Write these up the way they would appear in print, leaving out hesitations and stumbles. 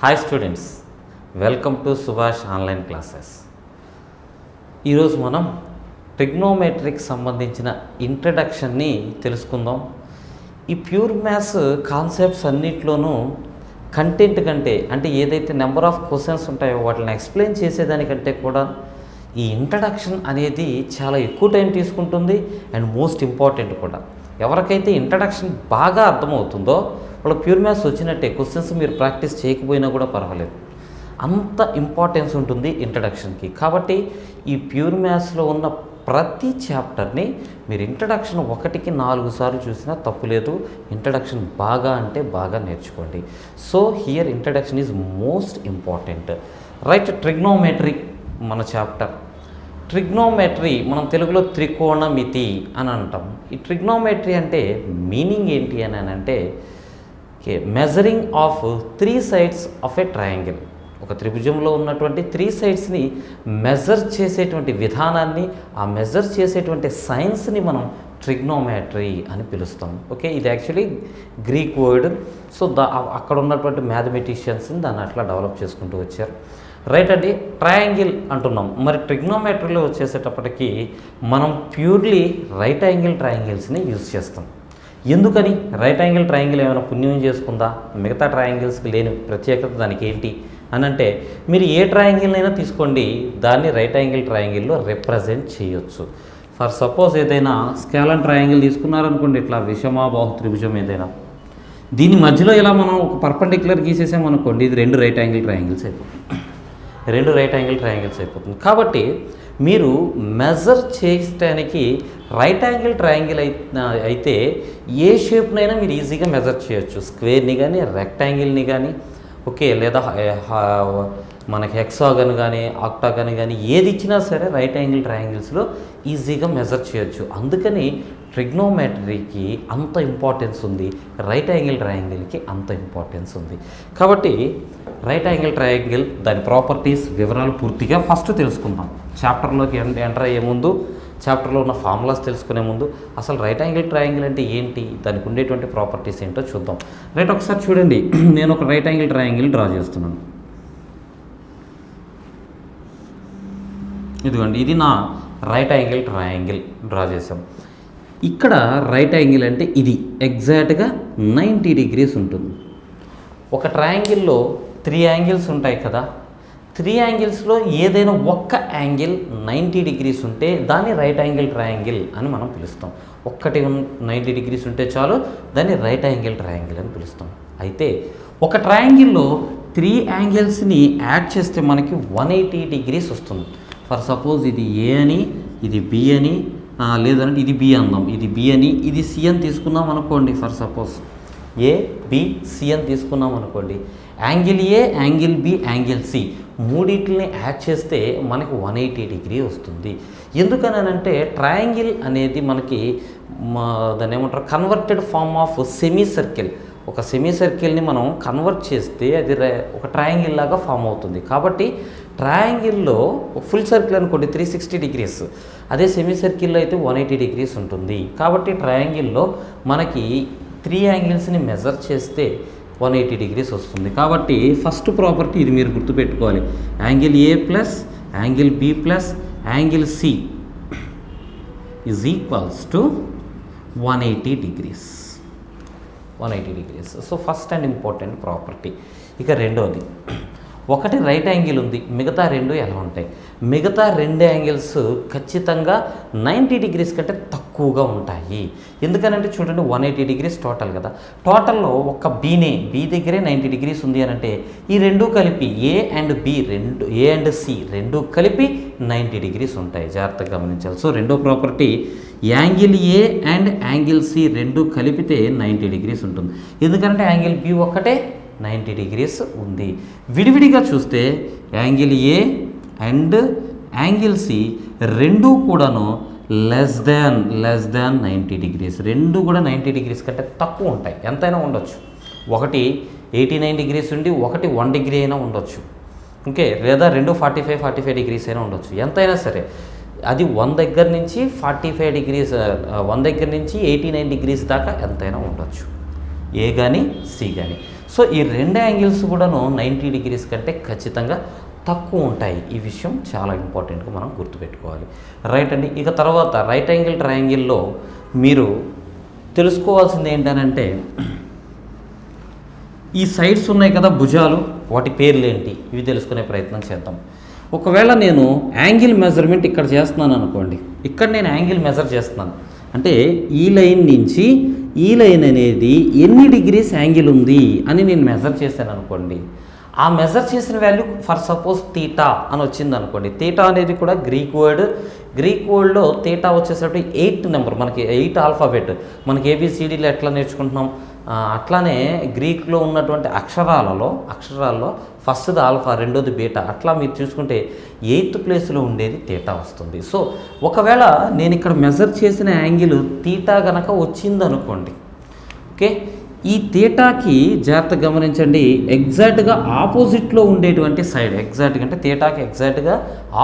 Hi students, welcome to Subhash online classes. ఈరోజు మనం ట్రిగ్నోమెట్రీకి సంబంధించిన ఇంట్రడక్షన్ని తెలుసుకుందాం. ఈ ప్యూర్ మ్యాథ్స్ కాన్సెప్ట్స్ అన్నిట్లోనూ కంటెంట్ కంటే అంటే ఏదైతే నెంబర్ ఆఫ్ క్వశ్చన్స్ ఉంటాయో వాటిని ఎక్స్ప్లెయిన్ చేసేదానికంటే కూడా ఈ ఇంట్రడక్షన్ అనేది చాలా ఎక్కువ టైం తీసుకుంటుంది అండ్ మోస్ట్ ఇంపార్టెంట్ కూడా. ఎవరికైతే ఇంట్రడక్షన్ బాగా అర్థమవుతుందో వాళ్ళ ప్యూర్ మ్యాథ్స్ వచ్చినట్టే. క్వశ్చన్స్ మీరు ప్రాక్టీస్ చేయకపోయినా కూడా పర్వాలేదు, అంత ఇంపార్టెన్స్ ఉంటుంది ఇంట్రడక్షన్కి. కాబట్టి ఈ ప్యూర్ మ్యాథ్స్లో ఉన్న ప్రతి చాప్టర్ని మీరు ఇంట్రడక్షన్ 1-4 సార్లు చూసినా తప్పులేదు. ఇంట్రడక్షన్ బాగా అంటే బాగా నేర్చుకోండి. So here introduction is most important. Right, trigonometry మన చాప్టర్. ట్రిగ్నోమెట్రీ మనం తెలుగులో త్రికోణమితి అని అంటాం. ఈ ట్రిగ్నోమెట్రీ అంటే మీనింగ్ ఏంటి అని అంటే measuring of 3 sides of a triangle. ఒక త్రిభుజంలో ఉన్నటువంటి 3 sidesని మెజర్ చేసేటువంటి విధానాన్ని, ఆ మెజర్ చేసేటువంటి సైన్స్ని మనం ట్రిగ్నోమెట్రీ అని పిలుస్తాం. ఓకే, ఇది యాక్చువల్లీ గ్రీక్ వర్డ్. సో అక్కడ ఉన్నటువంటి మ్యాథమెటిషియన్స్ని దాన్ని అట్లా డెవలప్ చేసుకుంటూ వచ్చారు. రైట్ అండి, ట్రయాంగిల్ అంటున్నాం. మరి ట్రిగ్నోమెట్రీలో వచ్చేసేటప్పటికి మనం ప్యూర్లీ రైట్ యాంగిల్ ట్రయాంగిల్స్ని యూజ్ చేస్తాం. ఎందుకని? రైట్ యాంగిల్ ట్రయాంగిల్ ఏమైనా పుణ్యం చేసుకుందా? మిగతా ట్రయాంగిల్స్కి లేని ప్రత్యేకత దానికి ఏంటి అని అంటే, మీరు ఏ ట్రయాంగిల్ అయినా తీసుకోండి, దాన్ని రైట్ యాంగిల్ ట్రయాంగిల్లో రిప్రజెంట్ చేయొచ్చు. ఫర్ సపోజ్ ఏదైనా స్కేలన్ ట్రయాంగిల్ తీసుకున్నారనుకోండి, ఇట్లా విషమాబాహు త్రిభుజం ఏదైనా, దీని మధ్యలో ఇలా మనం ఒక పర్పెండిక్యులర్ గీసేసామనుకోండి, ఇది 2 రైట్ యాంగిల్ ట్రయాంగిల్స్ అయిపోతుంది. 2 రైట్ యాంగిల్ ట్రయాంగిల్స్ అయిపోతుంది. కాబట్టి మీరు మెజర్ చేయడానికి రైట్ యాంగిల్ ట్రయాంగిల్ అయితే ఏ షేప్నైనా మీరు ఈజీగా మెజర్ చేయొచ్చు. స్క్వేర్ని కానీ, రెక్టాంగిల్ని కానీ, ఓకే, లేదా మనకి హెక్సాగన్ కానీ, ఆక్టాగన్ కానీ ఏది ఇచ్చినా సరే రైట్ యాంగిల్ ట్రయాంగిల్స్లో ఈజీగా మెజర్ చేయొచ్చు. అందుకని ట్రిగ్నోమెట్రీకి అంత ఇంపార్టెన్స్ ఉంది, రైట్ యాంగిల్ ట్రయాంగిల్కి అంత ఇంపార్టెన్స్ ఉంది. కాబట్టి రైట్ యాంగిల్ ట్రయాంగిల్, దాని ప్రాపర్టీస్, వివరాలు పూర్తిగా ఫస్ట్ తెలుసుకుందాం. చాప్టర్లోకి ఎంటర్ అయ్యే ముందు, చాప్టర్లో ఉన్న ఫార్ములాస్ తెలుసుకునే ముందు అసలు రైట్ యాంగిల్ ట్రయాంగిల్ అంటే ఏంటి, దానికి ఉండేటువంటి ప్రాపర్టీస్ ఏంటో చూద్దాం. రైట్, ఒకసారి చూడండి. నేను ఒక రైట్ యాంగిల్ ట్రయాంగిల్ డ్రా చేస్తున్నాను. ఇదిగోండి, ఇది నా రైట్ యాంగిల్ ట్రయాంగిల్ డ్రా చేసాం. ఇక్కడ రైట్ యాంగిల్ అంటే ఇది ఎగ్జాక్ట్గా 90 degrees ఉంటుంది. ఒక ట్రయాంగిల్లో 3 యాంగిల్స్ ఉంటాయి కదా, 3 యాంగిల్స్లో ఏదైనా ఒక్క యాంగిల్ 90 degrees ఉంటే దాన్ని రైట్ యాంగిల్ ట్రయాంగిల్ అని మనం పిలుస్తాం. ఒక్కటి 90 degrees ఉంటే చాలు, దాన్ని రైట్ యాంగిల్ ట్రయాంగిల్ అని పిలుస్తాం. అయితే ఒక ట్రయాంగిల్లో 3 యాంగిల్స్ని యాడ్ చేస్తే మనకి 180 degrees వస్తుంది. ఫర్ సపోజ్ ఇది ఏ అని, ఇది బి అని, లేదంటే ఇది బి అందాం, ఇది బి అని, ఇది సి అని తీసుకున్నాం అనుకోండి. For suppose A, B, C అని తీసుకున్నాం అనుకోండి. Angle A, angle B, angle C మూడింటిని యాడ్ చేస్తే మనకి 180 degree వస్తుంది. ఎందుకనంటే ట్రయాంగిల్ అనేది మనకి దాన్ని ఏమంటారు, converted form of semi circle. ఒక సెమీ సర్కిల్ని మనం కన్వర్ట్ చేస్తే అది ఒక ట్రయాంగిల్ లాగా ఫామ్ అవుతుంది. కాబట్టి ట్రయాంగిల్లో ఫుల్ సర్కిల్ అనుకోండి 360 degrees, అదే సెమీ సర్కిల్లో అయితే 180 degrees ఉంటుంది. కాబట్టి ట్రయాంగిల్లో మనకి 3 యాంగిల్స్ని మెజర్ చేస్తే 180 degrees వస్తుంది. కాబట్టి ఫస్ట్ ప్రాపర్టీ ఇది మీరు గుర్తుపెట్టుకోవాలి. Angle A plus angle B plus angle C is equals to 180 degrees. 180 degrees. So first and important property. ఇక రెండోది, ఒకటి రైట్ యాంగిల్ ఉంది, మిగతా 2 ఎలా ఉంటాయి? మిగతా 2 యాంగిల్స్ ఖచ్చితంగా 90 degrees కంటే తక్కువగా ఉంటాయి. ఎందుకనంటే చూడండి, 180 degrees టోటల్ కదా. టోటల్లో ఒక్క బి దగ్గరే 90 degrees ఉంది అని అంటే ఈ 2 కలిపి A and B, A and C 2 కలిపి 90 degrees ఉంటాయి. జాగ్రత్తగా గమనించాలి. సో రెండో ప్రాపర్టీ, angle A and angle C 2 కలిపితే 90 degrees ఉంటుంది. ఎందుకంటే యాంగిల్ బి ఒక్కటే 90 degrees ఉంది. విడివిడిగా చూస్తే angle A and angle C 2 కూడాను లెస్ దాన్ 90 degrees. 2 కూడా 90 degrees కంటే తక్కువ ఉంటాయి. ఎంతైనా ఉండొచ్చు. ఒకటి 89 degrees ఉండి ఒకటి 1 degree అయినా ఉండొచ్చు. ఓకే, లేదా 2 45 degrees అయినా ఉండొచ్చు. ఎంతైనా సరే అది 1 దగ్గర నుంచి 45 degrees, 1 దగ్గర నుంచి 89 degrees దాకా ఎంతైనా ఉండొచ్చు, ఏ కానీ సి కానీ. సో ఈ రెండు యాంగిల్స్ కూడాను 90 డిగ్రీస్ కంటే ఖచ్చితంగా తక్కువ ఉంటాయి. ఈ విషయం చాలా ఇంపార్టెంట్గా మనం గుర్తుపెట్టుకోవాలి. రైట్ అండి. ఇక తర్వాత రైట్ యాంగిల్ ట్రయాంగిల్లో మీరు తెలుసుకోవాల్సింది ఏంటనంటే, ఈ సైడ్స్ ఉన్నాయి కదా భుజాలు, వాటి పేర్లు ఏంటి ఇవి తెలుసుకునే ప్రయత్నం చేద్దాం. ఒకవేళ నేను యాంగిల్ మెజర్మెంట్ ఇక్కడ చేస్తున్నాను అనుకోండి, ఇక్కడ నేను యాంగిల్ మెజర్ చేస్తున్నాను అంటే ఈ లైన్ నుంచి ఈ లైన్ అనేది ఎన్ని డిగ్రీస్ యాంగిల్ ఉంది అని నేను మెజర్ చేశాను అనుకోండి. ఆ మెజర్ చేసిన వాల్యూ ఫర్ సపోజ్ తీటా అని వచ్చింది అనుకోండి. తీటా అనేది కూడా గ్రీక్ వర్డ్లో తీటా వచ్చేసరికి 8 నెంబర్, మనకి 8 ఆల్ఫాబెట్. మనకి ఏబిసిడీలో ఎట్లా నేర్చుకుంటున్నాం, అట్లానే గ్రీక్లో ఉన్నటువంటి అక్షరాల్లో ఫస్ట్ది ఆల్ఫా, రెండోది బీటా, అట్లా మీరు చూసుకుంటే 8th ప్లేస్లో ఉండేది తీటా వస్తుంది. సో ఒకవేళ నేను ఇక్కడ మెజర్ చేసిన యాంగిల్ తీటా గనక వచ్చిందనుకోండి, ఓకే, ఈ తీటాకి జాగ్రత్తగా గమనించండి, ఎగ్జాక్ట్గా ఆపోజిట్లో ఉండేటువంటి సైడ్, ఎగ్జాక్ట్గా అంటే తీటాకి ఎగ్జాక్ట్గా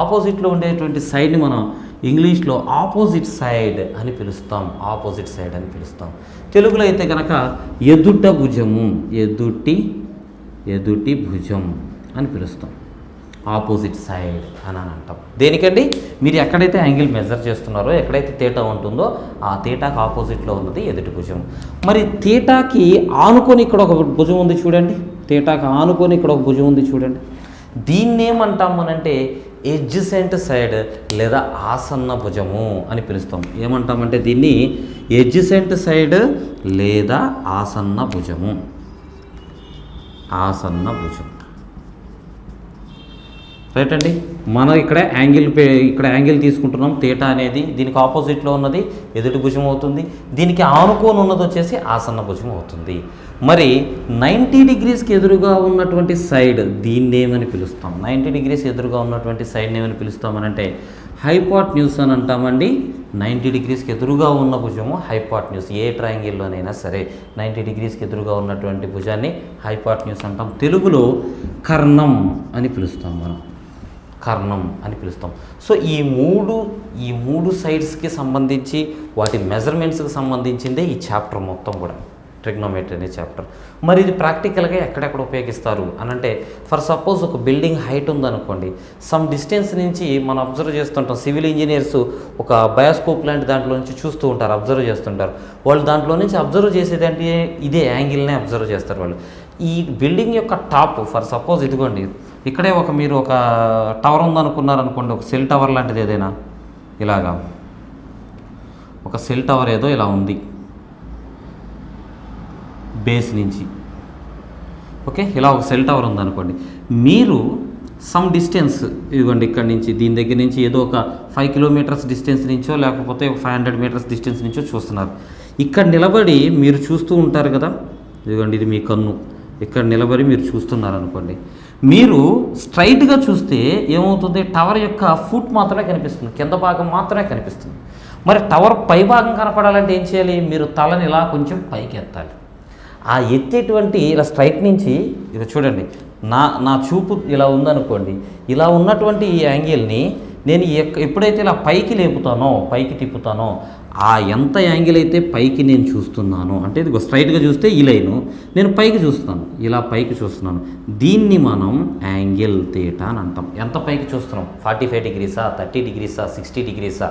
ఆపోజిట్లో ఉండేటువంటి సైడ్ని మనం ఇంగ్లీష్లో ఆపోజిట్ సైడ్ అని పిలుస్తాం. తెలుగులో అయితే కనుక ఎదుట భుజము, ఎదుటి భుజం అని పిలుస్తాం. ఆపోజిట్ సైడ్ అని అంటాం. దేనికండి, మీరు ఎక్కడైతే యాంగిల్ మెజర్ చేస్తున్నారో, ఎక్కడైతే తీటా ఉంటుందో ఆ తీటాకి ఆపోజిట్లో ఉన్నది ఎదుటి భుజం. మరి తీటాకి ఆనుకొని ఇక్కడ ఒక భుజం ఉంది చూడండి, తీటాకి ఆనుకొని ఇక్కడ ఒక భుజం ఉంది చూడండి. దీన్ని ఏమంటాం అనంటే ఎడ్జసెంట్ సైడ్ లేదా ఆసన్న భుజము అని పిలుస్తాం. ఏమంటామంటే దీన్ని ఎడ్జసెంట్ సైడ్ లేదా ఆసన్న భుజం. రైట్ అండి. మనం ఇక్కడ యాంగిల్ తీసుకుంటున్నాం. తీటా అనేది దీనికి ఆపోజిట్లో ఉన్నది ఎదుటి భుజం అవుతుంది, దీనికి ఆనుకోని ఉన్నది వచ్చేసి ఆసన్న భుజం అవుతుంది. మరి 90 డిగ్రీస్కి ఎదురుగా ఉన్నటువంటి సైడ్ దీన్ని ఏమని పిలుస్తాం? 90 డిగ్రీస్ ఎదురుగా ఉన్నటువంటి సైడ్ని ఏమని పిలుస్తామనంటే హైపోటెన్యూస్ అని అంటామండి. 90 డిగ్రీస్కి ఎదురుగా ఉన్న భుజము హైపోటెన్యూస్. ఏ ట్రయాంగిల్లోనైనా సరే 90 డిగ్రీస్కి ఎదురుగా ఉన్నటువంటి భుజాన్ని హైపోటెన్యూస్ అంటాం. తెలుగులో కర్ణం అని పిలుస్తాం మనం, సో ఈ మూడు సైడ్స్కి సంబంధించి వాటి మెజర్మెంట్స్కి సంబంధించిందే ఈ చాప్టర్ మొత్తం కూడా, ట్రిగ్నోమెట్రీ అనే చాప్టర్. మరి ఇది ప్రాక్టికల్గా ఎక్కడెక్కడ ఉపయోగిస్తారు అని అంటే, ఫర్ సపోజ్ ఒక బిల్డింగ్ హైట్ ఉందనుకోండి, సమ్ డిస్టెన్స్ నుంచి మనం అబ్జర్వ్ చేస్తుంటాం. సివిల్ ఇంజనీర్స్ ఒక బయోస్కోప్ లాంటి దాంట్లో నుంచి చూస్తూ ఉంటారు, అబ్జర్వ్ చేస్తుంటారు. వాళ్ళు దాంట్లో నుంచి అబ్జర్వ్ చేసేది అంటే ఇదే యాంగిల్నే అబ్జర్వ్ చేస్తారు వాళ్ళు. ఈ బిల్డింగ్ యొక్క టాప్, ఫర్ సపోజ్ ఇదిగోండి, ఇక్కడే మీరు ఒక టవర్ ఉందనుకున్నారనుకోండి, ఒక సెల్ టవర్ లాంటిది ఏదైనా, ఇలాగా ఒక సెల్ టవర్ ఏదో ఇలా ఉంది బేస్ నుంచి, ఓకే, ఇలా ఒక సెల్ టవర్ ఉందనుకోండి. మీరు సమ్ డిస్టెన్స్ ఇదిగోండి ఇక్కడ నుంచి దీని దగ్గర నుంచి ఏదో ఒక 5 కిలోమీటర్స్ డిస్టెన్స్ నుంచో లేకపోతే ఒక 500 మీటర్స్ డిస్టెన్స్ నుంచో చూస్తున్నారు. ఇక్కడ నిలబడి మీరు చూస్తూ ఉంటారు కదా, ఇదిగోండి ఇది మీ కన్ను, ఇక్కడ నిలబడి మీరు చూస్తున్నారు అనుకోండి. మీరు స్ట్రైట్గా చూస్తే ఏమవుతుంది, టవర్ యొక్క ఫుట్ మాత్రమే కనిపిస్తుంది, కింద భాగం మాత్రమే కనిపిస్తుంది. మరి టవర్ పై భాగం కనపడాలంటే ఏం చేయాలి, మీరు తలని ఇలా కొంచెం పైకి ఎత్తాలి. ఆ ఎత్తేటువంటి ఇలా స్ట్రైట్ నుంచి ఇలా చూడండి, నా చూపు ఇలా ఉందనుకోండి, ఇలా ఉన్నటువంటి ఈ యాంగిల్ని నేను ఎప్పుడైతే ఇలా పైకి లేపుతానో, పైకి తిప్పుతానో, ఆ ఎంత యాంగిల్ అయితే పైకి నేను చూస్తున్నాను అంటే ఇది స్ట్రైట్గా చూస్తే ఈ లైను, నేను పైకి చూస్తున్నాను, ఇలా పైకి చూస్తున్నాను, దీన్ని మనం యాంగిల్ తీటా అని అంటాం. ఎంత పైకి చూస్తున్నాం, 45 డిగ్రీసా, 30 డిగ్రీసా, 60 డిగ్రీసా,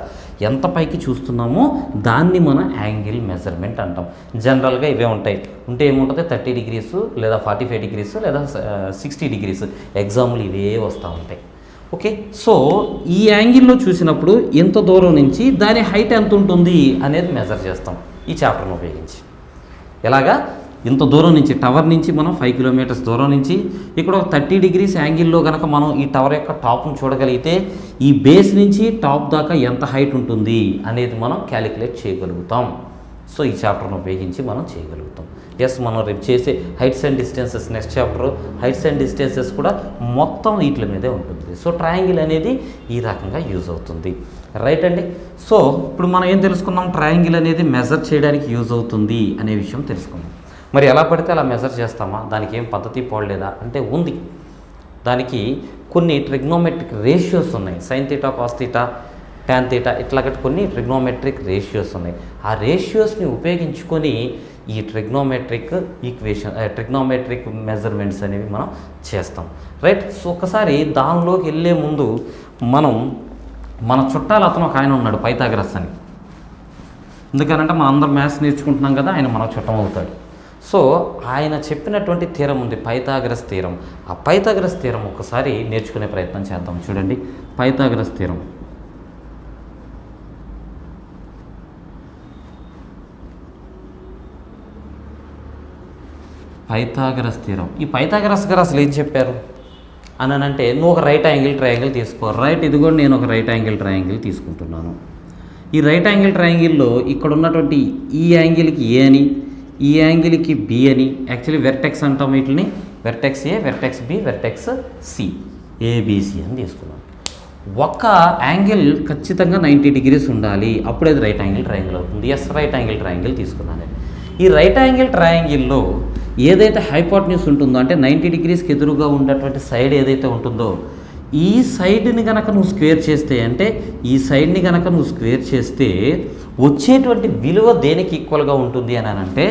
ఎంత పైకి చూస్తున్నామో దాన్ని మనం యాంగిల్ మెజర్మెంట్ అంటాం. జనరల్గా ఇవే ఉంటాయి. ఉంటే ఏముంటుంది, 30 డిగ్రీస్ లేదా 45 డిగ్రీస్ లేదా 60 డిగ్రీస్, ఎగ్జాంపుల్ ఇవే వస్తూ ఉంటాయి. ఓకే, సో ఈ యాంగిల్లో చూసినప్పుడు ఎంత దూరం నుంచి దాని హైట్ ఎంత ఉంటుంది అనేది మెజర్ చేస్తాం ఈ చాప్టర్ను ఉపయోగించి. ఎలాగా, ఇంత దూరం నుంచి టవర్ నుంచి మనం 5 కిలోమీటర్స్ దూరం నుంచి ఇక్కడ ఒక 30 డిగ్రీస్ యాంగిల్లో కనుక మనం ఈ టవర్ యొక్క టాప్ను చూడగలిగితే ఈ బేస్ నుంచి టాప్ దాకా ఎంత హైట్ ఉంటుంది అనేది మనం క్యాలిక్యులేట్ చేయగలుగుతాం. సో ఈ చాప్టర్ను ఉపయోగించి మనం చేయగలుగుతాం. ఎస్, మనం రేపు చేసే heights and distances next chapter, heights and distances కూడా మొత్తం వీటి మీదే ఉంటుంది. సో ట్రయాంగిల్ అనేది ఈ రకంగా యూజ్ అవుతుంది. రైట్ అండి. సో ఇప్పుడు మనం ఏం తెలుసుకున్నాం, ట్రయాంగిల్ అనేది మెజర్ చేయడానికి యూజ్ అవుతుంది అనే విషయం తెలుసుకున్నాం. మరి ఎలా పడితే అలా మెజర్ చేస్తామా, దానికి ఏం పద్ధతి పోలేదా అంటే ఉంది. దానికి కొన్ని ట్రిగ్నోమెట్రిక్ రేషియోస్ ఉన్నాయి. Sign theta, cos theta, tan theta, ఇట్లాగ కొన్ని ట్రిగ్నోమెట్రిక్ రేషియోస్ ఉన్నాయి. ఆ రేషియోస్ని ఉపయోగించుకొని ఈ ట్రిగ్నోమెట్రిక్ ట్రిగ్నోమెట్రిక్ మెజర్మెంట్స్ అనేవి మనం చేస్తాం. రైట్. సో ఒకసారి దానిలోకి వెళ్ళే ముందు మన చుట్టాలు అతను ఒక ఆయన ఉన్నాడు, పైథాగరస్ అని. ఎందుకనంటే మనం అందరం మ్యాథ్స్ నేర్చుకుంటున్నాం కదా, ఆయన మన చుట్టం అవుతాడు. సో ఆయన చెప్పినటువంటి థీరం ఉంది, పైథాగరస్ థీరం. ఆ పైథాగరస్ థీరం ఒకసారి నేర్చుకునే ప్రయత్నం చేద్దాం. చూడండి, పైథాగరస్ థీరం. Pythagoras theorem. ఈ పైథాగరస్ గారు అసలు ఏం చెప్పారు అని అంటే, నువ్వు ఒక రైట్ యాంగిల్ ట్రయాంగిల్ తీసుకో. రైట్, ఇది కూడా నేను ఒక రైట్ యాంగిల్ ట్రయాంగిల్ తీసుకుంటున్నాను. ఈ రైట్ యాంగిల్ ట్రయాంగిల్లో ఇక్కడ ఉన్నటువంటి ఈ యాంగిల్కి ఏ అని, ఈ యాంగిల్కి బి అని, యాక్చువల్లీ వెర్టెక్స్ అంటాం వీటిని, vertex A, vertex B, vertex C, ABC అని తీసుకున్నాం. ఒక్క యాంగిల్ ఖచ్చితంగా 90 degrees ఉండాలి, అప్పుడే అది రైట్ యాంగిల్ ట్రయాంగిల్ అవుతుంది. ఎస్, రైట్ యాంగిల్ ట్రయాంగిల్ తీసుకున్నాను. ఈ రైట్ యాంగిల్ ట్రయాంగిల్లో ఏదైతే హైపోటెన్యూస్ ఉంటుందో, అంటే 90 degreesకి ఎదురుగా ఉన్నటువంటి సైడ్ ఏదైతే ఉంటుందో, ఈ సైడ్ని కనుక నువ్వు స్క్వేర్ చేస్తే, అంటే ఈ సైడ్ని కనుక నువ్వు స్క్వేర్ చేస్తే వచ్చేటువంటి విలువ దేనికి ఈక్వల్గా ఉంటుంది అని అంటే,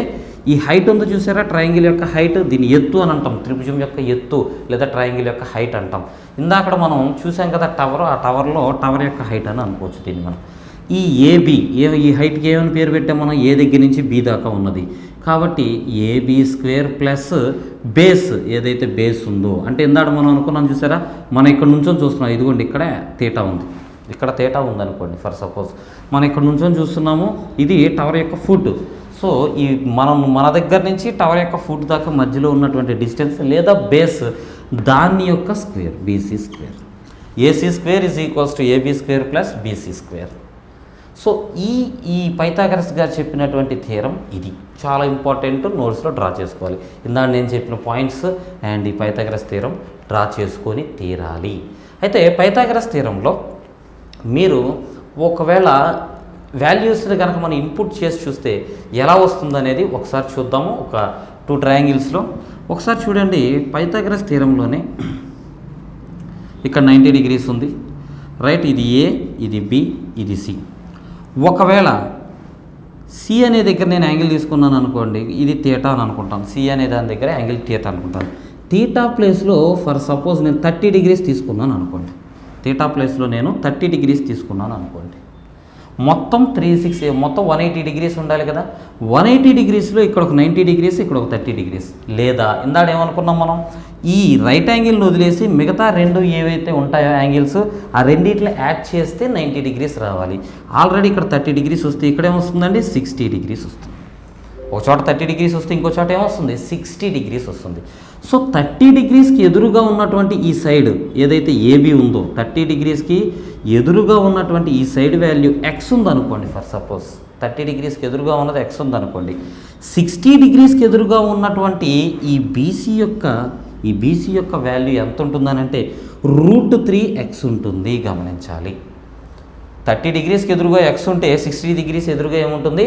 ఈ హైట్ ఉందో చూసారా, ట్రయాంగిల్ యొక్క హైట్, దీని ఎత్తు అని అంటాం. త్రిభుజం యొక్క ఎత్తు లేదా ట్రయాంగిల్ యొక్క హైట్ అంటాం. ఇందాక మనం చూసాం కదా టవర్, ఆ టవర్లో టవర్ యొక్క హైట్ అని అనుకోవచ్చు దీన్ని మనం. ఈ ఏబి, ఈ హైట్కి ఏమని పేరు పెట్టాం మనం, ఏ దగ్గర నుంచి బి దాకా ఉన్నది. కాబట్టి ఏబి స్క్వేర్ ప్లస్ బేస్, ఏదైతే బేస్ ఉందో, అంటే ఇందాక మనం అనుకున్నాం చూసారా, మనం ఇక్కడ నుంచొని చూస్తున్నాం, ఇదిగోండి ఇక్కడ తీటా ఉంది, ఇక్కడ తీటా ఉందనుకోండి ఫర్ సపోజ్. మనం ఇక్కడ నుంచొని చూస్తున్నాము, ఇది టవర్ యొక్క ఫుట్. సో ఈ మన దగ్గర నుంచి టవర్ యొక్క ఫుట్ దాకా మధ్యలో ఉన్నటువంటి డిస్టెన్స్ లేదా బేస్, దాని యొక్క square, BC square. AC square is equals to AB square plus BC square. So ఈ పైథాగరస్ గారు చెప్పినటువంటి థీరం ఇది చాలా ఇంపార్టెంట్, నోట్స్లో డ్రా చేసుకోవాలి. ఇందాక నేను చెప్పిన పాయింట్స్ అండ్ ఈ పైథాగరస్ థీరం డ్రా చేసుకొని తీరాలి. అయితే పైథాగరస్ థీరంలో మీరు ఒకవేళ వాల్యూస్ని కనుక మనం ఇన్పుట్ చేసి చూస్తే ఎలా వస్తుందనేది ఒకసారి చూద్దాము. ఒక 2 ట్రయాంగిల్స్లో ఒకసారి చూడండి. పైథాగరస్ థీరంలోనే ఇక్కడ 90 degrees ఉంది, రైట్. ఇది ఏ, ఇది బి, ఇది సి. ఒకవేళ సి అనే దగ్గర నేను యాంగిల్ తీసుకున్నాను అనుకోండి, ఇది థీటా అని అనుకుంటాను. సి అనే దాని దగ్గర యాంగిల్ థీటా అనుకుంటాను. థీటా ప్లేస్లో ఫర్ సపోజ్ నేను 30 degrees తీసుకున్నాను అనుకోండి. థీటా ప్లేస్లో నేను 30 degrees తీసుకున్నాను అనుకోండి. మొత్తం 180 degrees ఉండాలి కదా. 180 degreesలో ఇక్కడ ఒక 90 degrees, ఇక్కడ ఒక 30 degrees. లేదా ఇందాక ఏమనుకున్నాం మనం, ఈ రైట్ యాంగిల్ని వదిలేసి మిగతా రెండు ఏవైతే ఉంటాయో యాంగిల్స్, ఆ రెండిట్లో యాడ్ చేస్తే 90 degrees రావాలి. ఆల్రెడీ ఇక్కడ 30 degrees వస్తే ఇక్కడ ఏమొస్తుందండి, 60 degrees వస్తుంది. ఒక చోట 30 degrees వస్తే ఇంకో చోట ఏమొస్తుంది, 60 degrees వస్తుంది. సో 30 degreesకి ఎదురుగా ఉన్నటువంటి ఈ సైడ్ ఏదైతే ఏబి ఉందో, 30 degreesకి ఎదురుగా ఉన్నటువంటి ఈ సైడ్ వాల్యూ ఎక్స్ ఉందనుకోండి ఫర్ సపోజ్. 30 degreesకి ఎదురుగా ఉన్నది ఎక్స్ ఉందనుకోండి. 60 degreesకి ఎదురుగా ఉన్నటువంటి ఈ బీసీ యొక్క వాల్యూ ఎంత ఉంటుందనంటే √3x ఉంటుంది. గమనించాలి, 30 degreesకి ఎదురుగా ఎక్స్ ఉంటే 60 degrees ఎదురుగా ఏముంటుంది,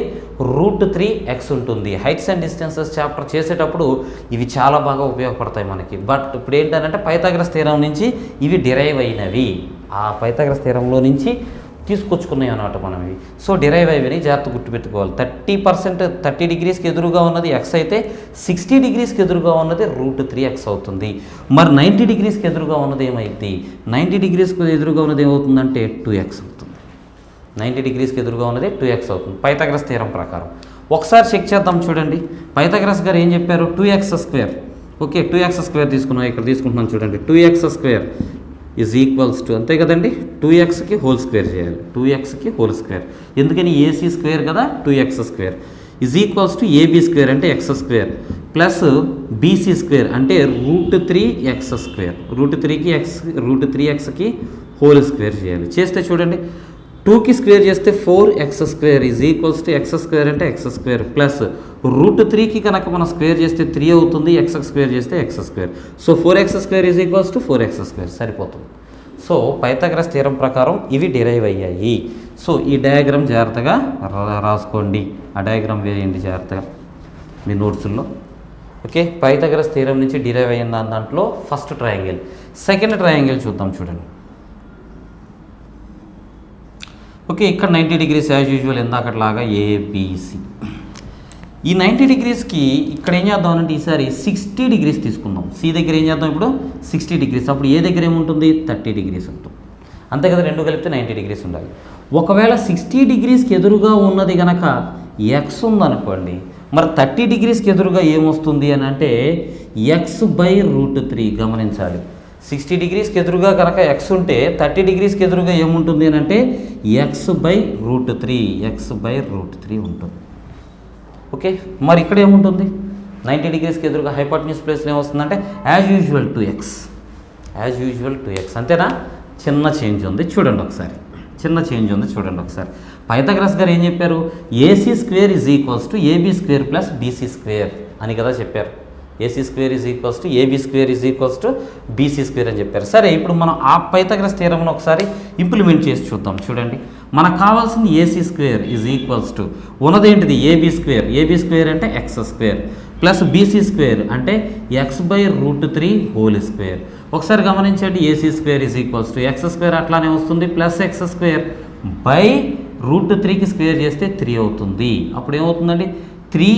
√3x ఉంటుంది. హైట్స్ అండ్ డిస్టెన్సెస్ చాప్టర్ చేసేటప్పుడు ఇవి చాలా బాగా ఉపయోగపడతాయి మనకి. బట్ ఇప్పుడు ఏంటంటే పైథాగరస్ థీరం నుంచి ఇవి డిరైవ్ అయినవి, ఆ పైథాగరస్ థీరంలో నుంచి తీసుకొచ్చుకున్నాయి అన్నమాట మనం ఇవి. సో డిరైవ్ అయ్యి జాగ్రత్త గుర్తుపెట్టుకోవాలి. 30 degreesకి ఎదురుగా ఉన్నది ఎక్స్ అయితే 60 degreesకి ఎదురుగా ఉన్నది √3x అవుతుంది. మరి 90 degreesకి ఎదురుగా ఉన్నది ఏమైంది, 90 degreesకి ఎదురుగా ఉన్నది ఏమవుతుందంటే 2x అవుతుంది. 90 degreesకి ఎదురుగా ఉన్నది 2x అవుతుంది పైథాగరస్ థీరం ప్రకారం. ఒకసారి చెక్ చేద్దాం. చూడండి, పైథాగరస్ గారు ఏం చెప్పారు, 2x². ఓకే, 2x² తీసుకున్నాం, ఇక్కడ తీసుకుంటున్నాం. చూడండి, 2x² ఈజ్ ఈక్వల్స్ టు, అంతే కదండి, 2xకి హోల్ స్క్వేర్ చేయాలి. 2xకి హోల్ స్క్వేర్, ఎందుకని ఏసీ స్క్వేర్ కదా, 2x² is equals to AB square అంటే x² ప్లస్ బీసీ స్క్వేర్ అంటే √3x². √3xకి హోల్ స్క్వేర్ చేయాలి. చేస్తే చూడండి, 2కి స్క్వేర్ చేస్తే 4x² is equals to x² అంటే x² ప్లస్ √3కి కనుక మనం స్క్వేర్ చేస్తే 3 అవుతుంది, xకి స్క్వేర్ చేస్తే x². So 4x² is equals to 4x², సరిపోతుంది. సో పైథాగరస్ థీరం ప్రకారం ఇవి డిరైవ్ అయ్యాయి. సో ఈ డయాగ్రామ్ జాగ్రత్తగా రాసుకోండి, ఆ డయాగ్రామ్ వేయండి జాగ్రత్తగా మీ నోట్స్లో. ఓకే, పైథాగరస్ థీరం నుంచి డిరైవ్ అయిన దాంట్లో ఫస్ట్ ట్రయాంగిల్. సెకండ్ ట్రయాంగిల్ చూద్దాం. చూడండి, ఓకే, ఇక్కడ 90 degrees యాజ్ యూజువల్ ఇందాకట్లాగా ఏబిసి. ఈ 90 డిగ్రీస్కి ఇక్కడ ఏం చేద్దాం అంటే ఈసారి 60 డిగ్రీస్ తీసుకుందాం. సి దగ్గర ఏం చేద్దాం ఇప్పుడు 60 డిగ్రీస్. అప్పుడు ఏ దగ్గర ఏముంటుంది 30 డిగ్రీస్ ఉంటుంది. అంతే కదా, రెండు కలిపితే 90 డిగ్రీస్ ఉండాలి. ఒకవేళ 60 డిగ్రీస్కి ఎదురుగా ఉన్నది కనుక ఎక్స్ ఉందనుకోండి, మరి 30 డిగ్రీస్కి ఎదురుగా ఏమొస్తుంది అని అంటే x/√3. గమనించాలి, 60 డిగ్రీస్కి ఎదురుగా కనుక ఎక్స్ ఉంటే 30 డిగ్రీస్కి ఎదురుగా ఏముంటుంది అని అంటే x/√3. x/√3 ఉంటుంది. ఓకే, మరి ఇక్కడ ఏముంటుంది 90 డిగ్రీస్కి ఎదురుగా హైపోటెన్యూస్ ప్లేస్లో ఏమొస్తుందంటే యాజ్ యూజువల్ 2x. అంతేనా? చిన్న చేంజ్ ఉంది, చూడండి ఒకసారి. పైథాగరస్ గారు ఏం చెప్పారు? AC² = AB² + BC² అని కదా చెప్పారు. AC² = AB² BC² అని చెప్పారు. సరే, ఇప్పుడు మనం ఆ పైథాగరస్ థియరమ్ను ఒకసారి ఇంప్లిమెంట్ చేసి చూద్దాం. చూడండి, మనకు కావాల్సింది AC² ఉన్నదేంటిది AB² అంటే x² ప్లస్ BC² అంటే x/√3² ఒకసారి గమనించండి. AC² x² అట్లానే వస్తుంది, ప్లస్ x² √3కి స్క్వేర్ చేస్తే 3 అవుతుంది. అప్పుడు ఏమవుతుందండి 3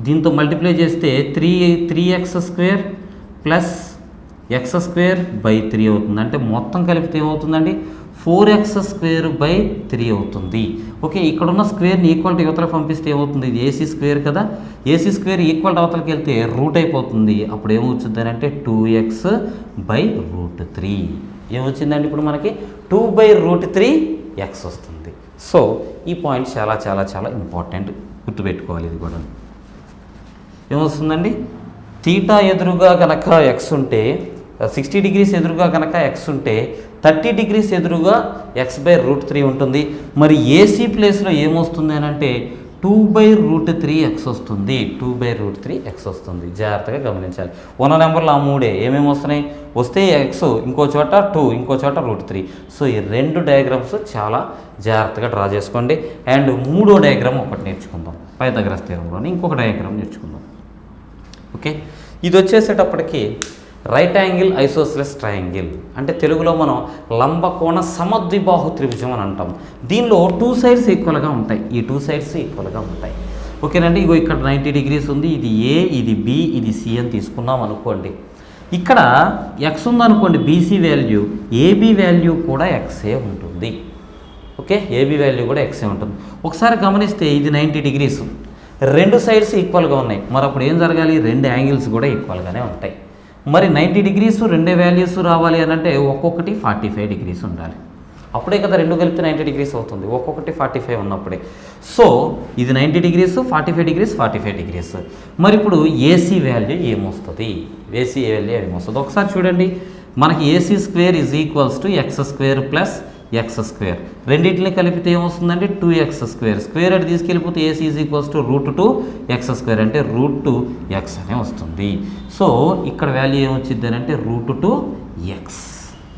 దీంతో మల్టిప్లై చేస్తే 3x² ప్లస్ x²/3 అవుతుంది. అంటే మొత్తం కలిపితే ఏమవుతుందండి 4x²/3 అవుతుంది. ఓకే, ఇక్కడున్న స్క్వేర్ని ఈక్వల్ టు యువతలకు పంపిస్తే ఏమవుతుంది? ఇది AC² కదా, AC² ఈక్వల్ టు అవతలకి వెళ్తే రూట్ అయిపోతుంది. అప్పుడు ఏమవుతుంది అంటే 2x/√3 ఏమొచ్చిందండి? ఇప్పుడు మనకి 2/√3x వస్తుంది. సో ఈ పాయింట్ చాలా చాలా చాలా ఇంపార్టెంట్, గుర్తుపెట్టుకోవాలి. ఇది కూడా ఏమొస్తుందండి, తీటా ఎదురుగా కనుక ఎక్స్ ఉంటే 60 డిగ్రీస్ ఎదురుగా కనుక ఎక్స్ ఉంటే 30 డిగ్రీస్ ఎదురుగా x/√3 ఉంటుంది. మరి AC ప్లేస్లో ఏమొస్తుంది అని అంటే 2/√3x వస్తుంది. 2/√3x వస్తుంది. జాగ్రత్తగా గమనించాలి. ఉన్న నెంబర్లు ఆ మూడే. ఏమేమి వస్తున్నాయి? వస్తే ఎక్స్, ఇంకో చోట 2, ఇంకో చోట √3. సో ఈ రెండు డయాగ్రామ్స్ చాలా జాగ్రత్తగా డ్రా చేసుకోండి. అండ్ మూడో డయాగ్రామ్ ఒకటి నేర్చుకుందాం. పైథాగరస్ థియరమ్లోని ఇంకొక డయాగ్రామ్ నేర్చుకుందాం. ఓకే, ఇది వచ్చేసేటప్పటికి రైట్ యాంగిల్ ఐసోసెలస్ ట్రయాంగిల్ అంటే తెలుగులో మనం లంబకోణ సమద్విబాహు త్రిభుజం అని అంటాం. దీనిలో 2 సైడ్స్ ఈక్వల్గా ఉంటాయి. ఈ 2 సైడ్స్ ఈక్వల్గా ఉంటాయి. ఓకేనండి, ఇగో ఇక్కడ 90 డిగ్రీస్ ఉంది. ఇది A, ఇది B, ఇది C అని తీసుకున్నాం అనుకోండి. ఇక్కడ ఎక్స్ ఉందనుకోండి, BC వాల్యూ, AB వాల్యూ కూడా ఎక్సే ఉంటుంది. ఓకే, AB వాల్యూ కూడా ఎక్సే ఉంటుంది. ఒకసారి గమనిస్తే ఇది 90 డిగ్రీస్, రెండు సైడ్స్ ఈక్వల్గా ఉన్నాయి. మరి అప్పుడు ఏం జరగాలి? రెండు యాంగిల్స్ కూడా ఈక్వల్గానే ఉంటాయి. మరి 90 డిగ్రీస్ రెండే వాల్యూస్ రావాలి అని అంటే ఒక్కొక్కటి 45 డిగ్రీస్ ఉండాలి. అప్పుడే కదా రెండు కలిపితే 90 డిగ్రీస్ అవుతుంది. ఒక్కొక్కటి 45 ఉన్నప్పుడే. సో ఇది 90 డిగ్రీస్, 45 డిగ్రీస్, 45 డిగ్రీస్. మరి ఇప్పుడు AC వాల్యూ ఏమొస్తుంది? ఒకసారి చూడండి, మనకి AC² = x² + x². రెండింటిని కలిపితే ఏమొస్తుందంటే 2x². స్క్వేర్ అటు తీసుకెళ్ళిపోతే AC √2x² అంటే √2x అనే వస్తుంది. సో ఇక్కడ వాల్యూ ఏమొచ్చింది అని అంటే √2x.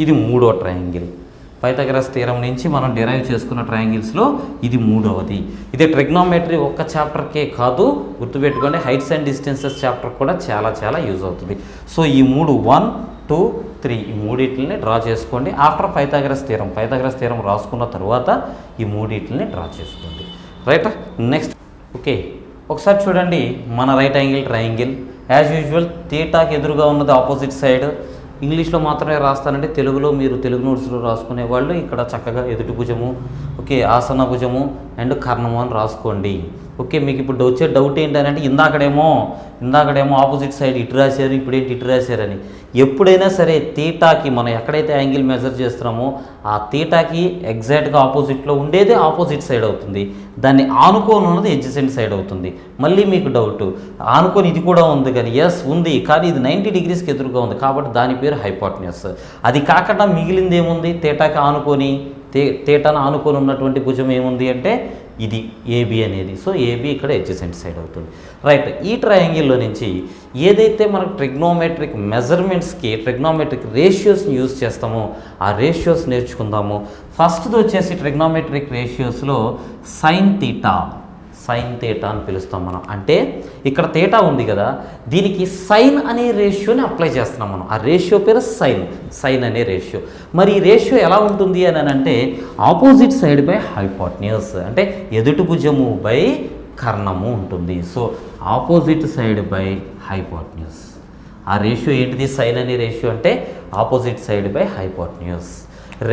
ఇది మూడో ట్రయాంగిల్. పైథాగరస్ థియరం నుంచి మనం డిరైవ్ చేసుకున్న ట్రయాంగిల్స్లో ఇది మూడవది. ఇది ట్రిగ్నోమెట్రీ ఒక్క చాప్టర్కే కాదు, గుర్తుపెట్టుకోండి, హైట్స్ అండ్ డిస్టెన్సెస్ చాప్టర్ కూడా చాలా చాలా యూజ్ అవుతుంది. సో ఈ మూడు 1, 2, 3 ఈ మూడింటిని డ్రా చేసుకోండి. ఆఫ్టర్ పైథాగరస్ థియరం రాసుకున్న తర్వాత ఈ మూడింటిని డ్రా చేసుకోండి. Right, next. ఓకే, ఒకసారి చూడండి, మన right angle triangle as usual తీటాకి ఎదురుగా ఉన్నది ఆపోజిట్ సైడ్. ఇంగ్లీష్లో మాత్రమే రాస్తానంటే తెలుగులో మీరు తెలుగు నోట్స్లో రాసుకునే వాళ్ళు ఇక్కడ చక్కగా ఎదుటి భుజము, ఓకే, ఆసన భుజము అండ్ కర్ణము అని రాసుకోండి. ఓకే, మీకు ఇప్పుడు వచ్చే డౌట్ ఏంటంటే ఇందాకడేమో ఆపోజిట్ సైడ్ ఇటు రాశారు, ఇప్పుడేంటి ఇటు రాశారని. ఎప్పుడైనా సరే తీటాకి మనం ఎక్కడైతే యాంగిల్ మెజర్ చేస్తున్నామో ఆ తీటాకి ఎగ్జాక్ట్గా ఆపోజిట్లో ఉండేదే ఆపోజిట్ సైడ్ అవుతుంది. దాన్ని ఆనుకోని ఉన్నది ఎడ్జసెంట్ సైడ్ అవుతుంది. మళ్ళీ మీకు డౌట్, ఆనుకొని ఇది కూడా ఉంది కానీ ఎస్ ఉంది, కానీ ఇది 90 డిగ్రీస్కి ఎదురుగా ఉంది కాబట్టి దాని పేరు హైపోటెన్యూస్. అది కాకుండా మిగిలింది ఏముంది? తీటాకి ఆనుకొని తీటాను ఆనుకొని ఉన్నటువంటి భుజం ఏముంది అంటే ఇది AB అనేది. సో AB ఇక్కడ ఎడ్జసెంట్ సైడ్ అవుతుంది. రైట్, ఈ ట్రయాంగిల్లో నుంచి ఏదైతే మనకు ట్రిగ్నోమెట్రిక్ మెజర్మెంట్స్కి ట్రిగ్నోమెట్రిక్ రేషియోస్ని యూజ్ చేస్తామో ఆ రేషియోస్ నేర్చుకుందాము. ఫస్ట్ది వచ్చేసి ట్రిగ్నోమెట్రిక్ రేషియోస్లో సైన్ తీటా అని పిలుస్తాం మనం. అంటే ఇక్కడ తీటా ఉంది కదా, దీనికి సైన్ అనే రేషియోని అప్లై చేస్తున్నాం మనం. ఆ రేషియో పేరు సైన్ అనే రేషియో. మరి ఈ రేషియో ఎలా ఉంటుంది అని అంటే ఆపోజిట్ సైడ్ బై హైపోటెన్యూస్, అంటే ఎదుటి భుజము బై కర్ణము ఉంటుంది. So opposite side by hypotenuse. ఆ రేషియో ఏంటిది? సైన్ అనే రేషియో అంటే ఆపోజిట్ సైడ్ బై హైపోటెన్యూస్.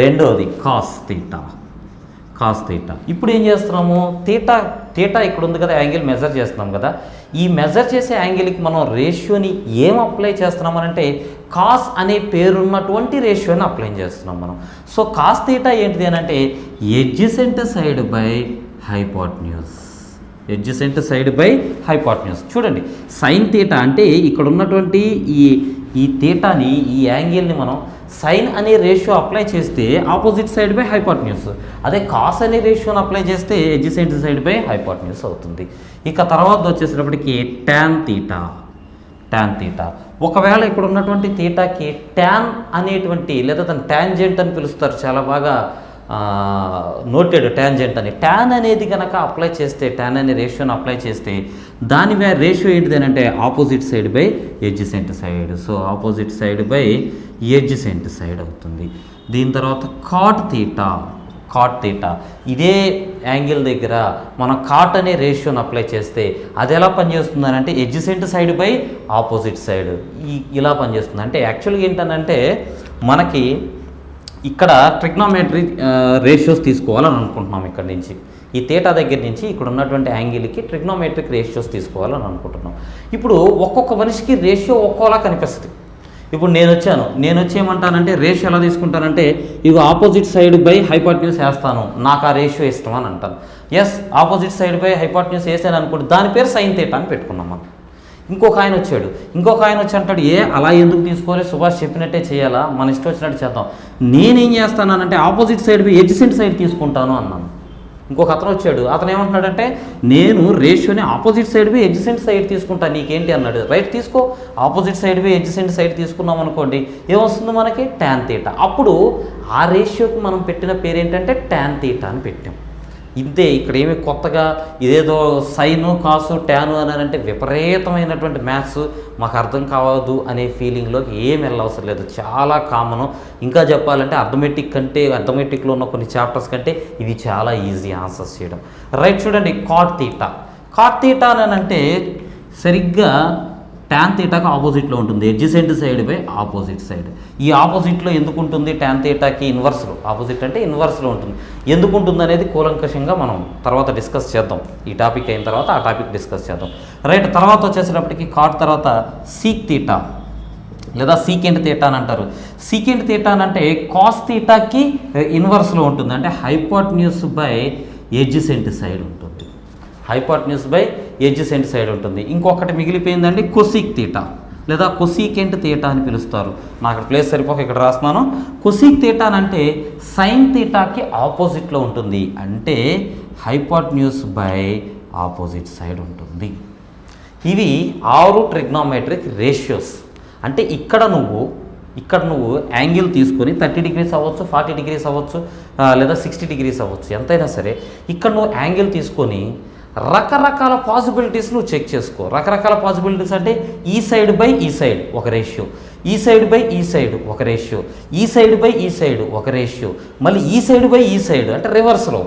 రెండోది కాస్ థీటా. Cos theta. ఇప్పుడు ఏం చేస్తున్నాము? థీటా ఇక్కడ ఉంది కదా, యాంగిల్ మెజర్ చేస్తున్నాం కదా. ఈ మెజర్ చేసే యాంగిల్కి మనం రేషియోని ఏం అప్లై చేస్తున్నామనంటే కాస్ అనే పేరున్నటువంటి రేషియోని అప్లై చేస్తున్నాం మనం. సో కాస్ థీటా ఏంటిది అని అంటే adjacent side by hypotenuse. Adjacent side by hypotenuse. చూడండి, సైన్ థీటా అంటే ఇక్కడ ఉన్నటువంటి ఈ థీటాని, ఈ యాంగిల్ని మనం సైన్ అనే రేషియో అప్లై చేస్తే ఆపోజిట్ సైడ్ బై హైపోటెన్యూస్. అదే కాస్ అనే రేషియోని అప్లై చేస్తే ఎడ్జసెంట్ సైడ్ బై హైపోటెన్యూస్ అవుతుంది. ఇక తర్వాత వచ్చేసేటప్పటికి ట్యాన్ థీటా. Tan theta. ఒకవేళ ఇక్కడ ఉన్నటువంటి థీటాకి ట్యాన్ అనేటువంటి, లేదా దాన్ని ట్యాంజెంట్ అని పిలుస్తారు, చాలా బాగా నోటెడ్ ట్యాంజెంట్ అని. ట్యాన్ అనేది కనుక అప్లై చేస్తే, ట్యాన్ అనే రేషియోని అప్లై చేస్తే దాని రేషియో ఏంటిది అంటే opposite side by adjacent side. So opposite side by adjacent side అవుతుంది. దీని తర్వాత కాట్ థీటా. Cot theta. ఇదే యాంగిల్ దగ్గర మనం కాట్ అనే రేషియోని అప్లై చేస్తే అది ఎలా పనిచేస్తుంది అంటే adjacent side by opposite side ఇలా పనిచేస్తుంది. అంటే యాక్చువల్గా ఏంటంటే మనకి ఇక్కడ ట్రిగ్నోమెట్రిక్ రేషియోస్ తీసుకోవాలని అనుకుంటున్నాం. ఇక్కడ నుంచి ఈ థీటా దగ్గర నుంచి ఇక్కడ ఉన్నటువంటి యాంగిల్కి ట్రిగ్నోమెట్రిక్ రేషియోస్ తీసుకోవాలని అనుకుంటున్నాం. ఇప్పుడు ఒక్కొక్క మనిషికి రేషియో ఒక్కోలా కనిపిస్తుంది. ఇప్పుడు నేను వచ్చి ఏమంటానంటే రేషియో ఎలా తీసుకుంటానంటే ఇవి ఆపోజిట్ సైడ్ బై హైపోటెన్యూస్ వేస్తాను, నాకు ఆ రేషియో ఇష్టం అని అంటాను. Yes, opposite side by hypotenuse వేసాను అనుకోండి, దాని పేరు సైన్ థీటా అని పెట్టుకున్నాం మనం. ఇంకొక ఆయన వచ్చి అంటాడు, అలా ఎందుకు తీసుకోవాలి, సుభాష్ చెప్పినట్టే చేయాలా, మన ఇష్టం వచ్చినట్టు చేద్దాం. నేనేం చేస్తానంటే opposite side by adjacent side తీసుకుంటాను అన్నాను. ఇంకొక అతను వచ్చాడు, అతను ఏమంటున్నాడంటే నేను రేషియోని opposite side by adjacent side తీసుకుంటాను, నీకేంటి అన్నాడు. రైట్, తీసుకో. Opposite side by adjacent side తీసుకున్నాం అనుకోండి, ఏమొస్తుంది మనకి? Tan theta. అప్పుడు ఆ రేషియోకి మనం పెట్టిన పేరు ఏంటంటే ట్యాన్ థీటా అని పెట్టాం. ఇంతే, ఇక్కడ ఏమి కొత్తగా ఇదేదో సైను కాసు ట్యాను అని అంటే విపరీతమైనటువంటి మ్యాథ్స్ మాకు అర్థం కావద్దు అనే ఫీలింగ్లోకి ఏం వెళ్ళవసరం లేదు. చాలా కామను. ఇంకా చెప్పాలంటే అర్థమెటిక్లో ఉన్న కొన్ని చాప్టర్స్ కంటే ఇవి చాలా ఈజీ ఆన్సర్స్ చేయడం. రైట్, చూడండి, కాట్ థీటా. కాట్ థీటా అని అంటే సరిగ్గా ట్యాన్ థీటాకి ఆపోజిట్లో ఉంటుంది, adjacent side by opposite side. ఈ ఆపోజిట్లో ఎందుకు ఉంటుంది? ట్యాన్ థీటాకి ఇన్వర్స్లో, ఆపోజిట్ అంటే ఇన్వర్స్లో ఉంటుంది. ఎందుకు ఉంటుంది అనేది కూలంకషంగా మనం తర్వాత డిస్కస్ చేద్దాం. ఈ టాపిక్ అయిన తర్వాత ఆ టాపిక్ డిస్కస్ చేద్దాం. రైట్, తర్వాత వచ్చేసేటప్పటికి కాట్ తర్వాత సీక్ థీటా లేదా సీకెంట్ థీటా అని అంటారు. సీకెంట్ థీటా అని అంటే కాస్ థీటాకి ఇన్వర్స్లో ఉంటుంది, అంటే హైపోటెన్యూస్ బై ఎడ్జసెంట్ సైడ్ ఉంటుంది. హైపోటెన్యూస్ బై ఎడ్జసెంట్ సైడ్ ఉంటుంది. ఇంకొకటి మిగిలిపోయిందండి కొసీక్ థీటా లేదా కొసీకెంట్ థీటా అని పిలుస్తారు. నాకు ప్లేస్ సరిపోక ఇక్కడ రాస్తున్నాను. కొసీక్ థీటా అంటే సైన్ థీటాకి ఆపోజిట్లో ఉంటుంది, అంటే హైపోటెన్యూస్ బై ఆపోజిట్ సైడ్ ఉంటుంది. ఇవి 6 ట్రిగ్నోమెట్రిక్ రేషియోస్. అంటే ఇక్కడ నువ్వు యాంగిల్ తీసుకొని 30 డిగ్రీస్ అవ్వచ్చు, 40 డిగ్రీస్ అవ్వచ్చు, లేదా 60 డిగ్రీస్ అవ్వచ్చు, ఎంతైనా సరే ఇక్కడ నువ్వు యాంగిల్ తీసుకొని రకరకాల పాసిబిలిటీస్ నువ్వు చెక్ చేసుకో. రకరకాల పాసిబిలిటీస్ అంటే ఈ సైడ్ బై ఈ సైడ్ ఒక రేషియో, ఈ సైడ్ బై ఈ సైడ్ ఒక రేషియో, ఈ సైడ్ బై ఈ సైడ్ ఒక రేషియో, మళ్ళీ ఈ సైడ్ బై ఈ సైడ్ అంటే రివర్స్లో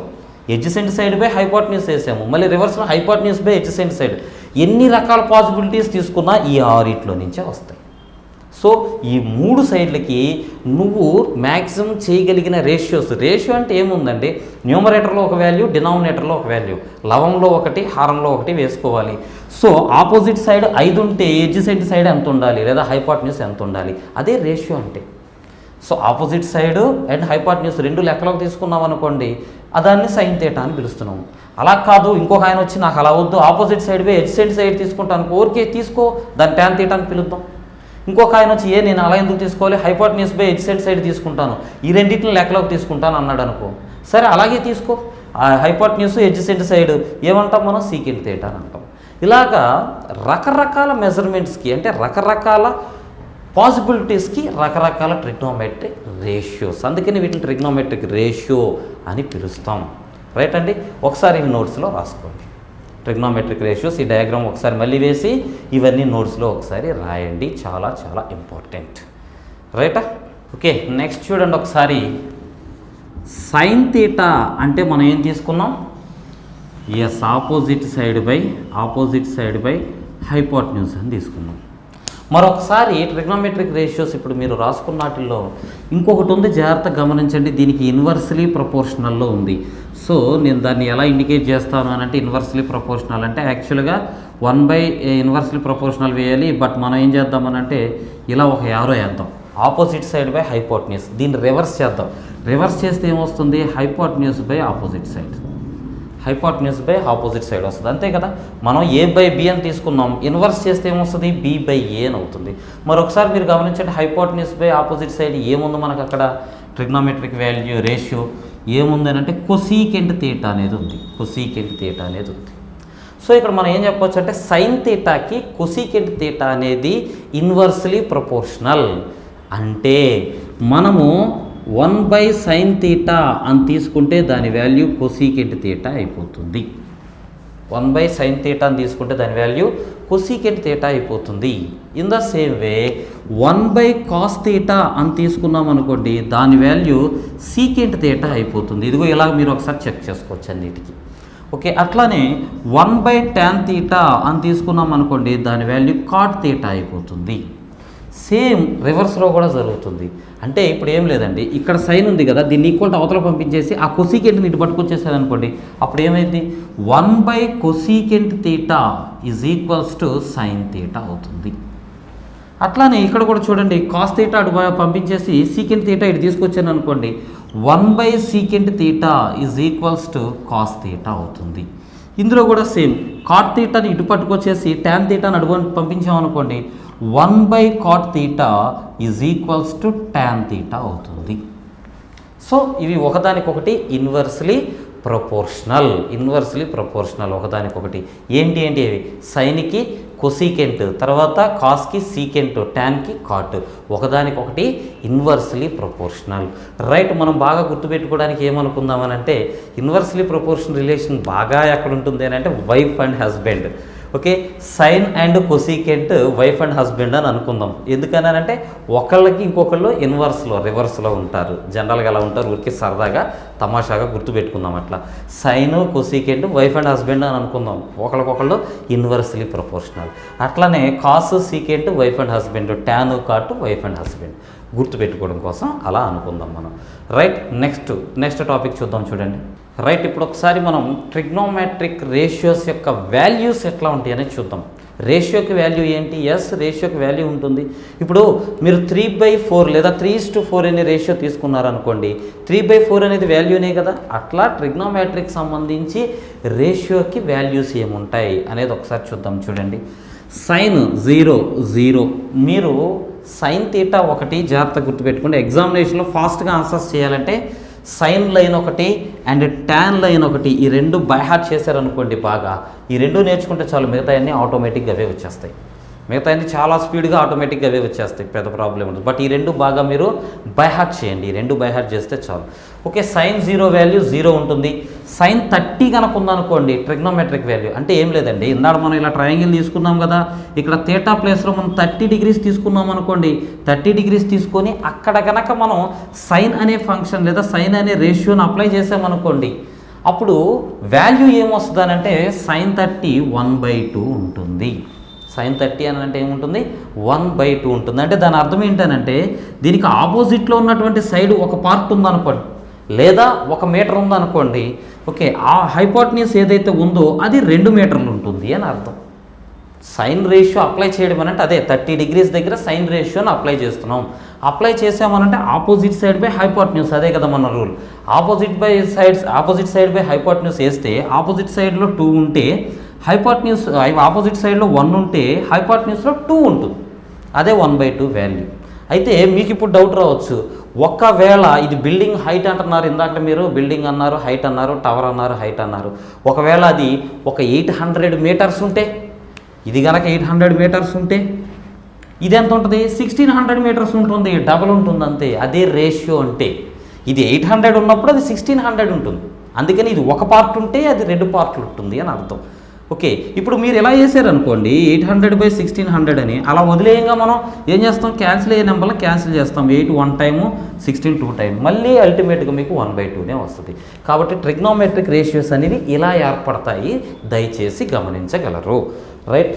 ఎడ్జసెంట్ సైడ్ బై హైపోటెన్యూస్ వేసాము, మళ్ళీ రివర్స్లో హైపోటెన్యూస్ బై ఎడ్జసెంట్ సైడ్. ఎన్ని రకాల పాసిబిలిటీస్ తీసుకున్నా ఈ 6 నుంచే వస్తాయి. సో ఈ 3 సైడ్లకి నువ్వు మ్యాక్సిమం చేయగలిగిన రేషియో అంటే ఏముందండి, న్యూమరేటర్లో ఒక వాల్యూ, డినామినేటర్లో ఒక వాల్యూ, లవంలో ఒకటి, హారంలో ఒకటి వేసుకోవాలి. సో ఆపోజిట్ సైడ్ 5 ఉంటే ఎడ్జసెంట్ సైడ్ ఎంత ఉండాలి, లేదా హైపోటెన్యూస్ ఎంత ఉండాలి, అదే రేషియో అంటే. So opposite side and hypotenuse 2 లెక్కలోకి తీసుకున్నాం అనుకోండి, దాన్ని సైన్ థీటా అని పిలుస్తున్నాము. అలా కాదు, ఇంకొక ఆయన వచ్చి నాకు అలా వద్దు, opposite side by adjacent side తీసుకుంటాను, ఓకే తీసుకో, దాన్ని ట్యాన్ థీటా అని పిలుద్దాం. ఇంకొక ఆయన వచ్చి నేను అలా ఎందుకు తీసుకోవాలి, హైపోటెన్యూస్ బై ఎడ్జసెంట్ సైడ్ తీసుకుంటాను, ఈ రెండింటిని లెక్కలోకి తీసుకుంటాను అన్నాడు అనుకో, సరే అలాగే తీసుకో. హైపోటెన్యూస్ ఎడ్జసెంట్ సైడ్ ఏమంటాం మనం, సీకెంట్ థీటా అని అంటాం. ఇలాగా రకరకాల మెజర్మెంట్స్కి అంటే రకరకాల పాసిబిలిటీస్కి రకరకాల ట్రిగ్నోమెట్రిక్ రేషియోస్, అందుకని వీటిని ట్రిగ్నోమెట్రిక్ రేషియో అని పిలుస్తాం. రైట్ అండి, ఒకసారి ఈ నోట్స్లో రాసుకోండి ట్రిగ్నోమెట్రిక్ రేషియోస్. ఈ డయాగ్రామ్ ఒకసారి మళ్ళీ వేసి ఇవన్నీ నోట్స్లో ఒకసారి రాయండి, చాలా చాలా ఇంపార్టెంట్. రైటా? ఓకే, నెక్స్ట్ చూడండి ఒకసారి. సైన్ థీటా అంటే మనం ఏం తీసుకున్నాం, yes, opposite side by hypotenuse అని తీసుకున్నాం. మరొకసారి ట్రిగ్నోమెట్రిక్ రేషియోస్ ఇప్పుడు మీరు రాసుకున్న వాటిల్లో ఇంకొకటి ఉంది, జాగ్రత్తగా గమనించండి. దీనికి ఇన్వర్స్లీ ప్రపోర్షనల్లో ఉంది. సో నేను దాన్ని ఎలా ఇండికేట్ చేస్తాను అని అంటే, ఇన్వర్స్లీ ప్రపోర్షనల్ అంటే యాక్చువల్గా 1 ఇన్వర్స్లీ ప్రపోర్షనల్ వేయాలి. బట్ మనం ఏం చేద్దామనంటే ఇలా ఒక యారో వేద్దాం, ఆపోజిట్ సైడ్ బై హైపోటెన్యూస్. దీన్ని రివర్స్ చేద్దాం. రివర్స్ చేస్తే ఏమొస్తుంది, హైపోటెన్యూస్ బై ఆపోజిట్ సైడ్ వస్తుంది. అంతే కదా, మనం A బై B అని తీసుకున్నాం. ఇన్వర్స్ చేస్తే ఏమొస్తుంది, B బై A అని అవుతుంది. మరొకసారి మీరు గమనించండి, హైపోటెన్యూస్ బై ఆపోజిట్ సైడ్ ఏముంది మనకు అక్కడ, ట్రిగ్నోమెట్రిక్ వాల్యూ రేషియో ఏముంది అని అంటే కొసీకెంట్ తీటా అనేది ఉంది. సో ఇక్కడ మనం ఏం చెప్పవచ్చు అంటే, సైన్ తీటాకి కొసీకెంట్ తీటా అనేది ఇన్వర్స్లీ ప్రపోర్షనల్. అంటే మనము 1/sin తీటా అని తీసుకుంటే దాని వాల్యూ కొసీకెంట్ తీటా అయిపోతుంది. 1/sin తీటా అని తీసుకుంటే దాని వాల్యూ కొసీకెంట్ తీటా అయిపోతుంది. In the same way 1/cos theta అని తీసుకున్నాం అనుకోండి, దాని వాల్యూ సీకెంట్ తీటా అయిపోతుంది. ఇదిగో ఇలా మీరు ఒకసారి చెక్ చేసుకోవచ్చు అన్నిటికీ. ఓకే, అట్లానే 1/tan తీటా అని తీసుకున్నాం అనుకోండి, దాని వాల్యూ కాట్ తీటా అయిపోతుంది. సేమ్ రివర్స్లో కూడా జరుగుతుంది. అంటే ఇప్పుడు ఏం లేదండి, ఇక్కడ సైన్ ఉంది కదా, దీన్ని ఈక్వల్ టు అవతల పంపించేసి ఆ కొసీకెంట్ని ఇటు పట్టుకొచ్చేసాను అనుకోండి, అప్పుడు ఏమైంది, 1/cosecant theta is equals to sine theta అవుతుంది. అట్లానే ఇక్కడ కూడా చూడండి, కాస్ తీటా అటు పంపించేసి సీకెంట్ తీటా ఇటు తీసుకొచ్చాను అనుకోండి, 1/secant theta is equals to cos theta అవుతుంది. ఇందులో కూడా సేమ్, కాట్ తీటాని ఇటు పట్టుకొచ్చేసి ట్యాన్ తీటాని అడుగు పంపించామనుకోండి, 1/cot theta is equals to tan theta అవుతుంది. సో ఇవి ఒకదానికొకటి ఇన్వర్స్లీ ప్రపోర్షనల్ ఒకదానికొకటి. ఏంటి అవి, సైన్కి కొసీకెంట్, తర్వాత కాస్కి సీకెంట్, ట్యాన్కి కాట్, ఒకదానికొకటి ఇన్వర్స్లీ ప్రపోర్షనల్. రైట్, మనం బాగా గుర్తుపెట్టుకోవడానికి ఏమనుకుందామనంటే, ఇన్వర్స్లీ ప్రపోర్షనల్ రిలేషన్ బాగా ఎక్కడ ఉంటుంది అని అంటే wife and husband. Okay, sine and cosecant wife and husband అని అనుకుందాం. ఎందుకనంటే ఒకళ్ళకి ఇంకొకళ్ళు రివర్స్లో ఉంటారు. జనరల్గా ఎలా ఉంటారు, ఊరికి సరదాగా తమాషాగా గుర్తుపెట్టుకుందాం. అట్లా sine cosecant wife and husband అని అనుకుందాం, ఒకళ్ళకొకళ్ళు ఇన్వర్స్లీ ప్రపోర్షనల్. అట్లానే cos secant wife and husband, tan cot wife and husband, గుర్తుపెట్టుకోవడం కోసం అలా అనుకుందాం మనం. రైట్, నెక్స్ట్ టాపిక్ చూద్దాం. చూడండి, రైట్, ఇప్పుడు ఒకసారి మనం ట్రిగ్నోమెట్రిక్ రేషియోస్ యొక్క వాల్యూస్ ఎట్లా ఉంటాయి అనేది చూద్దాం. రేషియోకి వాల్యూ ఏంటి, రేషియోకి వాల్యూ ఉంటుంది. ఇప్పుడు మీరు 3/4 లేదా 3:4 అనే రేషియో తీసుకున్నారనుకోండి, 3/4 అనేది వాల్యూనే కదా. అట్లా ట్రిగ్నోమెట్రిక్ సంబంధించి రేషియోకి వాల్యూస్ ఏముంటాయి అనేది ఒకసారి చూద్దాం. చూడండి, సైన్ 0 మీరు సైన్ తీటా ఒకటి జాగ్రత్త గుర్తుపెట్టుకోండి. ఎగ్జామినేషన్లో ఫాస్ట్గా ఆన్సర్స్ చేయాలంటే సైన్ లైన్ ఒకటి అండ్ ట్యాన్ లైన్ ఒకటి, ఈ రెండు బై హార్ట్ చేశారనుకోండి బాగా, ఈ రెండు నేర్చుకుంటే చాలు, మిగతా అన్నీ ఆటోమేటిక్గా అవే వచ్చేస్తాయి. మిగతా అన్నీ చాలా స్పీడ్గా ఆటోమేటిక్గా అవే వచ్చేస్తాయి, పెద్ద ప్రాబ్లం ఉండదు. బట్ ఈ రెండు బాగా మీరు బై హార్ట్ చేయండి, ఈ రెండు బై హార్ట్ చేస్తే చాలు. ఓకే, సైన్ 0 వాల్యూ 0 ఉంటుంది. సైన్ 30 కనుక ఉందనుకోండి ట్రిగ్నోమెట్రిక్ వాల్యూ, అంటే ఏం లేదండి, ఇందాక మనం ఇలా ట్రయాంగిల్ తీసుకున్నాం కదా, ఇక్కడ తీటా ప్లేస్లో మనం 30 degrees తీసుకున్నాం అనుకోండి, 30 degrees తీసుకొని అక్కడ కనుక మనం సైన్ అనే ఫంక్షన్ లేదా సైన్ అనే రేషియోని అప్లై చేసామనుకోండి, అప్పుడు వాల్యూ ఏమొస్తుందనంటే సైన్ 30 1/2 ఉంటుంది. సైన్ 30 అని అంటే ఏముంటుంది, 1/2 ఉంటుంది. అంటే దాని అర్థం ఏంటనంటే, దీనికి ఆపోజిట్లో ఉన్నటువంటి సైడ్ ఒక పార్ట్ ఉందనుకోండి, లేదా 1 మీటర్ ఉందనుకోండి, ఓకే, ఆ హైపోటెన్యూస్ ఏదైతే ఉందో అది 2 మీటర్లు ఉంటుంది అని అర్థం. సైన్ రేషియో అప్లై చేయడం అని అంటే అదే 30 degrees దగ్గర సైన్ రేషియోని అప్లై చేస్తున్నాం. అప్లై చేసామనంటే ఆపోజిట్ సైడ్ బై హైపోటెన్యూస్, అదే కదా మన rule. Opposite side by hypotenuse వేస్తే ఆపోజిట్ సైడ్లో 2 ఉంటే హైపోటెన్యూస్, ఆపోజిట్ సైడ్లో 1 ఉంటే హైపోటెన్యూస్లో 2 ఉంటుంది. అదే 1/2 వాల్యూ. అయితే మీకు ఇప్పుడు డౌట్ రావచ్చు, ఒకవేళ ఇది బిల్డింగ్ హైట్ అంటున్నారు, ఇందాక మీరు బిల్డింగ్ అన్నారు, హైట్ అన్నారు, టవర్ అన్నారు, హైట్ అన్నారు, ఒకవేళ అది ఒక 800 meters ఉంటే, ఇది కనుక 800 meters ఉంటే ఇది ఎంత ఉంటుంది, 1600 meters ఉంటుంది, డబల్ ఉంటుంది అంతే. అదే రేషియో అంటే, ఇది 800 ఉన్నప్పుడు అది 1600 ఉంటుంది. అందుకని ఇది ఒక పార్ట్ ఉంటే అది 2 పార్ట్లు ఉంటుంది అని అర్థం. ఓకే, ఇప్పుడు మీరు ఎలా చేశారనుకోండి 800/1600 అని అలా వదిలేయంగా మనం ఏం చేస్తాం, క్యాన్సిల్ అయ్యే నెంబర్లో క్యాన్సిల్ చేస్తాం. 8 1 టైము, 16 2 టైం, మళ్ళీ అల్టిమేట్గా మీకు 1/2నే వస్తుంది. కాబట్టి ట్రిగ్నోమెట్రిక్ రేషియోస్ అనేవి ఇలా ఏర్పడతాయి, దయచేసి గమనించగలరు. రైట్.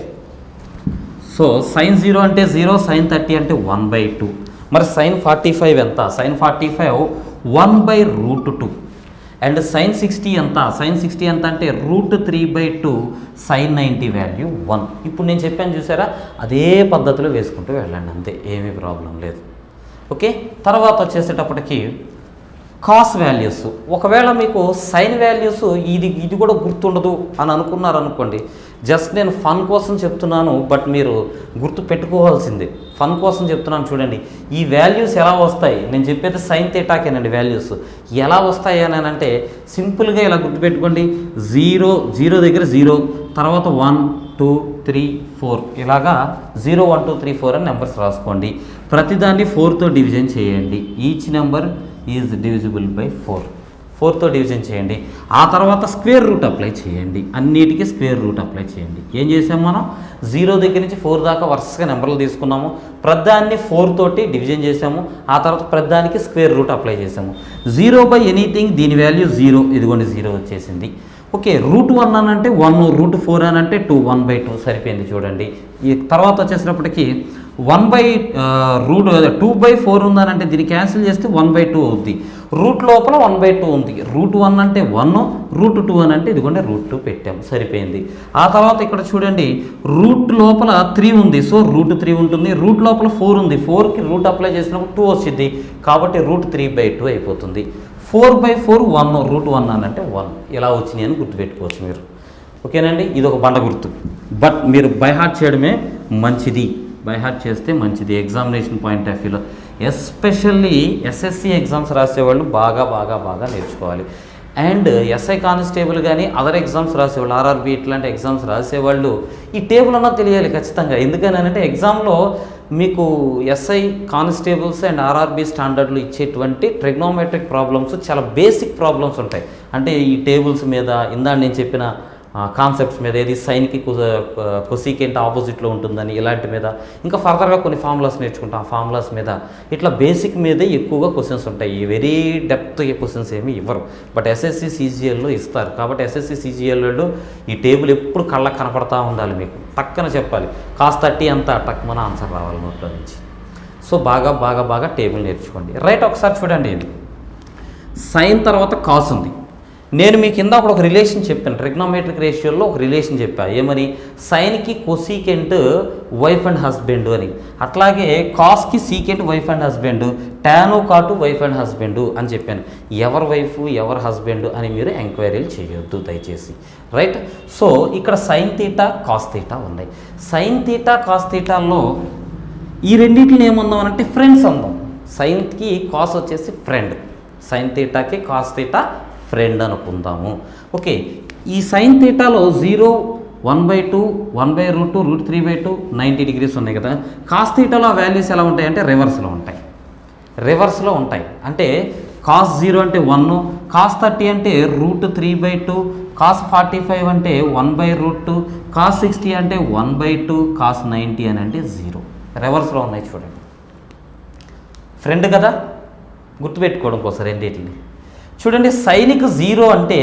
సో sin 0 అంటే 0, sin 30 అంటే 1/2. మరి sin 45 ఎంత? sin 45 1/√2. అండ్ sin 60 ఎంత? sin 60 ఎంత అంటే √3/2, sin 90 వాల్యూ 1. ఇప్పుడు నేను చెప్పాను చూసారా, అదే పద్ధతిలో వేసుకుంటూ వెళ్ళండి, అంతే, ఏమీ ప్రాబ్లం లేదు. ఓకే, తర్వాత వచ్చేసేటప్పటికి కాస్ వాల్యూస్. ఒకవేళ మీకు సైన్ వాల్యూస్ ఇది కూడా గుర్తుండదు అని అనుకున్నారనుకోండి, జస్ట్ నేను ఫన్ కోసం చెప్తున్నాను, బట్ మీరు గుర్తు పెట్టుకోవాల్సిందే. ఫన్ కోసం చెప్తున్నాను చూడండి. ఈ వాల్యూస్ ఎలా వస్తాయి, నేను చెప్పేది సైన్ థీటాకేనండి. వాల్యూస్ ఎలా వస్తాయి అని అంటే సింపుల్గా ఇలా గుర్తుపెట్టుకోండి. 0 దగ్గర 0, తర్వాత 1 2 3 4 ఇలాగా 0 1 2 3 4 అని నెంబర్స్ రాసుకోండి. ప్రతిదాన్ని 4తో డివిజన్ చేయండి. Each number is divisible by 4తో డివిజన్ చేయండి. ఆ తర్వాత స్క్వేర్ రూట్ అప్లై చేయండి. అన్నిటికీ స్క్వేర్ రూట్ అప్లై చేయండి. ఏం చేసాము మనం, 0 దగ్గర నుంచి 4 దాకా వరుసగా నెంబర్లు తీసుకున్నాము, ప్రతిదాన్ని 4 తోటి డివిజన్ చేసాము, ఆ తర్వాత ప్రతిదానికి స్క్వేర్ రూట్ అప్లై చేసాము. 0/ఎనీథింగ్, దీని వాల్యూ 0, ఇదిగోండి 0 వచ్చేసింది. ఓకే, √1 అని అంటే 1, √4 అని అంటే 2, 1/2 సరిపోయింది చూడండి. ఈ తర్వాత వచ్చేసినప్పటికీ 2/4 ఉందనంటే దీన్ని క్యాన్సిల్ చేస్తే 1/2 అవుద్ది. రూట్ లోపల 1/2 ఉంది. √1 అంటే 1, √2 అని అంటే ఇదిగోండి √2 పెట్టాము, సరిపోయింది. ఆ తర్వాత ఇక్కడ చూడండి, రూట్ లోపల 3 ఉంది, సో √3 ఉంటుంది. రూట్ లోపల 4 ఉంది, 4కి రూట్ అప్లై చేసినప్పుడు 2 వచ్చింది, కాబట్టి √3/2 అయిపోతుంది. 4/4 1, √1 అని అంటే 1, ఇలా వచ్చినాయి అని గుర్తుపెట్టుకోవచ్చు మీరు. ఓకేనండి, ఇది ఒక బండ గుర్తు. బట్ మీరు బై హార్ట్ చేయడమే మంచిది, బై హార్ట్ చేస్తే మంచిది ఎగ్జామినేషన్ పాయింట్ ఆఫ్ వ్యూలో. ఎస్పెషల్లీ ఎస్ఎస్సి ఎగ్జామ్స్ రాసేవాళ్ళు బాగా నేర్చుకోవాలి. అండ్ ఎస్ఐ కానిస్టేబుల్ కానీ అదర్ ఎగ్జామ్స్ రాసేవాళ్ళు, ఆర్ఆర్బి ఇట్లాంటి ఎగ్జామ్స్ రాసేవాళ్ళు ఈ టేబుల్ అన్నా తెలియాలి ఖచ్చితంగా. ఎందుకని అంటే ఎగ్జామ్లో మీకు ఎస్ఐ కానిస్టేబుల్స్ అండ్ ఆర్ఆర్బి స్టాండర్డ్లు ఇచ్చేటువంటి ట్రిగ్నోమెట్రిక్ ప్రాబ్లమ్స్ చాలా బేసిక్ ప్రాబ్లమ్స్ ఉంటాయి. అంటే ఈ టేబుల్స్ మీద ఇందా నేను చెప్పిన కాన్సెప్ట్స్ మీద, ఏది సైన్కి కొసీకెంట్ ఆపోజిట్లో ఉంటుందని ఇలాంటి మీద, ఇంకా ఫర్దర్గా కొన్ని ఫార్ములాస్ నేర్చుకుంటాం, ఆ ఫార్ములాస్ మీద, ఇట్లా బేసిక్ మీదే ఎక్కువగా క్వశ్చన్స్ ఉంటాయి. వెరీ డెప్త్గా క్వశ్చన్స్ ఏమీ ఇవ్వరు, బట్ ఎస్ఎస్సి సిజిఎల్లో ఇస్తారు. కాబట్టి ఎస్ఎస్సి సిజిఎల్లో ఈ టేబుల్ ఎప్పుడు కళ్ళకు కనపడతా ఉండాలి, మీకు టక్కన చెప్పాలి, కాస్త 30 అంతా టక్కున ఆన్సర్ రావాలి నోట్లో నుంచి. సో బాగా టేబుల్ నేర్చుకోండి. రైట్, ఒకసారి చూడండి, ఇది సైన్ తర్వాత కాస్ ఉంది. నేను మీ కింద ఒక రిలేషన్ చెప్పాను, ట్రిగ్నోమెట్రిక్ రేషియోలో ఒక రిలేషన్ చెప్పా, ఏమని, సైన్కి కొసీకెంట్ వైఫ్ అండ్ హస్బెండ్ అని, అట్లాగే కాస్కి సీకెంట్ వైఫ్ అండ్ హస్బెండ్, టాను కాటు వైఫ్ అండ్ హస్బెండ్ అని చెప్పాను. ఎవరి వైఫ్ ఎవరి హస్బెండ్ అని మీరు ఎంక్వైరీలు చేయొద్దు దయచేసి. రైట్. సో ఇక్కడ సైన్ తీటా కాస్ తీటా ఉన్నాయి. సైన్ తీటా కాస్ తీటాల్లో ఈ రెండింటిని ఏముందాం అంటే ఫ్రెండ్స్ అందాం. సైన్కి కాస్ వచ్చేసి ఫ్రెండ్, సైన్ తీటాకి కాస్ తీటా ఫ్రెండ్ అనుకుందాము. ఓకే, ఈ సైన్ తీటాలో 0 1/2 1/√2 √3/2 90 degrees ఉన్నాయి కదా. కాస్ తీటాలో ఆ వాల్యూస్ ఎలా ఉంటాయి అంటే రివర్స్లో ఉంటాయి. అంటే కాస్ 0 అంటే 1, కాస్ 30 అంటే √3/2, కాస్ 45 అంటే 1/√2, కాస్ 60 అంటే 1/2, కాస్ 90 అని అంటే 0. రివర్స్లో ఉన్నాయి చూడండి. ఫ్రెండ్ కదా, గుర్తుపెట్టుకోవడం కోసం రెండింటిని చూడండి. సైనిక్ 0 అంటే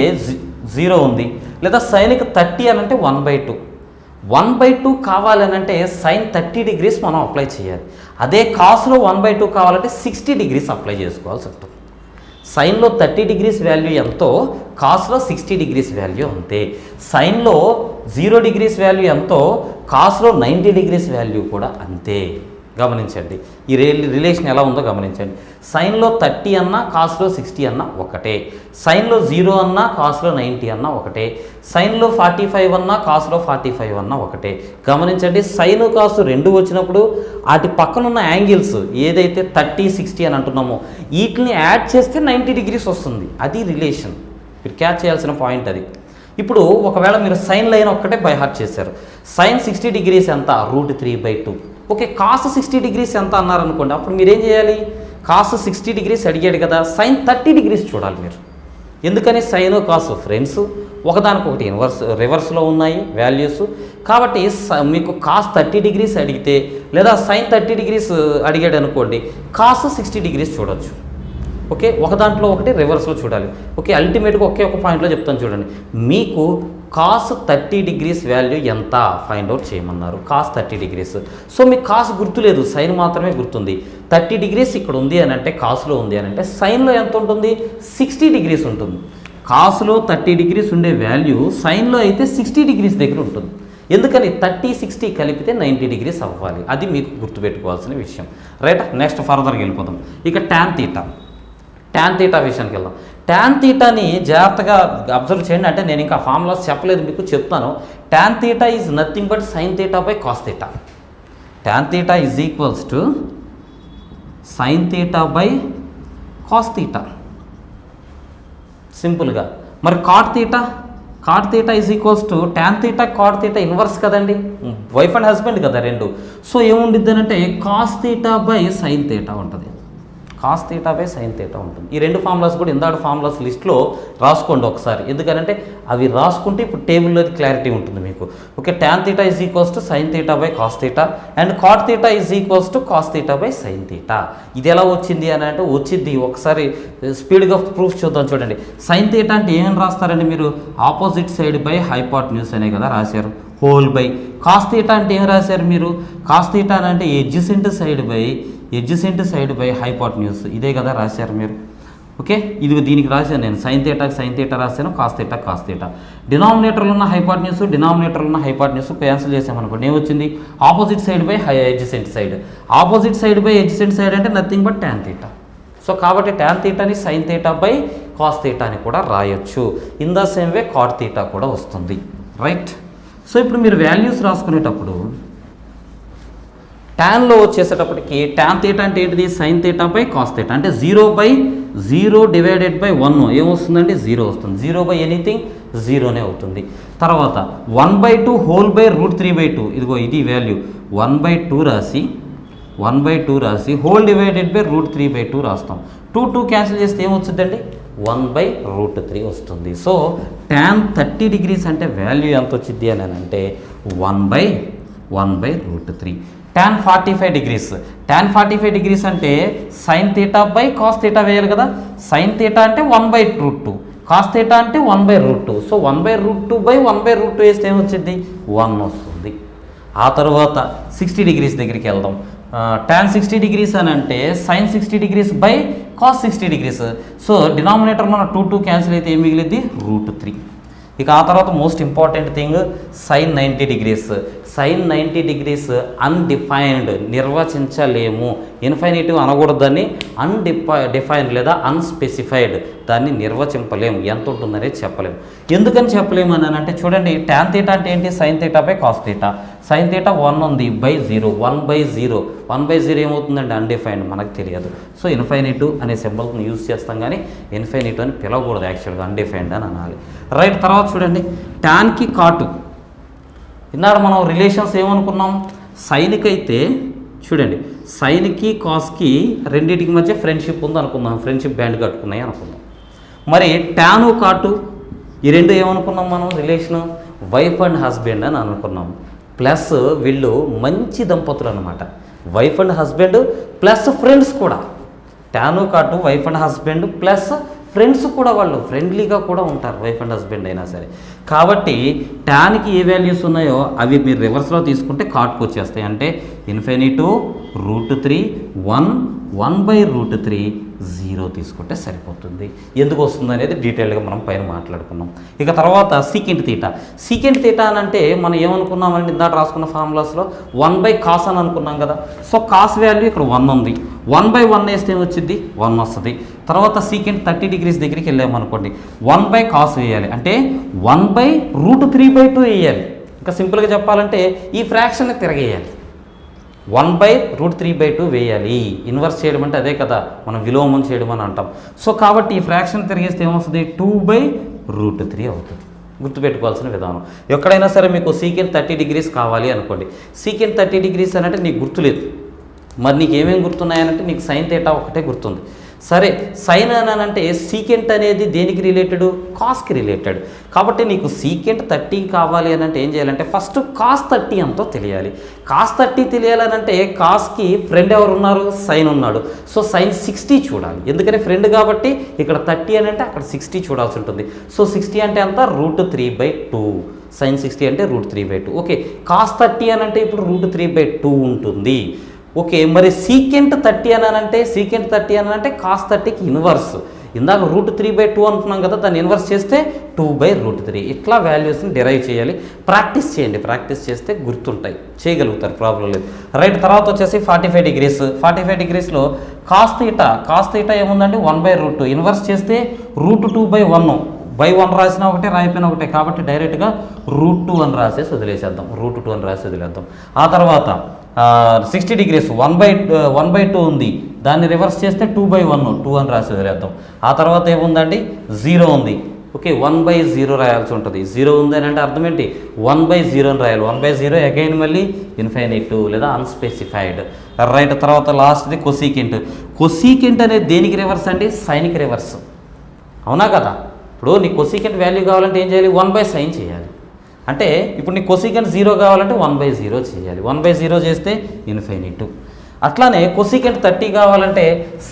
0 ఉంది, లేదా సైనిక్ 30 అని అంటే 1/2 కావాలనంటే సైన్ 30 degrees మనం అప్లై చేయాలి. అదే కాస్లో 1/2 కావాలంటే 60 degrees అప్లై చేసుకోవాల్సి ఉంటుంది. సైన్లో 30 degrees వాల్యూ ఎంతో కాస్లో 60 degrees వాల్యూ అంతే. సైన్లో 0 degrees వాల్యూ ఎంతో కాస్లో 90 degrees వాల్యూ కూడా అంతే. గమనించండి, ఈ రిలేషన్ ఎలా ఉందో గమనించండి. సైన్లో 30 అన్నా కాస్లో 60 అన్నా ఒకటే, సైన్లో 0 అన్నా కాస్లో 90 అన్నా ఒకటే, సైన్లో 45 అన్నా కాస్లో 45 అన్నా ఒకటే. గమనించండి, సైన్ కాసు రెండు వచ్చినప్పుడు వాటి పక్కనున్న యాంగిల్స్ ఏదైతే 30 60 అని అంటున్నామో వీటిని యాడ్ చేస్తే 90 degrees వస్తుంది. అది రిలేషన్, మీరు క్యాచ్ చేయాల్సిన పాయింట్ అది. ఇప్పుడు ఒకవేళ మీరు సైన్ లైన్ ఒక్కటే బై హార్ట్ చేశారు. సైన్ 60 degrees ఎంత, √3/2. ఓకే, కాస్ 60 degrees ఎంత అన్నారనుకోండి, అప్పుడు మీరేం చేయాలి, కాస్ 60 degrees అడిగాడు కదా, సైన్ 30 degrees చూడాలి మీరు. ఎందుకని, సైన్ కాసు ఫ్రెండ్స్, ఒకదానికొకటి రివర్స్లో ఉన్నాయి వాల్యూస్. కాబట్టి మీకు కాస్ 30 డిగ్రీస్ అడిగితే లేదా సైన్ 30 డిగ్రీస్ అడిగాడు అనుకోండి, కాస్ 60 డిగ్రీస్ చూడొచ్చు. ఓకే, ఒక దాంట్లో ఒకటి రివర్స్లో చూడాలి. ఓకే, అల్టిమేట్గా ఒకే ఒక పాయింట్లో చెప్తాను చూడండి. మీకు కాస్ 30 డిగ్రీస్ వాల్యూ ఎంత ఫైండ్ అవుట్ చేయమన్నారు. Cos 30 degrees. సో మీకు కాస్ గుర్తులేదు, సైన్ మాత్రమే గుర్తుంది. 30 డిగ్రీస్ ఇక్కడ ఉంది అని అంటే కాస్లో ఉంది అని అంటే సైన్లో ఎంత ఉంటుంది? 60 డిగ్రీస్ ఉంటుంది. కాస్లో 30 డిగ్రీస్ ఉండే వాల్యూ సైన్లో అయితే 60 డిగ్రీస్ దగ్గర ఉంటుంది. ఎందుకని 30, 60 కలిపితే 90 డిగ్రీస్ అవ్వాలి. అది మీకు గుర్తుపెట్టుకోవాల్సిన విషయం. రైట్, నెక్స్ట్ ఫర్దర్కి వెళ్ళిపోతాం. ఇక ట్యాన్ తీటా విషయానికి వెళ్దాం. ట్యాన్ తీటాని జాగ్రత్తగా అబ్జర్వ్ చేయండి. అంటే నేను ఇంకా ఫార్ములాస్ చెప్పలేదు, మీకు చెప్తాను. Tan theta is nothing but sine theta by cos theta. Tan theta is equals to sine theta by cos theta, సింపుల్గా. మరి cot theta is equals to tan theta cot theta inverse కదండి, wife and husband కదా రెండు. So ఏముండిద్ది అంటే cos theta by sine theta ఉంటుంది. Cos theta by sine theta ఉంటుంది. ఈ రెండు ఫార్ములాస్ కూడా ఇందాడు ఫార్ములాస్ లిస్ట్లో రాసుకోండి ఒకసారి. ఎందుకంటే అవి రాసుకుంటే ఇప్పుడు టేబుల్లో క్లారిటీ ఉంటుంది మీకు. Okay, tan theta is equals to sine theta by cos theta and cot theta is equals to cos theta by sine theta. ఇది ఎలా వచ్చింది అని అంటే వచ్చింది, ఒకసారి స్పీడ్గా ప్రూఫ్ చూద్దాం చూడండి. సైన్ తీటా అంటే ఏమని రాస్తారండి మీరు? ఆపోజిట్ సైడ్ బై హైపాటన్యూస్ అనే కదా రాశారు, హోల్ బై. కాస్ తీటా అంటే ఏం రాశారు మీరు? కాస్ తీటా అంటే ఎడ్జసెంట్ సైడ్ బై హైపాటన్యూస్, ఇదే కదా రాశారు మీరు. ఓకే, ఇది దీనికి రాశాను నేను. సైన్ తీటా రాశాను, కాస్ తీటా. డినామినేటర్లో ఉన్న హైపాటన్యూస్ క్యాన్సిల్ చేసామనుకోండి, ఏమొచ్చింది? Opposite side by adjacent side. Opposite side by adjacent side అంటే nothing but tan theta. So కాబట్టి ట్యాన్ తీటాని sine theta by cos theta అని కూడా రాయొచ్చు. In the same way cot theta కూడా వస్తుంది. రైట్, సో ఇప్పుడు మీరు వాల్యూస్ రాసుకునేటప్పుడు ట్యాన్లో వచ్చేసేటప్పటికి ట్యాన్ తీటా అంటే ఏంటిది? Sign theta by cos theta. అంటే 0/0 డివైడెడ్ బై 1 ఏమొస్తుందండి? 0 వస్తుంది. 0 బై ఎనీథింగ్ 0నే అవుతుంది. తర్వాత 1/2 హోల్ బై √3/2, ఇదిగో ఇది వాల్యూ. 1/2 రాసి హోల్ డివైడెడ్ బై √3/2 రాస్తాం. 2 క్యాన్సిల్ చేస్తే ఏమొచ్చిందండి? 1/√3 వస్తుంది. సో ట్యాన్ 30 డిగ్రీస్ అంటే వాల్యూ ఎంత వచ్చింది అని అంటే 1/√3. ట్యాన్ 45 డిగ్రీస్ అంటే sine theta by cos theta వేయాలి కదా. సైన్ తీటా అంటే 1/√2, కాస్ తీటా అంటే 1/√2. సో 1/√2 బై 1/√2 వేస్తే ఏమొచ్చింది? 1 వస్తుంది. ఆ తర్వాత 60 డిగ్రీస్ దగ్గరికి వెళ్దాం. ట్యాన్ 60 డిగ్రీస్ అని అంటే sine 60 degrees by cos 60 degrees. So డినామినేటర్లో 2 క్యాన్సిల్ అయితే ఏం మిగిలింది? √3. ఇక ఆ తర్వాత most important thing sine 90 degrees. Sine 90 degrees undefined, నిర్వచించలేము. ఇన్ఫైనిటివ్ అనకూడదని డిఫైన్డ్ లేదా అన్స్పెసిఫైడ్, దాన్ని నిర్వచింపలేము. ఎంత ఉంటుందనేది చెప్పలేము. ఎందుకని చెప్పలేము అని అంటే చూడండి, ట్యాన్ తీటా అంటే ఏంటి? Sign theta by cos theta. Sine theta 1 ఉంది బై 0, 1/0 ఏమవుతుందండి? అన్డిఫైన్డ్, మనకు తెలియదు. సో ఇన్ఫైనిటివ్ అనే సింబల్ని యూజ్ చేస్తాం, కానీ ఇన్ఫైనిటివ్ అని పిలవకూడదు, యాక్చువల్గా అన్డిఫైన్డ్ అని అనాలి. రైట్, తర్వాత చూడండి ట్యాన్కి కాటు. ఇన్నాడు మనం రిలేషన్స్ ఏమనుకున్నాం? సైన్కి అయితే చూడండి, సైన్కి కాస్కి రెండింటికి మధ్య ఫ్రెండ్షిప్ ఉంది అనుకుందాం, ఫ్రెండ్షిప్ బ్యాండ్ కట్టుకున్నాయి అనుకుందాం. మరి ట్యాను కాటు ఈ రెండు ఏమనుకున్నాం మనం? రిలేషను వైఫ్ అండ్ హస్బెండ్ అని అనుకున్నాం. ప్లస్ వీళ్ళు మంచి దంపతులు అనమాట. Wife and husband plus friends కూడా. ట్యాను కాటు wife and husband plus friends కూడా, వాళ్ళు ఫ్రెండ్లీగా కూడా ఉంటారు వైఫ్ అండ్ హస్బెండ్ అయినా సరే. కాబట్టి ట్యాన్కి ఏ వాల్యూస్ ఉన్నాయో అవి మీరు రివర్స్లో తీసుకుంటే కాట్కి వచ్చేస్తాయి. అంటే ఇన్ఫినిటివ్ √3, 1/√3, 0 తీసుకుంటే సరిపోతుంది. ఎందుకు వస్తుంది అనేది డీటెయిల్గా మనం పైన మాట్లాడుకున్నాం. ఇక తర్వాత సీకెంట్ తీటా అని అంటే మనం ఏమనుకున్నామంటే ఇందాక రాసుకున్న ఫార్ములాస్లో 1/cos అని అనుకున్నాం కదా. సో కాస్ వాల్యూ ఇక్కడ 1 ఉంది. 1/1 వేస్తే ఏమొచ్చింది? 1 వస్తుంది. తర్వాత సీకెంట్ 30 డిగ్రీస్ దగ్గరికి వెళ్ళామనుకోండి, 1/cos వేయాలి, అంటే 1/√3/2 వేయాలి. ఇంకా సింపుల్గా చెప్పాలంటే ఈ ఫ్రాక్షన్ని తిరగేయాలి. 1/√3/2 వేయాలి. ఇన్వర్స్ చేయడం అంటే అదే కదా, మనం విలోమం చేయడం అని అంటాం. సో కాబట్టి ఈ ఫ్రాక్షన్ తిరిగేస్తే ఏమొస్తుంది? 2/√3 అవుతుంది. గుర్తుపెట్టుకోవాల్సిన విధానం. ఎక్కడైనా సరే మీకు సీకెంట్ 30 డిగ్రీస్ కావాలి అనుకోండి, సీకెంట్ 30 డిగ్రీస్ అని అంటే నీకు గుర్తులేదు. మరి నీకు ఏమేమి గుర్తున్నాయనంటే నీకు సైన్ తీటా ఒకటే గుర్తుంది. సరే సైన్ అని అంటే సీకెంట్ అనేది దేనికి రిలేటెడ్, కాస్కి రిలేటెడ్. కాబట్టి నీకు సీకెంట్ 30 కావాలి అని అంటే ఏం చేయాలంటే ఫస్ట్ కాస్ 30 ఎంతో తెలియాలి. కాస్ 30 తెలియాలని అంటే కాస్కి ఫ్రెండ్ ఎవరు ఉన్నారు, సైన్ ఉన్నాడు. సో సైన్ 60 చూడాలి, ఎందుకంటే ఫ్రెండ్ కాబట్టి ఇక్కడ 30 అని అంటే అక్కడ 60 చూడాల్సి ఉంటుంది. సో 60 అంటే ఎంత, √3/2. సైన్ 60 అంటే √3/2. ఓకే, కాస్ 30 అని అంటే ఇప్పుడు √3/2 ఉంటుంది. ఓకే, మరి సీకెంట్ 30 అని అంటే కాస్ 30కి ఇన్వర్స్. ఇందాక √3/2 అంటున్నాం కదా, దాన్ని ఇన్వర్స్ చేస్తే 2/√3. ఇట్లా వాల్యూస్ని డిరైవ్ చేయాలి. ప్రాక్టీస్ చేయండి, ప్రాక్టీస్ చేస్తే గుర్తుంటాయి, చేయగలుగుతారు, ప్రాబ్లం లేదు. రైట్, తర్వాత వచ్చేసి 45 డిగ్రీస్. 45 డిగ్రీస్లో కాస్ తీటా ఏముందండి, 1/√2. ఇన్వర్స్ చేస్తే √2/1. /1 రాసిన ఒకటే, రాయిపోయిన ఒకటే, కాబట్టి డైరెక్ట్గా √2 అని రాసేసి వదిలేసేద్దాం, √2 అని రాసి వదిలేద్దాం. ఆ తర్వాత 60 డిగ్రీస్ 1/2 ఉంది, దాన్ని రివర్స్ చేస్తే 2/1 అని రాసి వదిలేద్దాం. ఆ తర్వాత ఏముందండి, 0 ఉంది. ఓకే, 1/0 రాయాల్సి ఉంటుంది. 0 ఉంది అని అంటే అర్థం ఏంటి, 1/0 అని రాయాలి. 1/0 అగైన్ మళ్ళీ ఇన్ఫైనైట్ లేదా అన్స్పెసిఫైడ్. రైట్, తర్వాత లాస్ట్ది కొసీకెంట్ అనేది దేనికి రివర్స్ అండి, సైన్కి రివర్స్. అవునా కదా? ఇప్పుడు నీ కొసీకెంట్ వాల్యూ కావాలంటే ఏం చేయాలి, 1/sin చేయాలి. అంటే ఇప్పుడు నీ కొసీకెంట్ 0 కావాలంటే 1/0 చేయాలి. 1/0 చేస్తే ఇన్ఫైనైట్. అట్లానే కొసీకెంట్ 30 కావాలంటే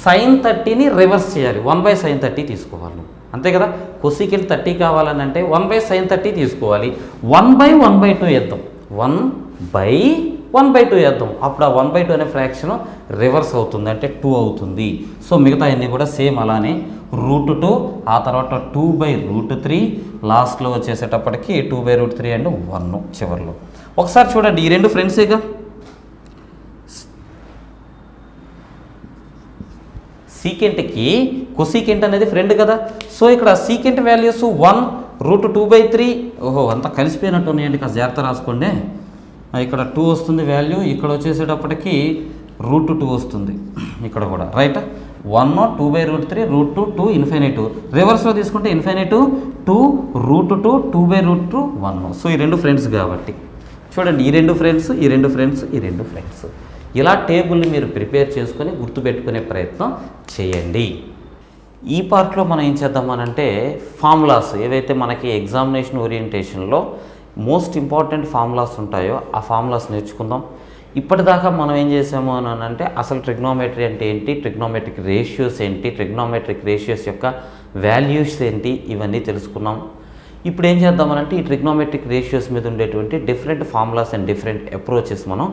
sin 30ని రివర్స్ చేయాలి, 1/sin 30 తీసుకోవాలి. అంతే కదా? కొసీకెంట్ 30 కావాలని అంటే 1/sin 30 తీసుకోవాలి. 1/1/2 వేద్దాం, 1/1/2 వేద్దాం. అప్పుడు ఆ 1/2 అనే ఫ్రాక్షన్ రివర్స్ అవుతుంది, అంటే 2 అవుతుంది. సో మిగతా అన్నీ కూడా సేమ్ అలానే √2, ఆ తర్వాత 2/√3, లాస్ట్లో వచ్చేసేటప్పటికి 2/√3 అండ్ 1 చివరిలో. ఒకసారి చూడండి, ఈ రెండు ఫ్రెండ్సేగా. సీకెంట్కి కొసీకెంట్ అనేది ఫ్రెండ్ కదా. సో ఇక్కడ సీకెంట్ వాల్యూస్ 1 √2/3. ఓహో, అంతా కలిసిపోయినట్టు ఉన్నాయండి, కాస్త జాగ్రత్త రాసుకోండి. ఇక్కడ 2 వస్తుంది వాల్యూ, ఇక్కడ వచ్చేసేటప్పటికి √2 వస్తుంది ఇక్కడ కూడా. Right, 1 2/√3, √2 2 infinite. రివర్స్లో తీసుకుంటే ఇన్ఫైనైట్ 2 √2 2/√2 1. సో ఈ రెండు ఫ్రెండ్స్ కాబట్టి చూడండి, ఈ రెండు ఫ్రెండ్స్. ఇలా టేబుల్ని మీరు ప్రిపేర్ చేసుకొని గుర్తుపెట్టుకునే ప్రయత్నం చేయండి. ఈ పార్ట్లో మనం ఏం చేద్దామనంటే ఫార్ములాస్ ఏవైతే మనకి ఎగ్జామినేషన్ ఓరియంటేషన్లో మోస్ట్ ఇంపార్టెంట్ ఫార్ములాస్ ఉంటాయో ఆ ఫార్ములాస్ నేర్చుకుందాం. ఇప్పటిదాకా మనం ఏం చేసాము అని అంటే అసలు ట్రిగ్నోమెట్రీ అంటే ఏంటి, ట్రిగ్నోమెట్రిక్ రేషియోస్ ఏంటి, ట్రిగ్నోమెట్రిక్ రేషియోస్ యొక్క వాల్యూస్ ఏంటి, ఇవన్నీ తెలుసుకున్నాం. ఇప్పుడు ఏం చేద్దామనంటే ఈ ట్రిగ్నోమెట్రిక్ రేషియోస్ మీద ఉండేటువంటి different formulas and different approaches మనం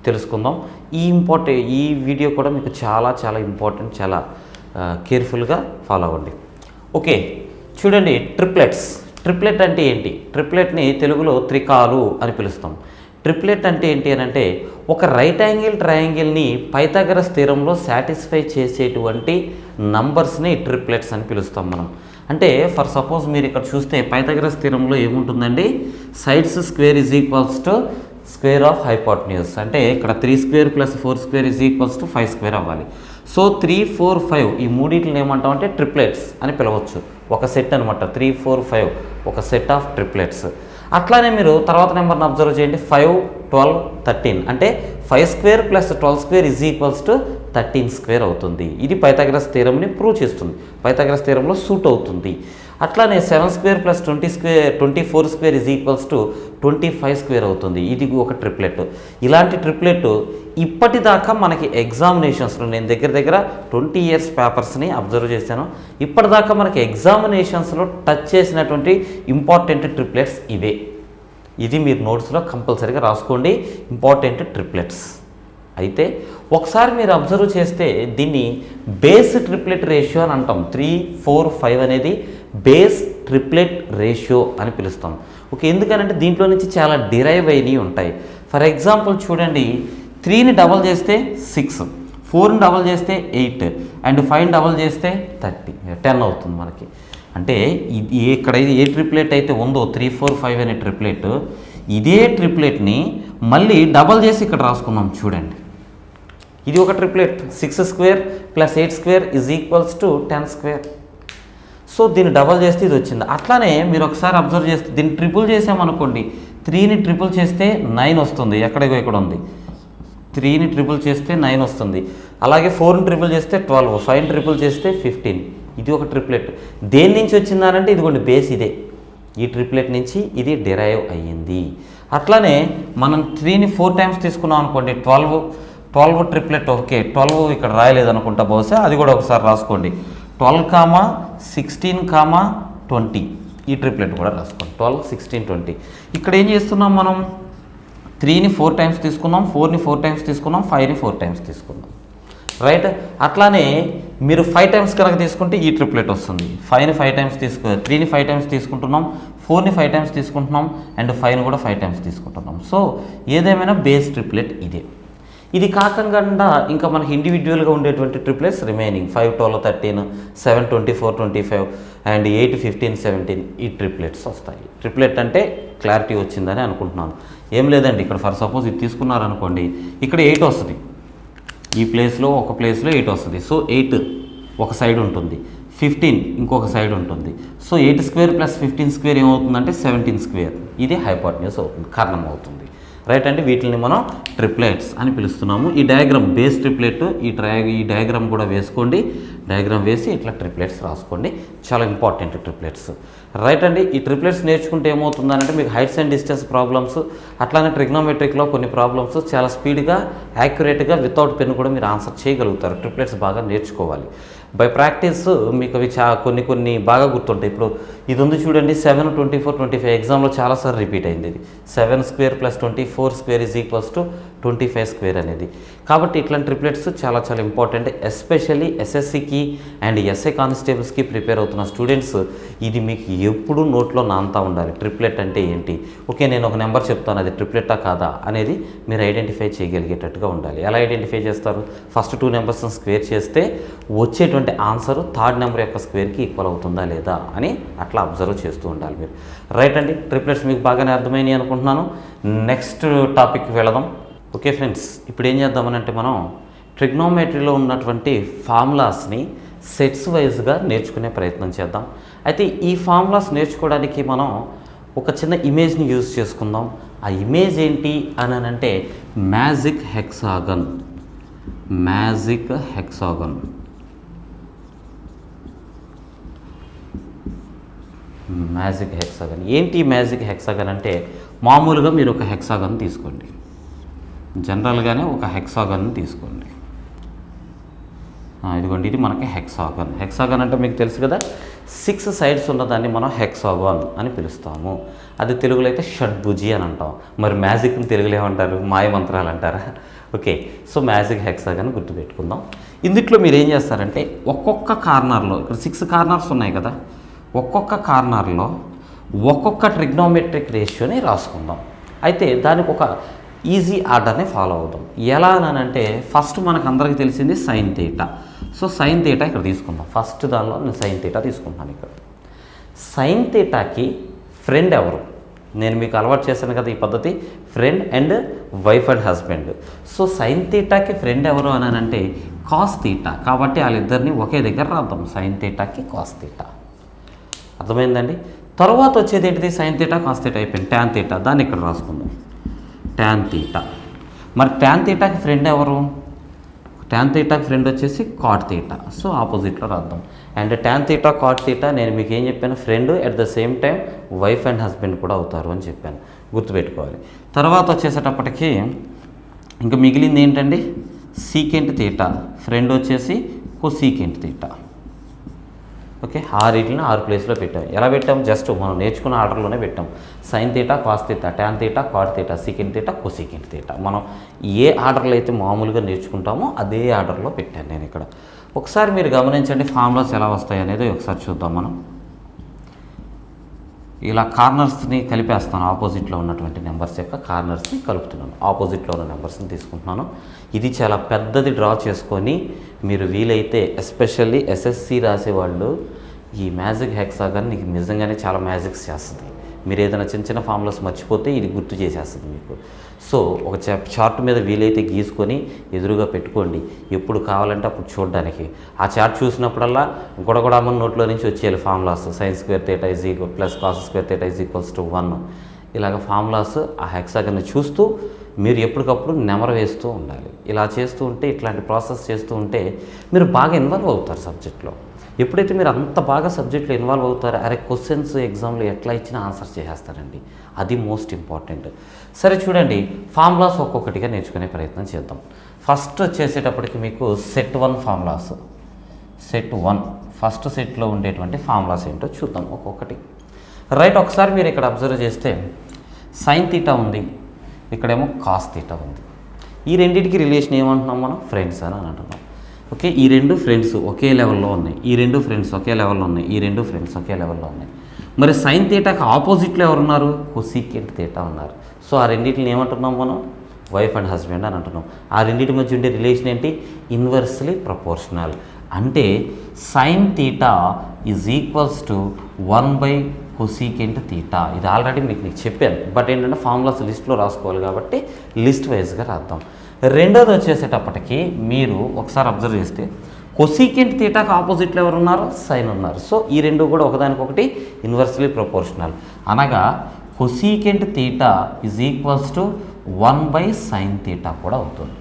తెలుసుకుందాం. ఈ వీడియో కూడా మీకు చాలా చాలా ఇంపార్టెంట్, చాలా కేర్ఫుల్గా ఫాలో అవ్వండి. ఓకే, చూడండి, ట్రిప్లెట్ అంటే ఏంటి? ట్రిప్లెట్ని తెలుగులో త్రికాలు అని పిలుస్తాం. ట్రిప్లెట్ అంటే ఏంటి అని అంటే ఒక రైట్ యాంగిల్ ట్రయాంగిల్ని పైథాగరస్ థియరంలో సాటిస్ఫై చేసేటువంటి నంబర్స్ని ట్రిప్లెట్స్ అని పిలుస్తాం మనం. అంటే ఫర్ సపోజ్ మీరు ఇక్కడ చూస్తే పైథాగరస్ థియరంలో ఏముంటుందండి, sides square is equals to square of hypotenuse. అంటే ఇక్కడ 3² + 4² ఈజ్ ఈక్వల్స్ టు 5² అవ్వాలి. సో 3 4 5 ఈ మూడింటిని ఏమంటామంటే ట్రిప్లెట్స్ అని పిలవచ్చు. ఒక సెట్ అనమాట, 3 4 5 ఒక సెట్ ఆఫ్ ట్రిప్లెట్స్. అట్లానే మీరు తర్వాత నెంబర్ని అబ్జర్వ్ చేయండి, 5 12 13 అంటే 5² + 12² ఈజ్ ఈక్వల్స్ టు 13² అవుతుంది. ఇది పైథాగరస్ థియరంని ప్రూవ్ చేస్తుంది, పైథాగరస్ థియరంలో సూట్ అవుతుంది. అట్లానే 7² + 24² ఈజ్ ఈక్వల్స్ టు 25² అవుతుంది. ఇది ఒక ట్రిప్లెట్. ఇలాంటి ట్రిప్లెట్ ఇప్పటిదాకా మనకి ఎగ్జామినేషన్స్లో నేను దగ్గర 20 ఇయర్స్ పేపర్స్ని అబ్జర్వ్ చేశాను. ఇప్పటిదాకా మనకి ఎగ్జామినేషన్స్లో టచ్ చేసినటువంటి ఇంపార్టెంట్ ట్రిప్లెట్స్ ఇవే. ఇది మీరు నోట్స్లో కంపల్సరీగా రాసుకోండి, ఇంపార్టెంట్ ట్రిప్లెట్స్. అయితే ఒకసారి మీరు అబ్జర్వ్ చేస్తే దీన్ని బేస్ ట్రిప్లెట్ రేషియో అని అంటాం. 3 4 5 అనేది బేస్ ట్రిప్లెట్ రేషియో అని పిలుస్తాం. ఓకే, ఎందుకనంటే దీంట్లో నుంచి చాలా డిరైవ్ అయినవి ఉంటాయి. ఫర్ ఎగ్జాంపుల్ చూడండి, 3ని డబల్ చేస్తే 6, 4ని డబల్ చేస్తే 8 అండ్ 5ని డబల్ చేస్తే 10 అవుతుంది మనకి. అంటే ఇది ఇక్కడ ఏ ట్రిప్లెట్ అయితే ఉందో 3 4 5 అనే ట్రిప్లెట్, ఇదే ట్రిప్లెట్ని మళ్ళీ డబల్ చేసి ఇక్కడ రాసుకున్నాం చూడండి. ఇది ఒక triplet, 6² + 8² is equals to 10². So దీన్ని డబల్ చేస్తే ఇది వచ్చింది. అట్లానే మీరు ఒకసారి అబ్జర్వ్ చేస్తే దీన్ని ట్రిపుల్ చేసామనుకోండి, 3ని ట్రిపుల్ చేస్తే 9 వస్తుంది. ఇక్కడ ఉంది 3ని ట్రిపుల్ చేస్తే 9 వస్తుంది. అలాగే 4ని ట్రిపుల్ చేస్తే 12, 5ని ట్రిపుల్ చేస్తే 15. ఇది ఒక ట్రిప్లెట్. దేని నుంచి వచ్చిందనంటే ఇదిగోండి బేస్ ఇదే, ఈ ట్రిప్లెట్ నుంచి ఇది డిరైవ్ అయ్యింది. అట్లానే మనం 3ని 4 టైమ్స్ తీసుకున్నాం అనుకోండి, 12 ట్రిప్లెట్. ఓకే, 12 ఇక్కడ రాయలేదు అనుకుంటా, బహుశా అది కూడా ఒకసారి రాసుకోండి. 12, 16, 20 ఈ ట్రిప్లెట్ కూడా రాసుకోండి. 12, 16, 20. ఇక్కడ ఏం చేస్తున్నాం మనం, 3ని 4 టైమ్స్ తీసుకున్నాం, 4ని 4 టైమ్స్ తీసుకున్నాం, 5ని 4 టైమ్స్ తీసుకున్నాం, రైట్. అట్లానే మీరు 5 టైమ్స్ కనుక తీసుకుంటే ఈ ట్రిప్లెట్ వస్తుంది. 5ని 5 టైమ్స్ 3ని 5 టైమ్స్ తీసుకుంటున్నాం, 4ని 5 టైమ్స్ తీసుకుంటున్నాం, అండ్ 5ని కూడా 5 టైమ్స్ తీసుకుంటున్నాం. సో ఏదేమైనా బేస్ ట్రిప్లెట్ ఇదే. ఇది కాకుండా ఇంకా మనకి ఇండివిజువల్గా ఉండేటువంటి ట్రిప్లెట్స్ రిమైనింగ్ 5, 12, 13, 7, 24, 25 అండ్ 8, 15, 17 ఈ ట్రిప్లెట్స్ వస్తాయి. ట్రిప్లెట్ అంటే క్లారిటీ వచ్చిందని అనుకుంటున్నాను. ఏం లేదండి, ఇక్కడ ఫర్ సపోజ్ ఇది తీసుకున్నారనుకోండి, ఇక్కడ 8 వస్తుంది, ఈ ప్లేస్లో ఒక ప్లేస్లో 8 వస్తుంది. సో 8 ఒక సైడ్ ఉంటుంది, 15 ఇంకొక సైడ్ ఉంటుంది. సో 8 స్క్వేర్ ప్లస్ 15 స్క్వేర్ ఏమవుతుందంటే 17 స్క్వేర్. ఇది హైపోటెన్యూస్ అవుతుంది, కర్ణం అవుతుంది, రైట్ అండి. వీటిని మనం ట్రిప్లెట్స్ అని పిలుస్తున్నాము. ఈ డయాగ్రామ్ బేస్ ట్రిప్లెట్, ఈ డయాగ్రామ్ కూడా వేసుకోండి. డయాగ్రామ్ వేసి ఇట్లా ట్రిప్లెట్స్ రాసుకోండి, చాలా ఇంపార్టెంట్ ట్రిప్లెట్స్, రైట్ అండి. ఈ ట్రిప్లెట్స్ నేర్చుకుంటే ఏమవుతుందంటే మీకు హైట్స్ అండ్ డిస్టెన్స్ ప్రాబ్లమ్స్, అట్లానే ట్రిగ్నోమెట్రిక్లో కొన్ని ప్రాబ్లమ్స్ చాలా స్పీడ్గా యాక్యురేట్గా వితౌట్ పెన్ కూడా మీరు ఆన్సర్ చేయగలుగుతారు. ట్రిప్లెట్స్ బాగా నేర్చుకోవాలి. బై ప్రాక్టీస్ మీకు అవి కొన్ని బాగా గుర్తుంటాయి. ఇప్పుడు ఇది ఉంది చూడండి, 7, 24, 25 ఎగ్జామ్లో చాలాసార్లు రిపీట్ అయింది. ఇది 7 square plus 24 square is equals to 25 square అనేది. కాబట్టి ఇట్లాంటి ట్రిప్లెట్స్ చాలా ఇంపార్టెంట్, ఎస్పెషల్లీ ఎస్ఎస్సికి అండ్ ఎస్ఐ కానిస్టేబుల్స్కి ప్రిపేర్ అవుతున్న స్టూడెంట్స్ ఇది మీకు ఎప్పుడూ నోట్లో నాంతా ఉండాలి. ట్రిప్లెట్ అంటే ఏంటి, ఓకే నేను ఒక నెంబర్ చెప్తాను, అది ట్రిప్లెట్టా కాదా అనేది మీరు ఐడెంటిఫై చేయగలిగేటట్టుగా ఉండాలి. ఎలా ఐడెంటిఫై చేస్తారు, ఫస్ట్ 2 నెంబర్స్ని స్క్వేర్ చేస్తే వచ్చేటువంటి ఆన్సర్ థర్డ్ నెంబర్ యొక్క స్క్వేర్కి ఈక్వల్ అవుతుందా లేదా అని అట్లా అబ్జర్వ్ చేస్తూ ఉండాలి మీరు, రైట్ అండి. ట్రిప్లెట్స్ మీకు బాగానే అర్థమైనాయి అనుకుంటున్నాను. నెక్స్ట్ టాపిక్కి వెళదాం. ఓకే ఫ్రెండ్స్, ఇప్పుడు ఏం చేద్దామనంటే మనం ట్రిగ్నోమెట్రీలో ఉన్నటువంటి ఫార్ములాస్ని సెట్స్ వైజ్గా నేర్చుకునే ప్రయత్నం చేద్దాం. అయితే ఈ ఫార్ములాస్ నేర్చుకోవడానికి మనం ఒక చిన్న ఇమేజ్ని యూజ్ చేసుకుందాం. ఆ ఇమేజ్ ఏంటి అని అంటే magic hexagon. Magic hexagon, magic hexagon ఏంటి? మ్యాజిక్ హెక్సాగన్ అంటే మామూలుగా మీరు ఒక హెక్సాగన్ తీసుకోండి, జనరల్గానే ఒక హెక్సాగన్ తీసుకోండి. ఇదిగోండి, ఇది మనకి హెక్సాగన్. హెక్సాగన్ అంటే మీకు తెలుసు కదా, 6 సైడ్స్ ఉన్నదాన్ని మనం హెక్సాగన్ అని పిలుస్తాము. అది తెలుగులో అయితే షడ్భుజి అని అంటాం. మరి మ్యాజిక్ని తెలుగులో ఏమంటారు, మాయమంత్రాలు అంటారా? ఓకే, సో మ్యాజిక్ హెక్సాగన్ గుర్తుపెట్టుకుందాం. ఇందులో మీరు ఏం చేస్తారంటే ఒక్కొక్క కార్నర్లో, ఇక్కడ 6 కార్నర్స్ ఉన్నాయి కదా, ఒక్కొక్క కార్నర్లో ఒక్కొక్క ట్రిగ్నోమెట్రిక్ రేషియోని రాసుకుందాం. అయితే దానికి ఒక ఈజీ ఆర్డర్ని ఫాలో అవుదాం. ఎలా అని అంటే ఫస్ట్ మనకు అందరికీ తెలిసింది sine theta. So sine theta ఇక్కడ తీసుకుందాం. ఫస్ట్ దానిలో నేను సైన్ థీటా తీసుకుంటాను. ఇక్కడ సైన్ థీటాకి ఫ్రెండ్ ఎవరు? నేను మీకు అలవాటు చేశాను కదా ఈ పద్ధతి, friend and wife and husband. So sine థీటాకి ఫ్రెండ్ ఎవరు అని అంటే కాస్ థీటా. కాబట్టి వాళ్ళిద్దరిని ఒకే దగ్గర రాద్దాం, సైన్ థీటాకి కాస్ థీటా. అర్థమైందండి? తర్వాత వచ్చేది ఏంటిది, సైన్ థీటా కాస్ థీటా అయిపోయింది, ట్యాన్ థీటా. దాన్ని ఇక్కడ రాసుకుందాం, ట్యాన్ థీటా. మరి ట్యాన్ థీటాకి ఫ్రెండ్ ఎవరు? ట్యాన్ థీటాకి ఫ్రెండ్ వచ్చేసి కాట్ థీటా. సో ఆపోజిట్లో రాద్దాం. And tan theta cot theta నేను మీకు ఏం చెప్పాను, friend at the same time wife and husband కూడా అవుతారు అని చెప్పాను, గుర్తుపెట్టుకోవాలి. తర్వాత వచ్చేసేటప్పటికి ఇంకా మిగిలింది ఏంటండి, సీకెంట్ థీటా. ఫ్రెండ్ వచ్చేసి కొసీకెంట్ థీటా. ఓకే, 6 ప్లేస్లో పెట్టాం. ఎలా పెట్టాం, జస్ట్ మనం నేర్చుకున్న ఆర్డర్లోనే పెట్టాం. Sine theta, cos theta, tan theta, cot theta, secant theta, cosecant theta. మనం ఏ ఆర్డర్లో అయితే మామూలుగా నేర్చుకుంటామో అదే ఆర్డర్లో పెట్టాను నేను ఇక్కడ. ఒకసారి మీరు గమనించండి ఫార్ములాస్ ఎలా వస్తాయి అనేది ఒకసారి చూద్దాం. మనం ఇలా కార్నర్స్ని కలిపేస్తాను, ఆపోజిట్లో ఉన్నటువంటి నెంబర్స్ యొక్క కార్నర్స్ని కలుపుతున్నాను, ఆపోజిట్లో ఉన్న నెంబర్స్ని తీసుకుంటున్నాను. ఇది చాలా పెద్దది డ్రా చేసుకొని మీరు వీలైతే ఎస్పెషల్లీ ఎస్ఎస్సి రాసేవాళ్ళు ఈ మ్యాజిక్ హెక్సాగన్ నీకు నిజంగానే చాలా మ్యాజిక్స్ చేస్తుంది. మీరు ఏదైనా చిన్న ఫార్ములాస్ మర్చిపోతే ఇది గుర్తు చేసేస్తుంది మీకు. సో ఒక చార్ట్ మీద వీలైతే గీసుకొని ఎదురుగా పెట్టుకోండి, ఎప్పుడు కావాలంటే అప్పుడు చూడడానికి. ఆ చార్ట్ చూసినప్పుడల్లా గొడగొడమని నోట్లో నుంచి వచ్చేయాలి formulas. Sign square theta is equal plus cos square theta is equals to 1. ఇలాగ ఫార్ములాస్ ఆ హెక్సాగన్ని చూస్తూ మీరు ఎప్పటికప్పుడు నెమరు వేస్తూ ఉండాలి. ఇలా చేస్తూ ఉంటే, ఇట్లాంటి ప్రాసెస్ చేస్తూ ఉంటే మీరు బాగా ఇన్వాల్వ్ అవుతారు సబ్జెక్ట్లో. ఎప్పుడైతే మీరు అంత బాగా సబ్జెక్ట్లో ఇన్వాల్వ్ అవుతారో, అరే క్వశ్చన్స్ ఎగ్జామ్లో ఎట్లా ఇచ్చినా ఆన్సర్ చేసేస్తారండి. అది మోస్ట్ ఇంపార్టెంట్. సరే చూడండి, ఫార్ములాస్ ఒక్కొక్కటిగా నేర్చుకునే ప్రయత్నం చేద్దాం. ఫస్ట్ చేసేటప్పటికి మీకు సెట్ 1 ఫార్ములాస్, సెట్ 1 ఫస్ట్ సెట్లో ఉండేటువంటి ఫార్ములాస్ ఏంటో చూద్దాం ఒక్కొక్కటి. రైట్, ఒకసారి మీరు ఇక్కడ అబ్జర్వ్ చేస్తే సైన్ తీటా ఉంది, ఇక్కడేమో కాస్ తీటా ఉంది. ఈ రెండింటికి రిలేషన్ ఏమంటున్నాం మనం? ఫ్రెండ్స్ అని అంటున్నాం. ఓకే, ఈ రెండు ఫ్రెండ్స్ ఒకే లెవెల్లో ఉన్నాయి, ఈ రెండు ఫ్రెండ్స్ ఒకే లెవెల్లో ఉన్నాయి, ఈ రెండు ఫ్రెండ్స్ ఒకే లెవెల్లో ఉన్నాయి. మరి సైన్ తీటాకి ఆపోజిట్లో ఎవరున్నారు? కొసీకెంట్ తీటా ఉన్నారు. సో ఆ రెండింటిని ఏమంటున్నాం మనం? వైఫ్ అండ్ హస్బెండ్ అని అంటున్నాం. ఆ రెండింటి మధ్య ఉండే రిలేషన్ ఏంటి? Inversely proportional. అంటే sine theta is equals to 1 cosecant theta. ఇది ఆల్రెడీ మీకు చెప్పాను, బట్ ఏంటంటే ఫార్ములాస్ లిస్ట్లో రాసుకోవాలి కాబట్టి లిస్ట్ వైజ్గా రాద్దాం. రెండోది వచ్చేసేటప్పటికి మీరు ఒకసారి అబ్జర్వ్ చేస్తే కొసీకెంట్ తీటాకి ఆపోజిట్లో ఎవరు ఉన్నారు? సైన్ ఉన్నారు. సో ఈ రెండు కూడా ఒకదానికొకటి ఇన్వర్స్లీ ప్రపోర్షనల్. అనగా cosecant theta is equals to 1 sine theta కూడా అవుతుంది.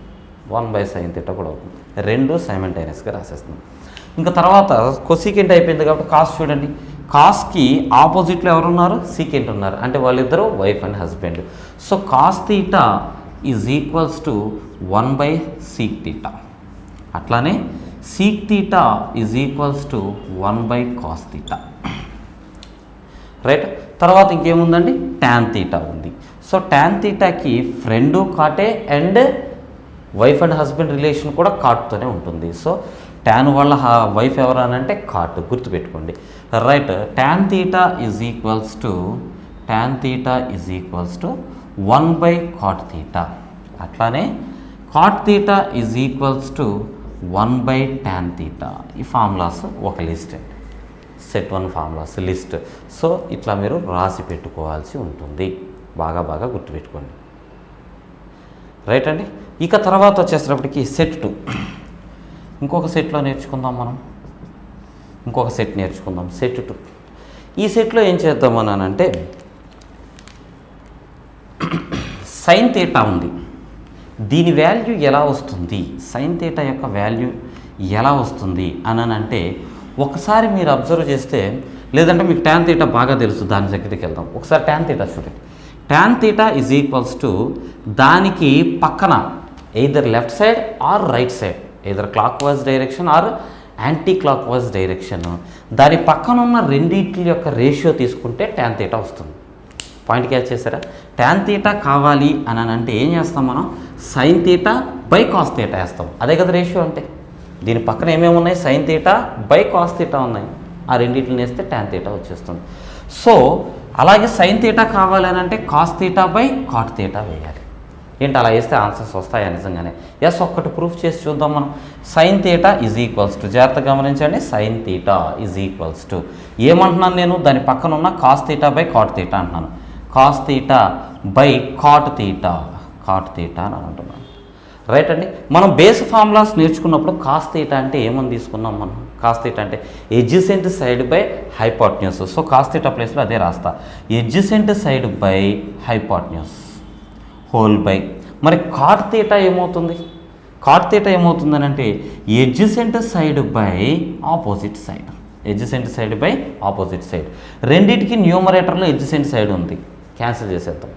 1 సైన్ తీటా కూడా అవుతుంది. రెండు సైమల్టేనియస్గా రాసేస్తున్నాం. ఇంకా తర్వాత కొసీకెంట్ అయిపోయింది కాబట్టి కాస్ చూడండి, కాస్కి ఆపోజిట్లో ఎవరున్నారు? సీకెంట్ ఉన్నారు. అంటే వాళ్ళిద్దరూ wife and husband. So cos theta is equals to 1 sec theta. అట్లానే sec theta is equals to 1 cos theta. Right, తర్వాత ఇంకేముందండి? ట్యాన్ తీటా ఉంది. సో ట్యాన్ తీటాకి ఫ్రెండు కాటే and wife and husband relation కూడా కాట్తోనే ఉంటుంది. సో ట్యాన్ వాళ్ళ వైఫ్ ఎవరు అని అంటే కాట్, గుర్తుపెట్టుకోండి. Right, tan theta is equals to 1 cot theta. అట్లానే cot theta is equals to 1 tan theta. ఈ ఫార్ములాస్ ఒక list, set 1 formulas list. So ఇట్లా మీరు రాసి పెట్టుకోవాల్సి ఉంటుంది. బాగా గుర్తుపెట్టుకోండి. రైట్ అండి. ఇక తర్వాత వచ్చేసేటప్పటికి సెట్ 2 ఇంకొక సెట్లో నేర్చుకుందాం మనం. ఇంకొక సెట్ నేర్చుకుందాం, సెట్ 2. ఈ సెట్లో ఏం చేద్దామనంటే సైన్ తీటా ఉంది, దీని వాల్యూ ఎలా వస్తుంది? సైన్ తీటా యొక్క వాల్యూ ఎలా వస్తుంది అని అంటే ఒకసారి మీరు అబ్జర్వ్ చేస్తే, లేదంటే మీకు ట్యాన్ తీటా బాగా తెలుసు, దాని దగ్గరికి వెళ్దాం. ఒకసారి ట్యాన్ తీటా చూడండి. Tan theta is equals to దానికి పక్కన either left side or right side, either clock wise direction or anti clock wise direction, దాని పక్కన ఉన్న రెండింటి యొక్క రేషియో తీసుకుంటే ట్యాన్ తీటా వస్తుంది. పాయింట్ క్యాచ్ చేశారా? ట్యాన్ తీటా కావాలి అని అంటే ఏం చేస్తాం మనం? Sine theta by cos theta వేస్తాం. అదే కదా రేషియో అంటే. దీని పక్కన ఏమేమి ఉన్నాయి? Sine theta by cos theta ఉన్నాయి. ఆ రెండింటిని వేస్తే ట్యాన్ తీటా వచ్చేస్తుంది. సో అలాగే సైన్ తీటా కావాలి అని అంటే cos theta by cot theta వేయాలి. ఏంటి అలా వేస్తే ఆన్సర్స్ వస్తాయా నిజంగానే? ఎస్, ఒక్కటి ప్రూఫ్ చేసి చూద్దాం మనం. Sine theta is equals to, జాగ్రత్తగా గమనించండి, sine theta is equals to ఏమంటున్నాను నేను? దాని పక్కన ఉన్న cos theta by cot theta అంటున్నాను. Cos theta by cot theta అని అంటున్నాను. రైట్ అండి. మనం బేస్ ఫార్ములాస్ నేర్చుకున్నప్పుడు కాస్ తీటా అంటే ఏమని తీసుకున్నాం మనం? కాస్ తీటా అంటే adjacent side by hypotenuse. So cos theta ప్లేస్లో అదే రాస్తా, adjacent side by hypotenuse whole by. మరి కాట్ తీటా ఏమవుతుంది? కాట్ తీటా ఏమవుతుందని అంటే adjacent side by opposite side. Adjacent side by opposite side. రెండింటికి న్యూమరేటర్లో ఎడ్జసెంట్ సైడ్ ఉంది, క్యాన్సిల్ చేసేద్దాం.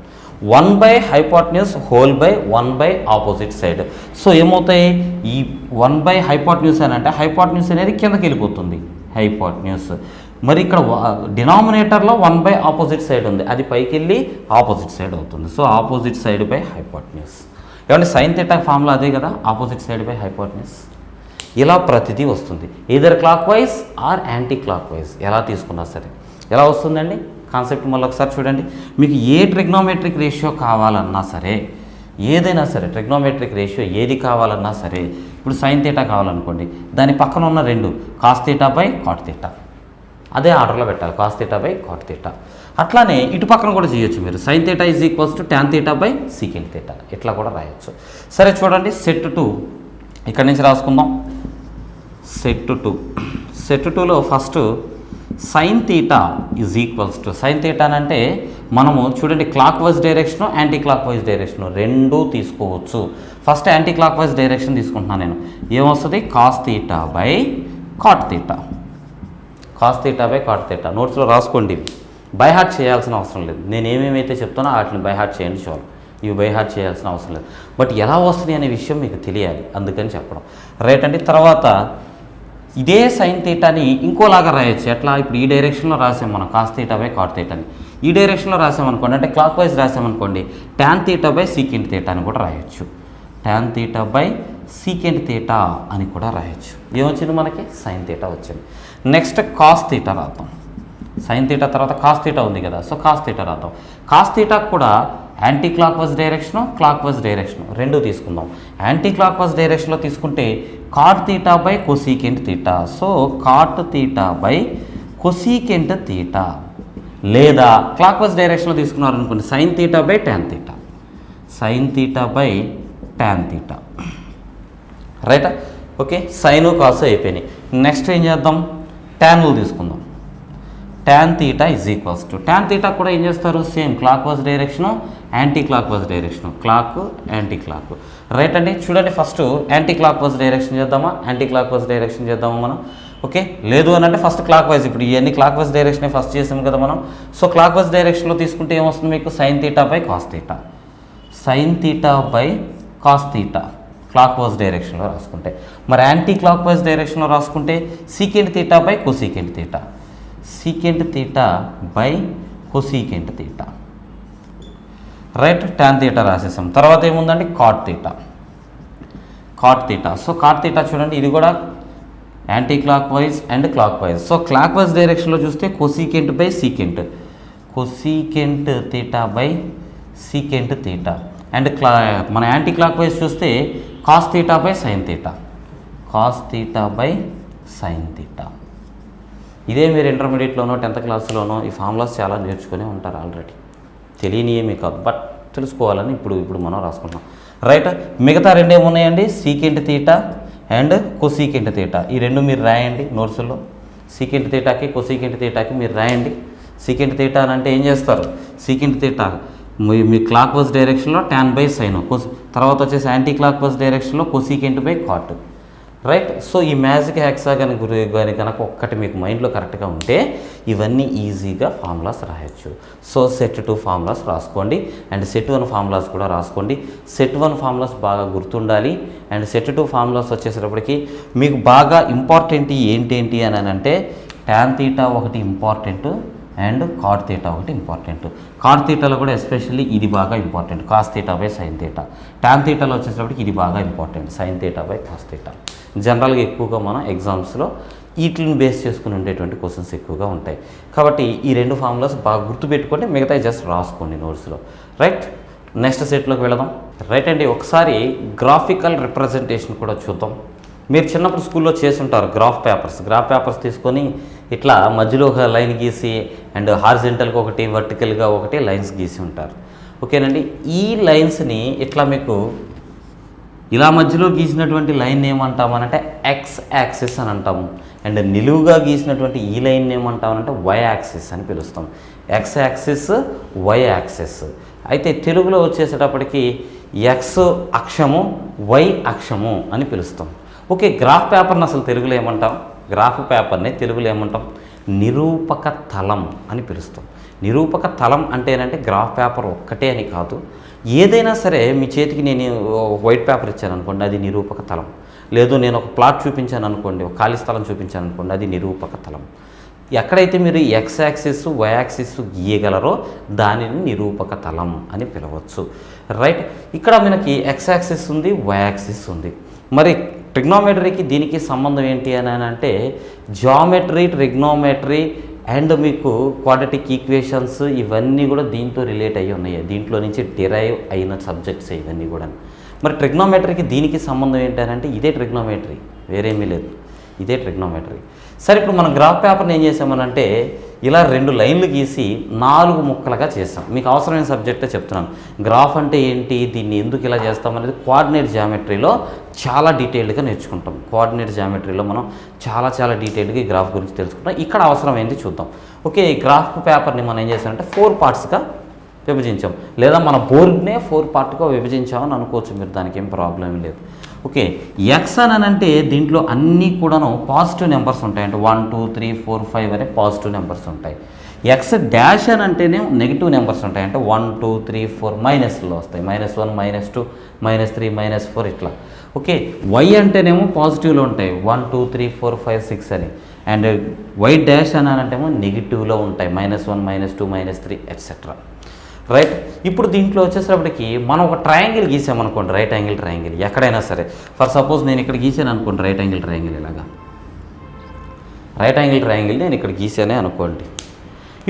1 hypotenuse whole by 1 opposite side. So ఏమవుతాయి? ఈ 1 హైపోటెన్యూస్ అని అంటే హైపోటెన్యూస్ అనేది కిందకి వెళ్ళిపోతుంది, హైపోటెన్యూస్. మరి ఇక్కడ డినామినేటర్లో 1 ఆపోజిట్ సైడ్ ఉంది, అది పైకి వెళ్ళి ఆపోజిట్ సైడ్ అవుతుంది. So opposite side by hypotenuse. ఏమంటే సైన్ తీటా ఫార్ములా అదే కదా, ఆపోజిట్ సైడ్ బై హైపోటెన్యూస్. ఇలా ప్రతిదీ వస్తుంది, either clockwise or anticlockwise, ఎలా తీసుకున్నా సరే. ఎలా వస్తుందండి కాన్సెప్ట్? మళ్ళీ ఒకసారి చూడండి. మీకు ఏ ట్రిగ్నోమెట్రిక్ రేషియో కావాలన్నా సరే, ఏదైనా సరే ట్రిగ్నోమెట్రిక్ రేషియో ఏది కావాలన్నా సరే, ఇప్పుడు సైన్ తీటా కావాలనుకోండి, దాని పక్కన ఉన్న రెండు cos theta by cot theta, అదే ఆర్డర్లో పెట్టాలి, cos theta by cot theta. అట్లానే ఇటు పక్కన కూడా చేయొచ్చు మీరు, sine theta is equals to tan theta by secant theta, ఇట్లా కూడా రాయొచ్చు. సరే చూడండి, సెట్ 2 ఇక్కడి నుంచి రాసుకుందాం. సెట్ 2లో first sine theta is equals to, sine theta అంటే మనము చూడండి clock wise direction anti clock wise direction రెండూ తీసుకోవచ్చు. First anti clock wise direction తీసుకుంటున్నాను నేను. ఏమొస్తుంది? Cos theta by cot theta. Cos theta by cot theta నోట్స్లో రాసుకోండి. బై హార్ట్ చేయాల్సిన అవసరం లేదు. నేను ఏమేమైతే చెప్తానో వాటిని బై హార్ట్ చేయండి చాలు. ఇవి బై హార్ట్ చేయాల్సిన అవసరం లేదు. బట్ ఎలా వస్తుంది అనే విషయం మీకు తెలియాలి, అందుకని చెప్పడం. రైట్ అండి. తర్వాత ఇదే సైన్ తీటాని ఇంకోలాగా రాయొచ్చు. ఎట్లా? ఇప్పుడు ఈ డైరెక్షన్లో రాసాం మనం కాస్ తీటా బై కాట్ తీటాని. ఈ డైరెక్షన్లో రాసామనుకోండి, అంటే క్లాక్ వైజ్ రాసామనుకోండి, tan theta by secant theta అని కూడా రాయొచ్చు. Tan theta by secant theta అని కూడా రాయొచ్చు. ఏమొచ్చింది మనకి? సైన్ తీటా వచ్చింది. నెక్స్ట్ కాస్ తీటా రాద్దాం. సైన్ తీటా తర్వాత కాస్ తీటా ఉంది కదా, సో కాస్ తీటా రాద్దాం. కాస్ తీటా కూడా anti clock wise direction clock wise direction రెండు తీసుకుందాం. యాంటీ క్లాక్ వైజ్ డైరెక్షన్లో తీసుకుంటే cot theta by cosecant theta. So cot theta by cosecant theta. లేదా క్లాక్ వైజ్ డైరెక్షన్లో తీసుకున్నారు అనుకోండి, sine theta by tan theta. Sine theta by tan theta. Right? Okay, sine cos అయిపోయినాయి. Next ఏం చేద్దాం? ట్యాన్లు తీసుకుందాం. Tan theta is equals to, tan theta కూడా ఏం చేస్తారు? Same clock wise direction anti clock wise direction, clock anti clock. Right అండి. చూడండి, first anti clock wise direction చేద్దామా, యాంటీ క్లాక్ వైజ్ డైరెక్షన్ చేద్దామా మనం. ఓకే, లేదు అని అంటే ఫస్ట్ క్లాక్ వైజ్. ఇప్పుడు ఇవన్నీ క్లాక్ వైజ్ డైరెక్షనే ఫస్ట్ చేసాం కదా మనం. సో క్లాక్ వైజ్ డైరెక్షన్లో తీసుకుంటే ఏమొస్తుంది మీకు? Sine theta by cos theta. Sine theta by cos theta clock wise డైరెక్షన్లో రాసుకుంటే. మరి యాంటీ క్లాక్ వైజ్ డైరెక్షన్లో రాసుకుంటే secant theta by cosecant theta. Secant theta by cosecant theta. Right? Tan theta రాసేసాం. తర్వాత ఏముందండి? Cot theta. Cot theta. So cot theta చూడండి, ఇది కూడా anticlockwise and clockwise. So clock wise డైరెక్షన్లో చూస్తే cosecant by secant. Cosecant theta by secant theta. And మన anti clock wise చూస్తే cos theta by sine theta. Cos theta by sine theta. ఇదే మీరు ఇంటర్మీడియట్లోనో 10th క్లాస్లోనో ఈ formulas చాలా నేర్చుకునే ఉంటారు ఆల్రెడీ. తెలియని ఏమీ కాదు, బట్ తెలుసుకోవాలని ఇప్పుడు మనం రాసుకుంటాం. రైట్? మిగతా రెండేమున్నాయండి? Secant theta and cosecant theta. ఈ రెండు మీరు రాయండి నోట్స్లో. సీకెంట్ తీటాకి కొసీకెంట్ తీటాకి మీరు రాయండి. సీకెంట్ తీటా అని అంటే ఏం చేస్తారు? సీకెంట్ తీటా మీ క్లాక్ వైజ్ డైరెక్షన్లో ట్యాన్ బై సైన్, తర్వాత వచ్చేసి యాంటీ క్లాక్ వైజ్ డైరెక్షన్లో cosecant by cot. Right? So ఈ మ్యాజిక్ హెక్సాగన్ కానీ కనుక ఒక్కటి మీకు మైండ్లో కరెక్ట్గా ఉంటే ఇవన్నీ ఈజీగా ఫార్ములాస్ రాయొచ్చు. సో సెట్ 2 ఫార్ములాస్ రాసుకోండి అండ్ సెట్ 1 ఫార్ములాస్ కూడా రాసుకోండి. సెట్ 1 ఫార్ములాస్ బాగా గుర్తుండాలి. అండ్ సెట్ 2 ఫార్ములాస్ వచ్చేసేటప్పటికి మీకు బాగా ఇంపార్టెంట్ ఏంటి అని అంటే ట్యాన్ తీటా ఒకటి ఇంపార్టెంట్ అండ్ కాట్ తీటా ఒకటి ఇంపార్టెంట్. కాట్ తీటాలో కూడా ఎస్పెషల్లీ ఇది బాగా important, cos theta by sine theta. Tan తీటాలో వచ్చేటప్పటికి ఇది బాగా important, sine theta by cos theta. జనరల్గా ఎక్కువగా మనం ఎగ్జామ్స్లో వీటిని బేస్ చేసుకుని ఉండేటువంటి క్వశ్చన్స్ ఎక్కువగా ఉంటాయి. కాబట్టి ఈ రెండు ఫార్ములాస్ బాగా గుర్తుపెట్టుకోండి, మిగతా జస్ట్ రాసుకోండి నోట్స్లో. రైట్? నెక్స్ట్ సెట్లోకి వెళదాం. రైట్ అండి. ఒకసారి గ్రాఫికల్ రిప్రజెంటేషన్ కూడా చూద్దాం. మీరు చిన్నప్పుడు స్కూల్లో చేసి ఉంటారు గ్రాఫ్ పేపర్స్ తీసుకొని ఇట్లా మధ్యలో ఒక లైన్ గీసి అండ్ హారిజెంటల్గా ఒకటి వర్టికల్గా ఒకటి లైన్స్ గీసి ఉంటారు. ఓకేనండి. ఈ లైన్స్ని ఇట్లా మీకు ఇలా మధ్యలో గీసినటువంటి లైన్ ఏమంటామనంటే ఎక్స్ యాక్సిస్ అని అంటాము. అండ్ నిలువుగా గీసినటువంటి ఈ లైన్ ఏమంటామనంటే వై యాక్సిస్ అని పిలుస్తాం. X axis, Y axis. అయితే తెలుగులో వచ్చేసేటప్పటికి ఎక్స్ అక్షము, వై అక్షము అని పిలుస్తాం. ఓకే, గ్రాఫ్ పేపర్ని అసలు తెలుగులో ఏమంటాం? గ్రాఫ్ పేపర్ని తెలుగులో ఏమంటాం? నిరూపక తలం అని పిలుస్తాం. నిరూపక తలం అంటే ఏంటంటే గ్రాఫ్ పేపర్ ఒక్కటే అని కాదు, ఏదైనా సరే మీ చేతికి నేను వైట్ పేపర్ ఇచ్చాను అనుకోండి, అది నిరూపక తలం. లేదు నేను ఒక ప్లాట్ చూపించాను అనుకోండి, ఒక ఖాళీ స్థలం చూపించాను అనుకోండి, అది నిరూపక తలం. ఎక్కడైతే మీరు ఎక్స్ యాక్సిస్, వై యాక్సిస్ గీయగలరో దానిని నిరూపక తలం అని పిలవచ్చు. రైట్? ఇక్కడ మనకి ఎక్స్ యాక్సిస్ ఉంది, వై యాక్సిస్ ఉంది. మరి ట్రిగ్నోమెట్రీకి దీనికి సంబంధం ఏంటి అని అంటే జామెట్రీ, ట్రిగ్నోమెట్రీ అండ్ మీకు క్వాడ్రాటిక్ ఈక్వేషన్స్ ఇవన్నీ కూడా దీంతో రిలేట్ అయ్యి ఉన్నాయి. దీంట్లో నుంచి డిరైవ్ అయిన సబ్జెక్ట్స్ ఇవన్నీ కూడా. మరి ట్రిగ్నోమెట్రీకి దీనికి సంబంధం ఏంటి అని అంటే ఇదే ట్రిగ్నోమెట్రీ, వేరేమీ లేదు, ఇదే ట్రిగ్నోమెట్రీ. సరే, ఇప్పుడు మనం గ్రాఫ్ పేపర్ని ఏం చేసామనంటే ఇలా 2 లైన్లు గీసి 4 ముక్కలుగా చేసాం. మీకు అవసరమైన సబ్జెక్టే చెప్తున్నాను. గ్రాఫ్ అంటే ఏంటి, దీన్ని ఎందుకు ఇలా చేస్తామనేది కోఆర్డినేట్ జామెట్రీలో చాలా డీటెయిల్డ్గా నేర్చుకుంటాం. కోఆర్డినేట్ జామెట్రీలో మనం చాలా డీటెయిల్డ్గా ఈ గ్రాఫ్ గురించి తెలుసుకుంటాం. ఇక్కడ అవసరమైంది చూద్దాం. ఓకే, ఈ గ్రాఫ్ పేపర్ని మనం ఏం చేసామంటే 4 పార్ట్స్గా విభజించాం, లేదా మన బోర్డ్నే 4 పార్ట్గా విభజించామని అనుకోవచ్చు మీరు, దానికి ఏం ప్రాబ్లం లేదు. ఓకే, ఎక్స్ అని అంటే దీంట్లో అన్నీ కూడాను పాజిటివ్ నెంబర్స్ ఉంటాయి, అంటే 1 2 3 4 5 అనే పాజిటివ్ నెంబర్స్ ఉంటాయి. ఎక్స్ డాష్ అని అంటేనే నెగిటివ్ నెంబర్స్ ఉంటాయి, అంటే 1 2 3 4 మైనస్లో వస్తాయి, -1 -2 -3 -4 ఇట్లా. ఓకే, వై అంటేనేమో పాజిటివ్లో ఉంటాయి, 1 2 3 4 5 6 అని. అండ్ వై డాష్ అని అంటేమో నెగిటివ్లో ఉంటాయి, -1 -2 -3 ఎట్సెట్రా. రైట్, ఇప్పుడు దీంట్లో వచ్చేసరికి మనం ఒక ట్రయాంగిల్ గీసామనుకోండి, రైట్ యాంగిల్ ట్రయాంగిల్ ఎక్కడైనా సరే. ఫర్ సపోజ్ నేను ఇక్కడ గీసాను అనుకోండి రైట్ యాంగిల్ ట్రయాంగిల్, ఇలాగా రైట్ యాంగిల్ ట్రయాంగిల్ నేను ఇక్కడ గీసానే అనుకోండి.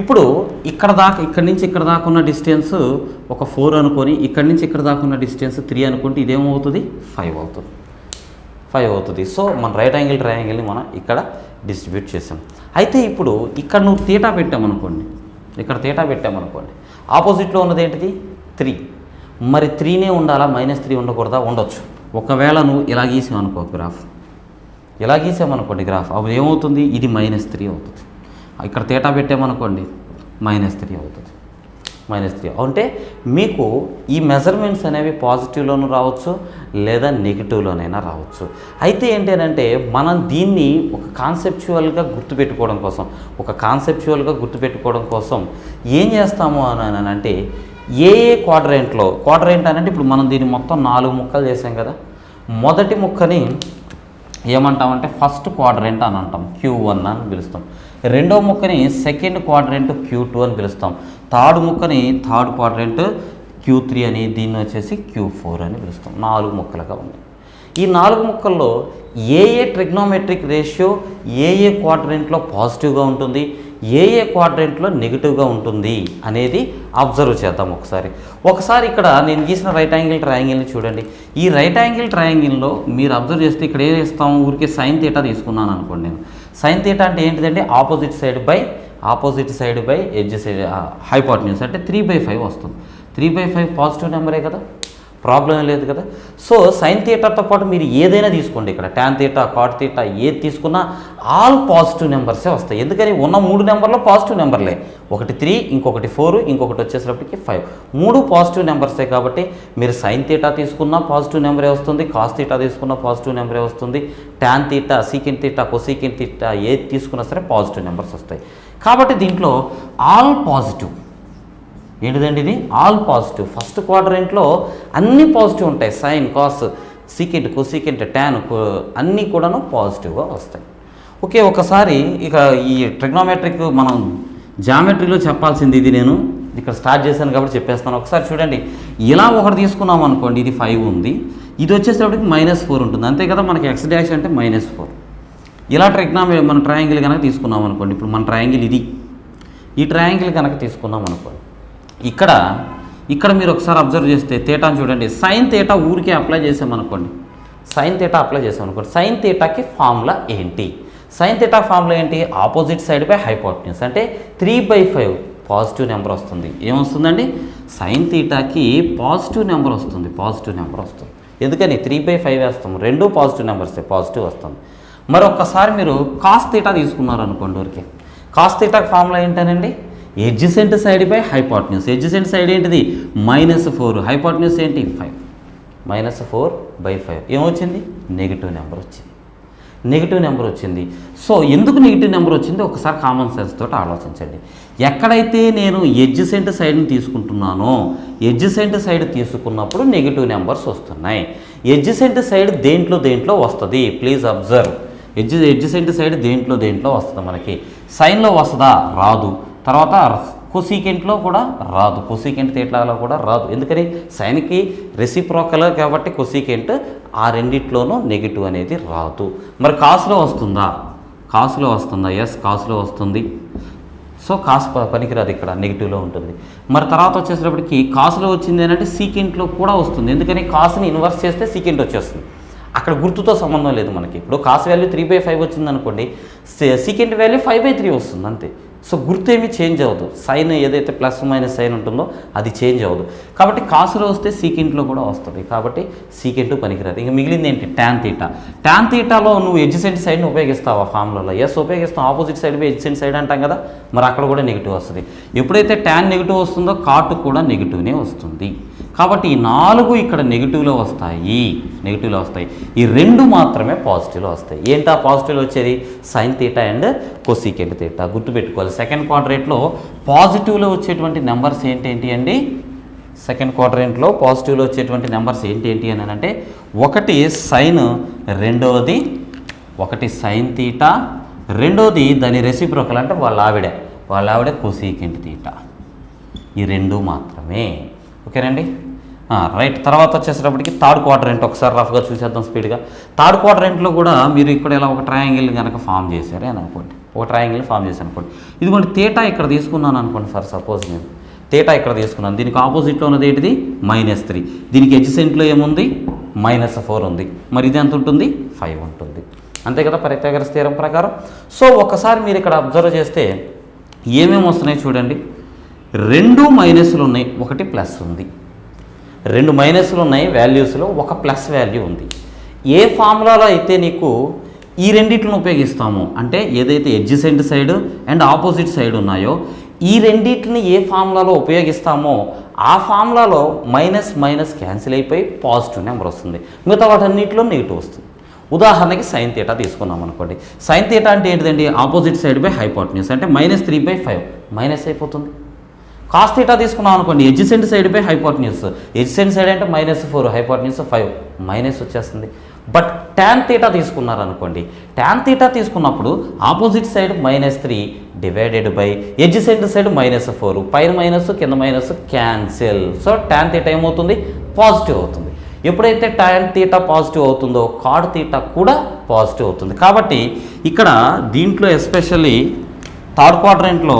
ఇప్పుడు ఇక్కడి నుంచి ఇక్కడ దాకా ఉన్న డిస్టెన్స్ ఒక 4 అనుకొని, ఇక్కడి నుంచి ఇక్కడ దాకా ఉన్న డిస్టెన్స్ 3 అనుకుంటే ఇదేమవుతుంది 5 అవుతుంది, 5 అవుతుంది. సో మన రైట్ యాంగిల్ ట్రయాంగిల్ని మనం ఇక్కడ డిస్ట్రిబ్యూట్ చేసాం. అయితే ఇప్పుడు ఇక్కడ నువ్వు తీటా పెట్టామనుకోండి, ఇక్కడ తీటా పెట్టామనుకోండి, ఆపోజిట్లో ఉన్నది ఏంటిది 3. మరి 3నే ఉండాలా, -3 ఉండకూడదా? ఉండొచ్చు. ఒకవేళ నువ్వు ఇలా గీసామనుకో గ్రాఫ్, ఇలా గీసామనుకోండి గ్రాఫ్, అప్పుడు ఏమవుతుంది, ఇది -3 అవుతుంది. ఇక్కడ తీటా పెట్టామనుకోండి -3 అవుతుంది, -3. అంటే మీకు ఈ మెజర్మెంట్స్ అనేవి పాజిటివ్లోనూ రావచ్చు, లేదా నెగిటివ్లోనైనా రావచ్చు. అయితే ఏంటంటే మనం దీన్ని ఒక కాన్సెప్చువల్గా గుర్తుపెట్టుకోవడం కోసం ఏం చేస్తాము అని అంటే, ఏ క్వాడ్రెంట్ అని అంటే ఇప్పుడు మనం దీన్ని మొత్తం 4 ముక్కలు చేసాం కదా. మొదటి ముక్కని ఏమంటామంటే ఫస్ట్ క్వాడ్రెంట్ అని అంటాం, Q1 అని పిలుస్తాం. రెండో ముక్కని సెకండ్ క్వాడ్రెంట్ Q2 అని పిలుస్తాం. థర్డ్ ముక్కని థర్డ్ క్వాడ్రెంట్ Q3 అని, దీన్ని వచ్చేసి Q4 అని పిలుస్తాం. 4 ముక్కలుగా ఉన్నాయి. ఈ 4 ముక్కల్లో ఏ ట్రిగ్నోమెట్రిక్ రేషియో ఏ క్వాడ్రెంట్లో పాజిటివ్గా ఉంటుంది, ఏ క్వాడ్రెంట్లో నెగిటివ్గా ఉంటుంది అనేది అబ్జర్వ్ చేద్దాం ఒకసారి. ఇక్కడ నేను గీసిన రైట్ యాంగిల్ ట్రయాంగిల్ని చూడండి. ఈ రైట్ యాంగిల్ ట్రయాంగిల్లో మీరు అబ్జర్వ్ చేస్తే ఇక్కడ ఏం చేస్తాం, ఊరికే సైన్ తీటా తీసుకున్నాను అనుకోండి. నేను సైన్ తీటా అంటే ఏంటిదంటే opposite side by edge side hypotenuse, అంటే 3/5 వస్తుంది. 3/5 పాజిటివ్ నెంబరే కదా, ప్రాబ్లం లేదు కదా. సో సైన్ థీటాతో పాటు మీరు ఏదైనా తీసుకోండి, ఇక్కడ ట్యాన్ థీటా, కాట్ థీటా ఏది తీసుకున్నా ఆల్ పాజిటివ్ నెంబర్సే వస్తాయి. ఎందుకని ఉన్న 3 నెంబర్లో పాజిటివ్ నెంబర్లే, ఒకటి 3, ఇంకొకటి 4, ఇంకొకటి వచ్చేసరికి 5, 3 పాజిటివ్ నెంబర్సే. కాబట్టి మీరు సైన్ థీటా తీసుకున్నా పాజిటివ్ నెంబరే వస్తుంది, కాస్ థీటా తీసుకున్నా పాజిటివ్ నెంబరే వస్తుంది, tan theta, secant theta, cosecant theta ఏది తీసుకున్నా సరే పాజిటివ్ నెంబర్స్ వస్తాయి. కాబట్టి దీంట్లో ఆల్ పాజిటివ్ ఏంటిదండి, ఇది ఆల్ పాజిటివ్. ఫస్ట్ క్వాడ్రెంట్లో అన్నీ పాజిటివ్ ఉంటాయి, sine, cos, secant, cosecant, tan అన్నీ కూడాను పాజిటివ్గా వస్తాయి. ఓకే, ఒకసారి ఇక ఈ ట్రిగ్నోమెట్రిక్ మనం జామెట్రీలో చెప్పాల్సింది ఇది, నేను ఇక్కడ స్టార్ట్ చేశాను కాబట్టి చెప్పేస్తాను. ఒకసారి చూడండి, ఇలా ఒకటి తీసుకున్నాం అనుకోండి, ఇది 5 ఉంది, ఇది వచ్చేసేపటికి -4 ఉంటుంది, అంతే కదా. మనకి x డాష్ అంటే -4. ఇలా మన ట్రయాంగిల్ కనుక తీసుకున్నాం అనుకోండి, ఇప్పుడు మన ట్రయాంగిల్ ఇది, ఈ ట్రయాంగిల్ కనుక తీసుకున్నాం అనుకోండి, ఇక్కడ మీరు ఒకసారి అబ్జర్వ్ చేస్తే థీటాను చూడండి, సైన్ థీటా ఊరికే అప్లై చేసామనుకోండి, సైన్ థీటాకి ఫార్ములా ఏంటి? సైన్ థీటా ఫార్ములా ఏంటి? ఆపోజిట్ సైడ్ బై హైపోటెన్యూస్, అంటే 3/5 పాజిటివ్ నెంబర్ వస్తుంది. ఏమొస్తుందండి, సైన్ థీటాకి పాజిటివ్ నెంబర్ వస్తుంది. ఎందుకని 3/5 వేస్తాము, 2 పాజిటివ్ నెంబర్సే, పాజిటివ్ వస్తుంది. మరి ఒక్కసారి మీరు కాస్ థీటా తీసుకున్నారు అనుకోండి, ఊరికే కాస్ థీటాకి ఫార్ములా ఏంటనండి, adjacent side by hypotenuse. Adjacent side ఏంటిది -4, హైపోటెన్యూస్ ఏంటి 5, -4/5 ఏమొచ్చింది, నెగిటివ్ నెంబర్ వచ్చింది. సో ఎందుకు నెగిటివ్ నెంబర్ వచ్చింది ఒకసారి కామన్ సెన్స్ తోటి ఆలోచించండి. ఎక్కడైతే నేను ఎడ్జసెంట్ సైడ్ని తీసుకుంటున్నానో, ఎడ్జసెంట్ సైడ్ తీసుకున్నప్పుడు నెగిటివ్ నెంబర్స్ వస్తున్నాయి. ఎడ్జసెంట్ సైడ్ దేంట్లో వస్తుంది, ప్లీజ్ అబ్జర్వ్. ఎడ్జసెంట్ సైడ్ దేంట్లో వస్తుంది, మనకి సైన్లో వస్తుందా, రాదు. తర్వాత కొసీకెంట్లో కూడా రాదు, కొసీకెంట్ థీటాలో కూడా రాదు. ఎందుకని సైన్కి రెసిప్రోకల్ కాబట్టి కొసీకెంట్, ఆ రెండిట్లోనూ నెగిటివ్ అనేది రాదు. మరి కాసులో వస్తుందా, ఎస్ కాసులో వస్తుంది. సో కాస్ పనికిరాదు, ఇక్కడ నెగిటివ్లో ఉంటుంది. మరి తర్వాత వచ్చేసేటప్పటికి కాసులో వచ్చింది ఏంటంటే సీకెంట్లో కూడా వస్తుంది. ఎందుకని కాసుని ఇన్వర్స్ చేస్తే సీకెంట్ వచ్చేస్తుంది, అక్కడ గుర్తుతో సంబంధం లేదు మనకి. ఇప్పుడు కాస్ వాల్యూ 3/5 వచ్చింది అనుకోండి, సీకెంట్ వాల్యూ 5/3 వస్తుంది అంతే. సో గుర్తు ఏమీ చేంజ్ అవ్వదు. సైన్ ఏదైతే ప్లస్ మైనస్ సైన్ ఉంటుందో అది చేంజ్ అవ్వదు. కాబట్టి కాసులో వస్తే సీకెంట్లో కూడా వస్తుంది. కాబట్టి సీకెంట్ పనికిరాదు. ఇంకా మిగిలింది ఏంటి? Tan theta. ట్యాన్ తీటాలో నువ్వు ఎడ్జసెంట్ సైడ్ని ఉపయోగిస్తావు ఆ ఫార్ములాలో. ఎస్ ఉపయోగిస్తాం. Opposite side by adjacent side అంటాం కదా, మరి అక్కడ కూడా నెగిటివ్ వస్తుంది. ఎప్పుడైతే ట్యాన్ నెగిటివ్ వస్తుందో కాటు కూడా నెగిటివ్నే వస్తుంది. కాబట్టి ఈ 4 ఇక్కడ నెగిటివ్లో వస్తాయి. ఈ 2 మాత్రమే పాజిటివ్లో వస్తాయి. ఏంటా పాజిటివ్లో వచ్చేది? Sine theta and cosecant theta. గుర్తుపెట్టుకోవాలి. సెకండ్ క్వాడ్రేంట్లో పాజిటివ్లో వచ్చేటువంటి నెంబర్స్ ఏంటి అండి? సెకండ్ క్వాడ్రేంట్లో పాజిటివ్లో వచ్చేటువంటి నెంబర్స్ ఏంటి అని అంటే ఒకటి సైన్, ఒకటి సైన్ తీటా, రెండోది దాని రెసిప్రోకల్ అంటే వాళ్ళ ఆవిడ కొసీకెంట్ తీటా. ఈ 2 మాత్రమే. ఓకేనండి. రైట్. తర్వాత వచ్చేసేటప్పటికి థర్డ్ క్వాడ్రెంట్ ఒకసారి రఫ్గా చూసేద్దాం స్పీడ్గా. థర్డ్ క్వాడ్రెంట్లో కూడా మీరు ఇక్కడ ఇలా ఒక ట్రయాంగిల్ కనుక ఫామ్ చేశారే అని అనుకోండి. ఒక ట్రయాంగిల్ ఫామ్ చేశాను అనుకోండి. ఇదిగోండి తీటా ఇక్కడ తీసుకున్నాను అనుకోండి. ఫర్ సపోజ్ నేను తీటా ఇక్కడ తీసుకున్నాను. దీనికి ఆపోజిట్లో ఉన్నది ఏంటిది? -3. దీనికి ఎడ్జసెంట్లో ఏముంది? -4 ఉంది. మరి ఇది ఎంత ఉంటుంది? 5 ఉంటుంది. అంతే కదా పైథాగరస్ థియరం ప్రకారం. సో ఒకసారి మీరు ఇక్కడ అబ్జర్వ్ చేస్తే ఏమేమి వస్తున్నాయి చూడండి. 2 మైనస్లు ఉన్నాయి, ఒకటి ప్లస్ ఉంది. 2 మైనస్లు ఉన్నాయి వాల్యూస్లో, ఒక ప్లస్ వాల్యూ ఉంది. ఏ ఫార్ములాలో అయితే నీకు ఈ రెండింటిని ఉపయోగిస్తాము అంటే ఏదైతే adjacent side and opposite side ఉన్నాయో ఈ రెండింటిని ఏ ఫార్ములాలో ఉపయోగిస్తామో ఆ ఫార్ములాలో మైనస్ మైనస్ క్యాన్సిల్ అయిపోయి పాజిటివ్ నెంబర్ వస్తుంది. మిగతా వాటన్నిటిలో నెగిటివ్ వస్తుంది. ఉదాహరణకి సైన్ తీటా తీసుకున్నాం అనుకోండి. సైన్ తీటా అంటే ఏంటిదండి? ఆపోజిట్ సైడ్ బై హైపోటెన్యూస్ అంటే -3/5 మైనస్ అయిపోతుంది. కాస్ తీటా తీసుకున్నాం అనుకోండి. Adjacent side by hypotenuse. Adjacent side అంటే -4, హైపోటెన్యూస్ 5 మైనస్ వచ్చేస్తుంది. బట్ ట్యాన్ తీటా తీసుకున్నారనుకోండి. ట్యాన్ తీటా తీసుకున్నప్పుడు opposite side -3 divided by adjacent side -4, పైన మైనస్ కింద minus cancel. So tan theta ఏమవుతుంది? పాజిటివ్ అవుతుంది. ఎప్పుడైతే ట్యాన్ తీటా పాజిటివ్ అవుతుందో కాట్ తీటా కూడా పాజిటివ్ అవుతుంది. కాబట్టి ఇక్కడ దీంట్లో ఎస్పెషల్లీ థర్డ్ క్వాడ్రెంట్లో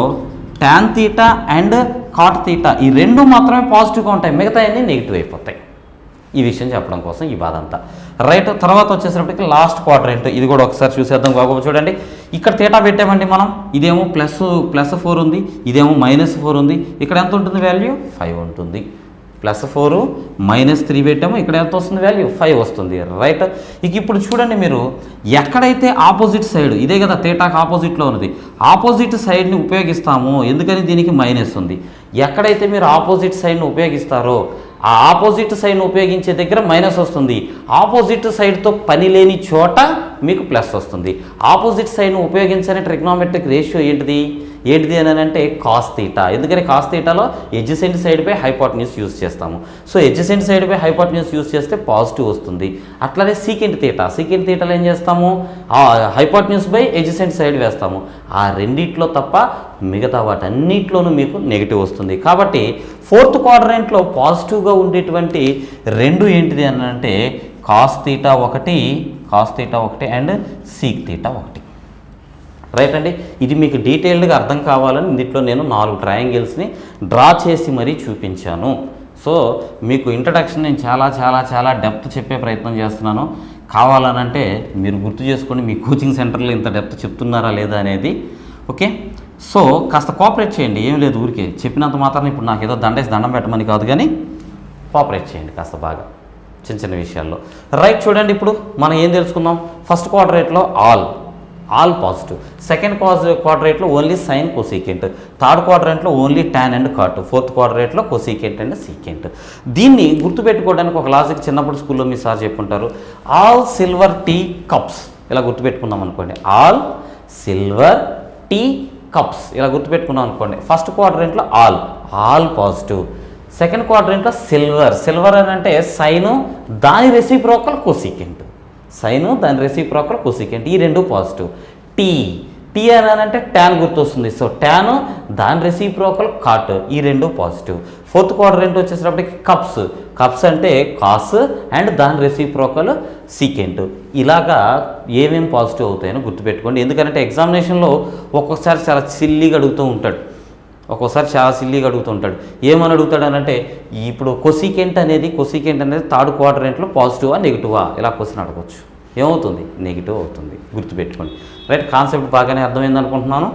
tan theta and cot theta ఈ 2 మాత్రమే పాజిటివ్గా ఉంటాయి. మిగతా అన్నీ నెగిటివ్ అయిపోతాయి. ఈ విషయం చెప్పడం కోసం ఈ బాధ అంతా. రైట్. తర్వాత వచ్చేసరికి లాస్ట్ క్వాడ్రెంట్. ఇది కూడా ఒకసారి చూసేద్దాం. బాగా చూడండి. ఇక్కడ తీటా పెట్టామండి మనం. ఇదేమో +4 ఉంది, ఇదేమో -4 ఉంది. ఇక్కడ ఎంత ఉంటుంది వాల్యూ? 5 ఉంటుంది. +4 -3 పెట్టాము. ఇక్కడ ఎంత వస్తుంది వాల్యూ? 5 వస్తుంది. రైట్. ఇక ఇప్పుడు చూడండి మీరు ఎక్కడైతే ఆపోజిట్ సైడ్ ఇదే కదా తీటాకు ఆపోజిట్లో ఉన్నది. ఆపోజిట్ సైడ్ని ఉపయోగిస్తాము. ఎందుకని? దీనికి మైనస్ ఉంది. ఎక్కడైతే మీరు ఆపోజిట్ సైడ్ని ఉపయోగిస్తారో ఆ ఆపోజిట్ సైడ్ని ఉపయోగించే దగ్గర మైనస్ వస్తుంది. ఆపోజిట్ సైడ్తో పని లేని చోట మీకు ప్లస్ వస్తుంది. ఆపోజిట్ సైడ్ను ఉపయోగించని ట్రిగ్నోమెట్రిక్ రేషియో ఏంటిది అని అంటే కాస్ తీటా. ఎందుకని కాస్ తీటాలో adjacent side by hypotenuse use చేస్తాము. So adjacent side by hypotenuse use చేస్తే పాజిటివ్ వస్తుంది. అట్లానే సీకెంట్ తీటాలో ఏం చేస్తాము? హైపోటెన్యూస్ బై ఎడ్జసెంట్ సైడ్ వేస్తాము. ఆ రెండిట్లో తప్ప మిగతా వాటన్నిటిలోనూ మీకు నెగిటివ్ వస్తుంది. కాబట్టి ఫోర్త్ క్వాడ్రెంట్లో పాజిటివ్గా ఉండేటువంటి 2 ఏంటిది అని అంటే కాస్ తీటా ఒకటి అండ్ సీక్ తీటా ఒకటి. రైట్ అండి. ఇది మీకు డీటెయిల్డ్గా అర్థం కావాలని దీంట్లో నేను 4 ట్రయాంగిల్స్ని డ్రా చేసి మరీ చూపించాను. సో మీకు ఇంట్రడక్షన్ నేను చాలా డెప్త్ చెప్పే ప్రయత్నం చేస్తున్నాను. కావాలనంటే మీరు గుర్తు చేసుకొని మీ కోచింగ్ సెంటర్లో ఇంత డెప్త్ చెప్తున్నారా లేదా అనేది. ఓకే. సో కాస్త కోఆపరేట్ చేయండి. ఏం లేదు, ఊరికే చెప్పినంత మాత్రం ఇప్పుడు నాకు ఏదో దండం పెట్టమని కాదు, కానీ కోఆపరేట్ చేయండి కాస్త బాగా చిన్న విషయాల్లో. రైట్. చూడండి ఇప్పుడు మనం ఏం తెలుసుకుందాం. ఫస్ట్ క్వాడ్రేంట్లో ఆల్ పాజిటివ్. సెకండ్ క్వాడ్రేంట్లో ఓన్లీ సైన్ కొసీకెంట్. థర్డ్ క్వాడ్రేంట్లో only tan and cot. Fourth క్వాడ్రేంట్లో కొసీకెంట్ అండ్ సీకెంట్. దీన్ని గుర్తుపెట్టుకోవడానికి ఒక లాజిక్ చిన్నప్పుడు స్కూల్లో మీ సార్ చెప్పుంటారు. ఆల్ సిల్వర్ టీ కప్స్ ఇలా గుర్తుపెట్టుకున్నాం అనుకోండి. ఆల్ సిల్వర్ టీ కప్స్ ఇలా గుర్తుపెట్టుకున్నాం అనుకోండి. ఫస్ట్ క్వాడ్రెంట్లో ఆల్ పాజిటివ్. సెకండ్ క్వాడ్రెంట్లో సిల్వర్ అని అంటే సైను దాని రెసిప్రోకల్ కొసీకెంట్. ఈ 2 పాజిటివ్. టీ అని అంటే ట్యాన్ గుర్తొస్తుంది. సో ట్యాన్ దాని రెసిప్రోకల్ కాట్. ఈ 2 పాజిటివ్. ఫోర్త్ క్వాడ్రెంట్ వచ్చేసేటప్పటికి కప్స్ అంటే కాస్ అండ్ దాని రెసిప్రోకల్ సీకెంట్. ఇలాగా ఏమేమి పాజిటివ్ అవుతాయని గుర్తుపెట్టుకోండి. ఎందుకంటే ఎగ్జామినేషన్లో ఒక్కొక్కసారి చాలా సిల్లీగా అడుగుతూ ఉంటాడు. ఏమని అడుగుతాడు అని అంటే ఇప్పుడు కొసీకెంట్ అనేది థర్డ్ క్వాడ్రెంట్లో పాజిటివా నెగిటివా ఇలా క్వశ్చన్ అడగవచ్చు. ఏమవుతుంది? నెగిటివ్ అవుతుంది. గుర్తుపెట్టుకోండి. రైట్, కాన్సెప్ట్ బాగానే అర్థమైంది అనుకుంటున్నాను.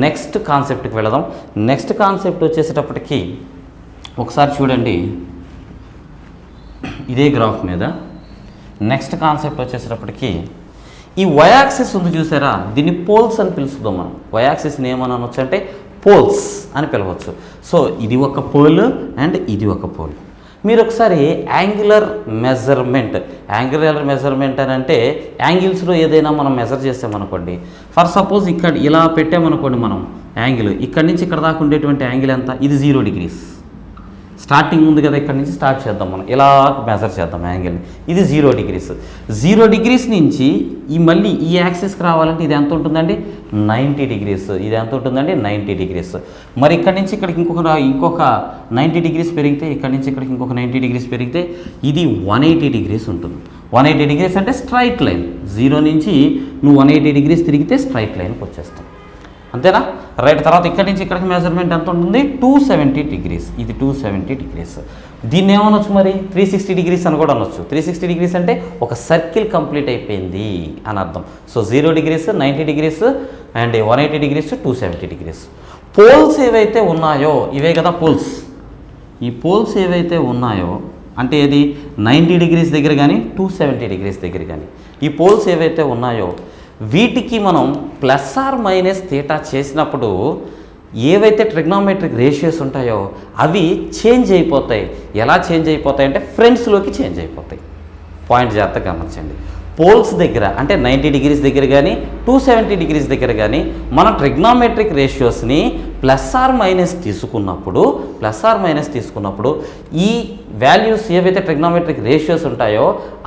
నెక్స్ట్ కాన్సెప్ట్కి వెళదాం. నెక్స్ట్ కాన్సెప్ట్ వచ్చేసేటప్పటికి ఒకసారి చూడండి, ఇదే గ్రాఫ్ మీద నెక్స్ట్ కాన్సెప్ట్ వచ్చేసేటప్పటికి ఈ వయాక్సిస్ ఉంది చూసారా, దీన్ని పోల్స్ అని పిలుస్తున్నాం మనం. వయాక్సిస్ని ఏమని అనొచ్చు అంటే పోల్స్ అని పిలవచ్చు. సో ఇది ఒక పోల్ అండ్ ఇది ఒక పోల్. మీరు ఒకసారి యాంగులర్ మెజర్మెంట్ అని అంటే యాంగిల్స్లో ఏదైనా మనం మెజర్ చేసామనుకోండి, ఫర్ సపోజ్ ఇక్కడ ఇలా పెట్టామనుకోండి మనం యాంగిల్, ఇక్కడి నుంచి ఇక్కడ దాకా ఉండేటువంటి యాంగిల్ ఎంత? ఇది 0 degrees. స్టార్టింగ్ ఉంది కదా, ఇక్కడ నుంచి స్టార్ట్ చేద్దాం మనం, ఇలా మెజర్ చేద్దాం యాంగిల్ని. ఇది 0 degrees. 0 degrees నుంచి మళ్ళీ ఈ యాక్సిస్కి రావాలంటే ఇది ఎంత ఉంటుందండి? 90 degrees. ఇది ఎంత ఉంటుందండి? 90 degrees. మరి ఇక్కడ నుంచి ఇక్కడికి ఇంకొక 90 degrees పెరిగితే, ఇక్కడ నుంచి ఇక్కడికి ఇంకొక 90 degrees పెరిగితే ఇది 180 degrees ఉంటుంది. 180 degrees అంటే స్ట్రైట్ లైన్. 0 నుంచి నువ్వు 180 degrees తిరిగితే స్ట్రైట్ లైన్కి వచ్చేస్తాం. అంతేనా? రైట్. తర్వాత ఇక్కడి నుంచి ఇక్కడికి మెజర్మెంట్ ఎంత ఉంటుంది? 270 degrees. ఇది 270 degrees. దీన్ని ఏమనొచ్చు మరి? 360 degrees అని కూడా అనొచ్చు. 360 degrees అంటే ఒక సర్కిల్ కంప్లీట్ అయిపోయింది అని అర్థం. So 0 degrees, 90 degrees and 180 degrees, 270 degrees. Poles ఏవైతే ఉన్నాయో ఇవే కదా పోల్స్. ఈ పోల్స్ ఏవైతే ఉన్నాయో అంటే ఇది 90 degrees దగ్గర కానీ 270 degrees దగ్గర కానీ ఈ పోల్స్ ఏవైతే ఉన్నాయో వీటికి మనం ప్లస్ ఆర్ మైనస్ థీటా చేసినప్పుడు ఏవైతే ట్రిగ్నోమెట్రిక్ రేషియోస్ ఉంటాయో అవి చేంజ్ అయిపోతాయి. ఎలా చేంజ్ అయిపోతాయి అంటే ఫ్రెండ్స్లోకి చేంజ్ అయిపోతాయి. పాయింట్ జాగ్రత్తగా గమనించండి. పోల్స్ దగ్గర అంటే 90 degrees దగ్గర కానీ 270 degrees దగ్గర కానీ మన ట్రిగ్నోమెట్రిక్ రేషియోస్ని ప్లస్ ఆర్ మైనస్ తీసుకున్నప్పుడు ఈ వాల్యూస్ ఏవైతే ట్రిగ్నోమెట్రిక్ రేషియోస్ ఉంటాయో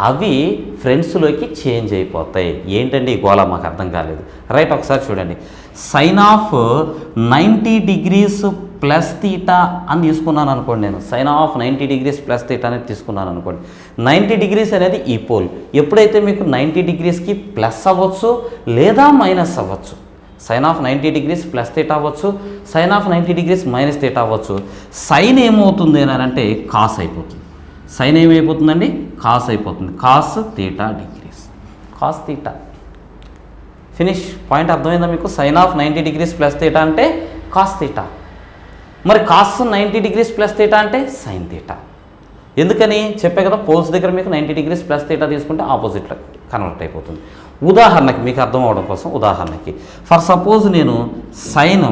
అవి ఫ్రెండ్స్లోకి చేంజ్ అయిపోతాయి. ఏంటండి ఈ గోళ? మాకు అర్థం కాలేదు. రైట్, ఒకసారి చూడండి. Sine of 90 degrees plus theta అని తీసుకున్నాను అనుకోండి. నేను sine of 90 degrees plus theta అనేది తీసుకున్నాను అనుకోండి. 90 degrees అనేది ఈ పోల్. ఎప్పుడైతే మీకు 90 degreesకి ప్లస్ అవ్వచ్చు లేదా మైనస్ అవ్వచ్చు. Sine of 90 degrees plus theta అవ్వచ్చు, sine of 90 degrees minus theta అవ్వచ్చు. సైన్ ఏమవుతుంది అని అంటే కాస్ అయిపోతుంది. సైన్ ఏమైపోతుందండి? కాస్ అయిపోతుంది. Cos theta degrees. Cos theta. Finish. Point అర్థమైందా మీకు? Sine of 90 degrees plus theta అంటే కాస్ థీటా. మరి కాస్ 90 degrees ప్లస్ థీటా అంటే సైన్ థీటా. ఎందుకని చెప్పే కదా, పోల్స్ దగ్గర మీకు 90 degrees ప్లస్ థీటా తీసుకుంటే ఆపోజిట్లో కన్వర్ట్ అయిపోతుంది. ఉదాహరణకి మీకు అర్థం అవడం కోసం ఉదాహరణకి ఫర్ సపోజ్ నేను సైన్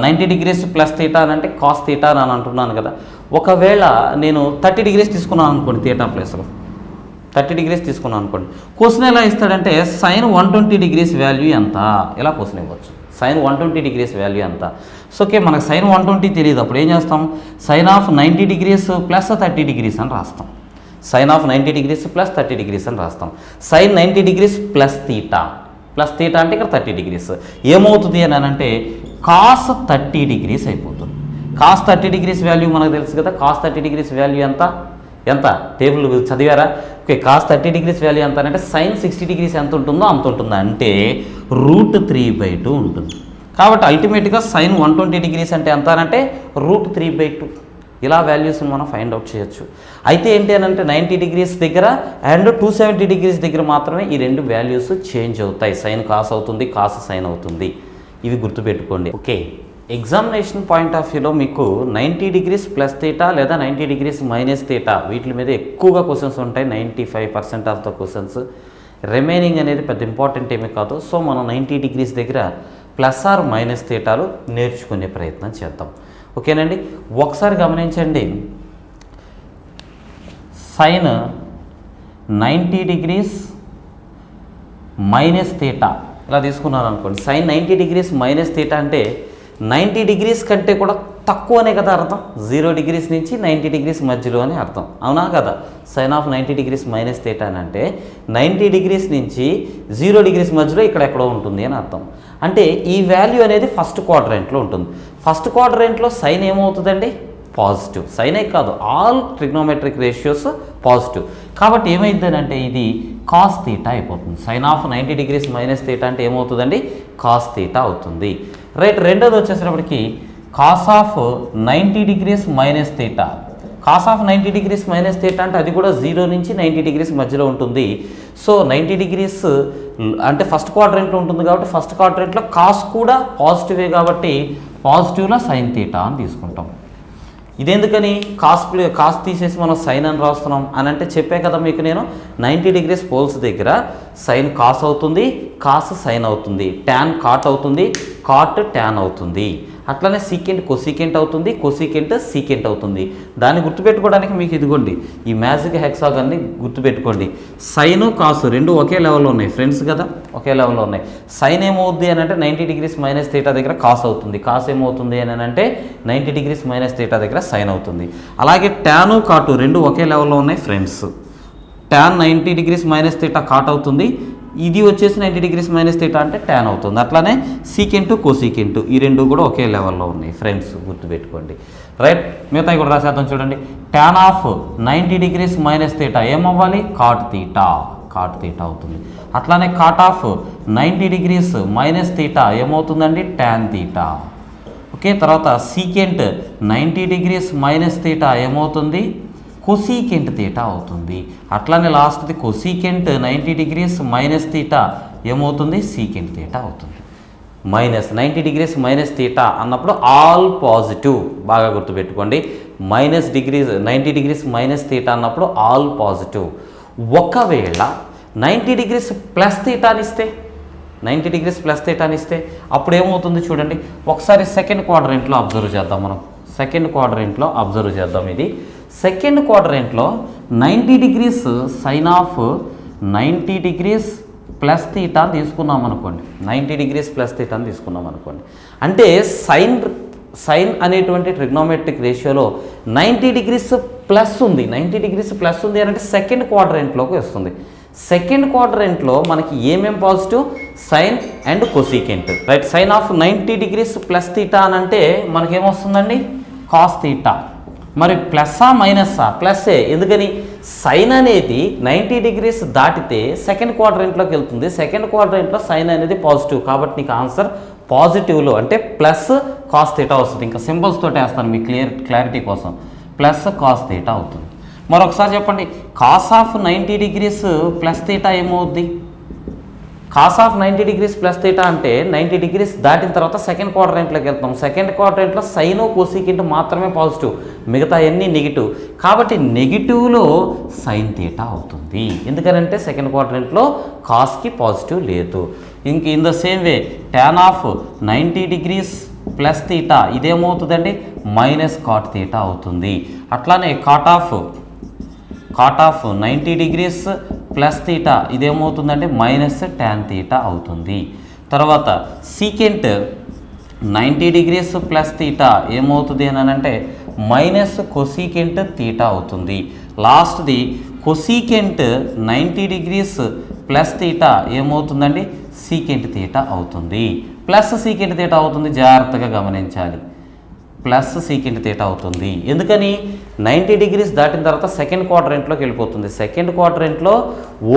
90 degrees ప్లస్ థీటా అని అంటే కాస్ థీటా అని అంటున్నాను కదా. ఒకవేళ నేను 30 degrees తీసుకున్నాను అనుకోండి, థీటా ప్లేస్లో 30 degrees తీసుకున్నాను అనుకోండి. క్వశ్చన్ ఎలా ఇస్తాడంటే సైన్ 120 degrees వాల్యూ ఎంత? ఇలా క్వశ్చన్ ఇవ్వచ్చు. సైన్ 120 degrees వాల్యూ ఎంత? సో ఓకే, మనకు సైన్ 120 తెలియదు. అప్పుడు ఏం చేస్తాం? Sine of 90 degrees plus 30 degrees అని రాస్తాం. Sine of 90 degrees plus 30 degrees అని రాస్తాం. సైన్ 90 degrees ప్లస్ థీటా అంటే ఇక్కడ 30 degrees ఏమవుతుంది అని అంటే కాస్ 30 degrees అయిపోతుంది. కాస్ 30 degrees వాల్యూ మనకు తెలుసు కదా. కాస్ 30 degrees వాల్యూ ఎంత? టేబుల్ చదివారా? ఓకే, కాస్ 30 degrees వాల్యూ ఎంత అంటే సైన్ 60 degrees ఎంత ఉంటుందో అంత ఉంటుంది. అంటే √3/2 ఉంటుంది. కాబట్టి అల్టిమేట్గా సైన్ 120 degrees అంటే ఎంత అంటే √3/2. ఇలా వాల్యూస్ని మనం ఫైండ్ అవుట్ చేయొచ్చు. అయితే ఏంటి అని అంటే 90 degrees దగ్గర అండ్ 270 degrees దగ్గర మాత్రమే ఈ రెండు వాల్యూస్ చేంజ్ అవుతాయి. సైన్ కాస్ అవుతుంది, కాస్ సైన్ అవుతుంది. ఇవి గుర్తుపెట్టుకోండి. ఓకే, ఎగ్జామినేషన్ పాయింట్ ఆఫ్ వ్యూలో మీకు 90 degrees ప్లస్ థీటా లేదా 90 degrees మైనస్ థీటా వీటి మీద ఎక్కువగా క్వశ్చన్స్ ఉంటాయి. 95% ఆఫ్ ద క్వశ్చన్స్. రిమైనింగ్ అనేది పెద్ద ఇంపార్టెంట్ ఏమీ కాదు. సో మనం 90 degrees దగ్గర ప్లస్ ఆర్ మైనస్ థీటాలు నేర్చుకునే ప్రయత్నం చేద్దాం. ఓకేనండి, ఒకసారి గమనించండి. సైన్ 90 degrees మైనస్ థీటా ఇలా తీసుకున్నాను అనుకోండి. సైన్ 90 degrees మైనస్ థీటా అంటే 90 degrees కంటే కూడా తక్కువనే కదా అర్థం. 0 degrees నుంచి 90 degrees మధ్యలో అని అర్థం, అవునా కదా? Sine of 90 degrees minus theta అని అంటే 90 degrees నుంచి 0 degrees మధ్యలో ఇక్కడెక్కడో ఉంటుంది అని అర్థం. అంటే ఈ వాల్యూ అనేది ఫస్ట్ క్వాడ్రంట్లో ఉంటుంది. ఫస్ట్ క్వాడ్రంట్లో సైన్ ఏమవుతుందండి? పాజిటివ్. సైనే కాదు, ఆల్ ట్రిగ్నోమెట్రిక్ రేషియోస్ పాజిటివ్. కాబట్టి ఏమైందని అంటే ఇది కాస్ థీటా అయిపోతుంది. Sine of 90 degrees minus theta అంటే ఏమవుతుందండి? కాస్ థీటా అవుతుంది. రైట్. రెండోది వచ్చేసేటప్పటికి cos of 90 degrees minus theta. Cos of 90 degrees minus theta అంటే అది కూడా 0 నుంచి 90 డిగ్రీస్ మధ్యలో ఉంటుంది. సో 90 డిగ్రీస్ అంటే ఫస్ట్ క్వాడ్రంట్లో ఉంటుంది కాబట్టి ఫస్ట్ క్వాడ్రంట్లో కాస్ కూడా పాజిటివే కాబట్టి పాజిటివ్లో సైన్ థీటా అని తీసుకుంటాం. ఇదెందుకని కాస్ తీసేసి మనం సైన్ అని రాస్తున్నాం అని అంటే చెప్పే కదా మీకు నేను 90 డిగ్రీస్ పోల్స్ దగ్గర సైన్ కాస్ అవుతుంది, కాస్ సైన్ అవుతుంది, ట్యాన్ కాట్ అవుతుంది, కాట్ ట్యాన్ అవుతుంది. అట్లనే సీకెంట్ కొసీకెంట్ అవుతుంది, కొసీకెంట్ సీకెంట్ అవుతుంది. దాన్ని గుర్తుపెట్టుకోవడానికి మీకు ఇదిగోండి ఈ మ్యాజిక్ హెక్సాగన్ని గుర్తుపెట్టుకోండి. సైను కాసు రెండు ఒకే లెవెల్లో ఉన్నాయి ఫ్రెండ్స్ కదా, ఒకే లెవెల్లో ఉన్నాయి. సైన్ ఏమవుద్ది అని అంటే 90 డిగ్రీస్ మైనస్ థీటా దగ్గర కాస్ అవుతుంది, కాస్ ఏమవుతుంది అని అంటే 90 డిగ్రీస్ మైనస్ థీటా దగ్గర సైన్ అవుతుంది. అలాగే ట్యాను కాటు రెండు ఒకే లెవెల్లో ఉన్నాయి friends. Tan 90 degrees minus theta cot అవుతుంది, ఇది వచ్చేసి 90 డిగ్రీస్ మైనస్ థీటా అంటే ట్యాన్ అవుతుంది. అట్లానే సీకెంటు కోసీకెంటు ఈ రెండు కూడా ఒకే లెవెల్లో ఉన్నాయి ఫ్రెండ్స్, గుర్తుపెట్టుకోండి. రైట్, మిగతాయి కూడా రాసేద్దాం చూడండి. Tan of 90 degrees minus theta ఏమవ్వాలి? కాట్ థీటా, కాట్ థీటా అవుతుంది. అట్లానే cot of 90 degrees minus theta ఏమవుతుందండి? Tan theta. ఓకే, తర్వాత సీకెంట్ 90 డిగ్రీస్ మైనస్ థీటా ఏమవుతుంది? కొసీకెంట్ థీటా అవుతుంది. అట్లానే లాస్ట్ది కొసీకెంట్ 90 డిగ్రీస్ మైనస్ థీటా ఏమవుతుంది? సీకెంట్ థీటా అవుతుంది. మైనస్ 90 డిగ్రీస్ మైనస్ థీటా అన్నప్పుడు ఆల్ పాజిటివ్, బాగా గుర్తుపెట్టుకోండి. -90 డిగ్రీస్ మైనస్ థీటా అన్నప్పుడు ఆల్ పాజిటివ్. ఒకవేళ 90 డిగ్రీస్ ప్లస్ థీటాని ఇస్తే 90 డిగ్రీస్ ప్లస్ థీటాని ఇస్తే అప్పుడు ఏమవుతుంది చూడండి. ఒకసారి సెకండ్ క్వాడ్రంట్లో అబ్జర్వ్ చేద్దాం మనం. సెకండ్ క్వాడ్రంట్లో అబ్జర్వ్ చేద్దాం. ఇది సెకండ్ క్వాడ్రంట్లో 90 degrees sine of 90 degrees plus theta తీసుకున్నాం అనుకోండి. 90 డిగ్రీస్ ప్లస్ థీటా తీసుకున్నాం అనుకోండి. అంటే సైన్ అనేటువంటి ట్రిగ్నోమెట్రిక్ రేషియోలో 90 డిగ్రీస్ ప్లస్ ఉంది. 90 డిగ్రీస్ ప్లస్ ఉంది అంటే సెకండ్ క్వాడ్రంట్లోకి వస్తుంది. సెకండ్ క్వాడ్రంట్లో మనకి ఏమేం positive? Sine and cosecant. Right, sine of 90 degrees plus theta అని అంటే మనకేమొస్తుందండి? Cos theta. మరి ప్లస్సా మైనస్సా? ప్లస్సే. ఎందుకని? సైన్ అనేది 90 డిగ్రీస్ దాటితే సెకండ్ క్వాడ్రంట్లోకి వెళ్తుంది. సెకండ్ క్వాడ్రంట్లో సైన్ అనేది పాజిటివ్ కాబట్టి నీకు ఆన్సర్ పాజిటివ్లో అంటే ప్లస్ కాస్ థీటా వస్తుంది. ఇంకా సింబల్స్ తోటి వేస్తాను మీ క్లారిటీ కోసం. ప్లస్ కాస్ థీటా అవుతుంది. మరొకసారి చెప్పండి, cos of 90 degrees plus theta ఏమవుద్ది? Cos of 90 degrees plus theta అంటే 90 డిగ్రీస్ దాటిన తర్వాత సెకండ్ క్వాడ్రంట్లోకి వెళ్తాం. సెకండ్ క్వాడ్రంట్లో సైను కోసికెంట్ మాత్రమే పాజిటివ్, మిగతా అన్నీ నెగిటివ్. కాబట్టి నెగిటివ్లో సైన్ థీటా అవుతుంది. ఎందుకనంటే సెకండ్ క్వాడ్రంట్లో కాస్కి పాజిటివ్ లేదు. ఇంక in the same way tan of 90 degrees plus theta ఇదేమవుతుందండి? మైనస్ కాట్ థీటా అవుతుంది. అట్లానే cot of 90 degrees plus theta ఇదేమవుతుందంటే మైనస్ ట్యాన్ థీటా అవుతుంది. తర్వాత సీకెంట్ 90 డిగ్రీస్ ప్లస్ థీటా ఏమవుతుంది అని అంటే మైనస్ కొసీకెంట్ థీటా అవుతుంది. లాస్ట్ది కొసీకెంట్ 90 డిగ్రీస్ ప్లస్ థీటా ఏమవుతుందండి? సీకెంట్ థీటా అవుతుంది. ప్లస్ సీకెంట్ థీటా అవుతుంది, జాగ్రత్తగా గమనించాలి. ప్లస్ సీకెంట్ థీటా అవుతుంది. ఎందుకని? 90 డిగ్రీస్ దాటిన తర్వాత సెకండ్ క్వాడ్రంట్లోకి వెళ్ళిపోతుంది. సెకండ్ క్వాడ్రంట్లో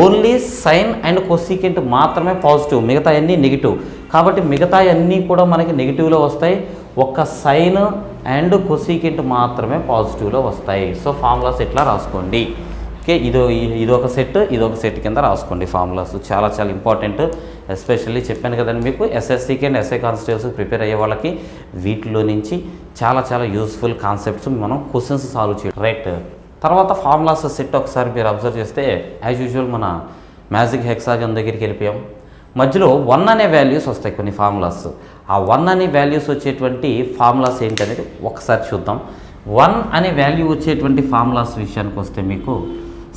ఓన్లీ సైన్ అండ్ కొసీకెంట్ మాత్రమే పాజిటివ్, మిగతా అన్నీ నెగిటివ్. కాబట్టి మిగతా అన్నీ కూడా మనకి నెగిటివ్లో వస్తాయి, ఒక్క సైన్ అండ్ కొసీకెంట్ మాత్రమే పాజిటివ్లో వస్తాయి. సో ఫార్ములాస్ ఇట్లా రాసుకోండి. ఓకే, ఇదొక సెట్ కింద రాసుకోండి ఫార్ములాస్. చాలా చాలా ఇంపార్టెంట్. ఎస్పెషల్లీ చెప్పాను కదండి మీకు ఎస్ఎస్సికి అండ్ ఎస్ఐ కానిస్టేబుల్స్కి ప్రిపేర్ అయ్యే వాళ్ళకి వీటిలో నుంచి చాలా చాలా యూస్ఫుల్ కాన్సెప్ట్స్ మనం క్వశ్చన్స్ సాల్వ్ చేయడం. రైట్, తర్వాత ఫార్ములాస్ సెట్ ఒకసారి మీరు అబ్జర్వ్ చేస్తే యాజ్ యూజువల్ మన మ్యాజిక్ హెక్సాగన్ దగ్గరికి వెళ్ళిపోయాం. మధ్యలో 1 అనే వాల్యూస్ వస్తాయి కొన్ని ఫార్ములాస్. ఆ 1 అనే వాల్యూస్ వచ్చేటువంటి ఫార్ములాస్ ఏంటనేది ఒకసారి చూద్దాం. 1 అనే వాల్యూ వచ్చేటువంటి ఫార్ములాస్ విషయానికి వస్తే మీకు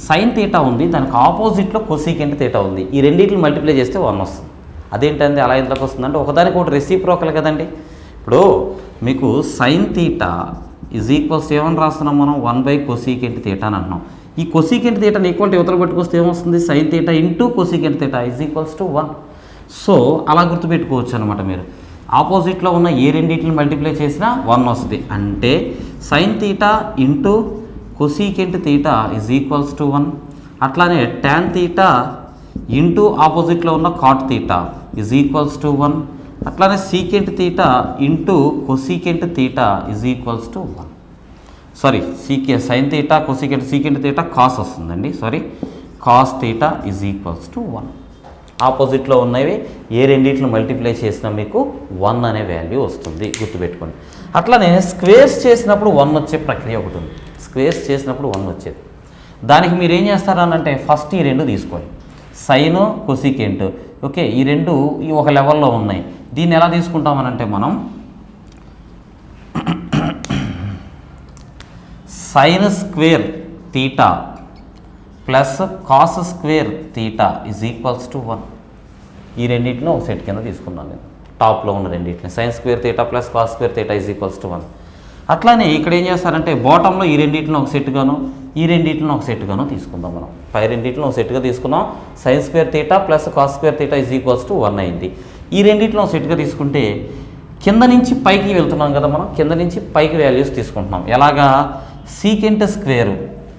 సైన్ థీటా ఉంది, దానికి ఆపోజిట్లో కొసీకెంట్ థీటా ఉంది. ఈ రెండింటిని మల్టిప్లై చేస్తే 1 వస్తుంది. అదేంటంటే అలా ఎందులోకి వస్తుందంటే ఒకదానికి ఒకటి రెసిప్రోకల్ కదండి. ఇప్పుడు మీకు సైన్ థీటా ఈజ్ ఈక్వల్స్ ఏమని రాస్తున్నాం మనం? 1 కొసీకెంట్ థీటా అని అంటున్నాం. ఈ కొసీకెంట్ థీటాని ఈక్వల్ యువతల పెట్టుకొస్తే ఏమొస్తుంది? Sign theta into cosecant theta is equals to 1. So అలా గుర్తుపెట్టుకోవచ్చు అనమాట. మీరు ఆపోజిట్లో ఉన్న ఏ రెండింటిని మల్టిప్లై చేసినా 1 వస్తుంది. అంటే sine theta into cosecant theta is equals to 1. అట్లానే ట్యాన్ థీటా ఇంటూ ఆపోజిట్లో ఉన్న cot theta is equals to 1. అట్లానే secant theta into cosecant theta is equals to 1. Sine theta secant theta cos వస్తుందండి. Cos theta is equals to 1. ఆపోజిట్లో ఉన్నవి ఏ రెండింటిని multiply చేసినా మీకు 1 అనే వాల్యూ వస్తుంది, గుర్తుపెట్టుకోండి. అట్లానే స్క్వేర్స్ చేసినప్పుడు 1 వచ్చే ప్రక్రియ ఒకటి ఉంది. స్క్వేర్స్ చేసినప్పుడు 1 వచ్చేది. దానికి మీరు ఏం చేస్తారనంటే ఫస్ట్ ఈ రెండు తీసుకోండి, సైన్ కొసికెంట్. ఓకే, ఈ రెండు ఈ ఒక లెవెల్లో ఉన్నాయి. దీన్ని ఎలా తీసుకుంటామనంటే మనం sine square theta plus cos square theta is equals to 1. ఈ రెండింటిని ఒక సెట్ కింద తీసుకున్నాను నేను, టాప్లో ఉన్న రెండింటిని. Sine square theta plus cos square theta is equals to 1. అట్లానే ఇక్కడ ఏం చేస్తారంటే బాటంలో ఈ రెండింటిని ఒక సెట్గాను ఈ రెండింటిని ఒక సెట్గాను తీసుకుందాం. మనం పై రెండింటిని ఒక సెట్గా తీసుకున్నాం. Sine square theta plus cos square theta is equals to 1 అయింది. ఈ రెండింటిని ఒక సెట్గా తీసుకుంటే కింద నుంచి పైకి వెళ్తున్నాం కదా, మనం కింద నుంచి పైకి వాల్యూస్ తీసుకుంటున్నాం. ఎలాగా, సీకెంట్ స్క్వేర్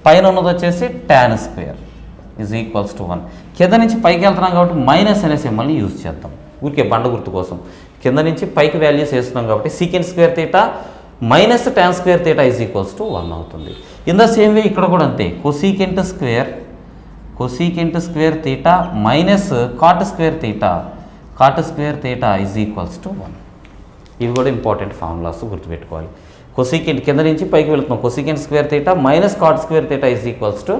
పైన ఉన్నది వచ్చేసి tan square is equals to 1. కింద నుంచి పైకి వెళ్తున్నాం కాబట్టి మైనస్ అనే సింబల్ని యూజ్ చేద్దాం, ఊరికే బండ గుర్తు కోసం. కింద నుంచి పైకి వాల్యూస్ వేస్తున్నాం కాబట్టి secant square theta minus tan square theta is equals to 1 అవుతుంది. ఇన్ ద సేమ్ వే ఇక్కడ కూడా అంతే, cosecant square theta minus cot square theta is equals to 1. ఇవి కూడా ఇంపార్టెంట్ ఫార్ములాస్, గుర్తుపెట్టుకోవాలి. కొసీకెంట్ కింద నుంచి పైకి వెళ్తున్నాం, cosecant square theta minus cot square theta is equals to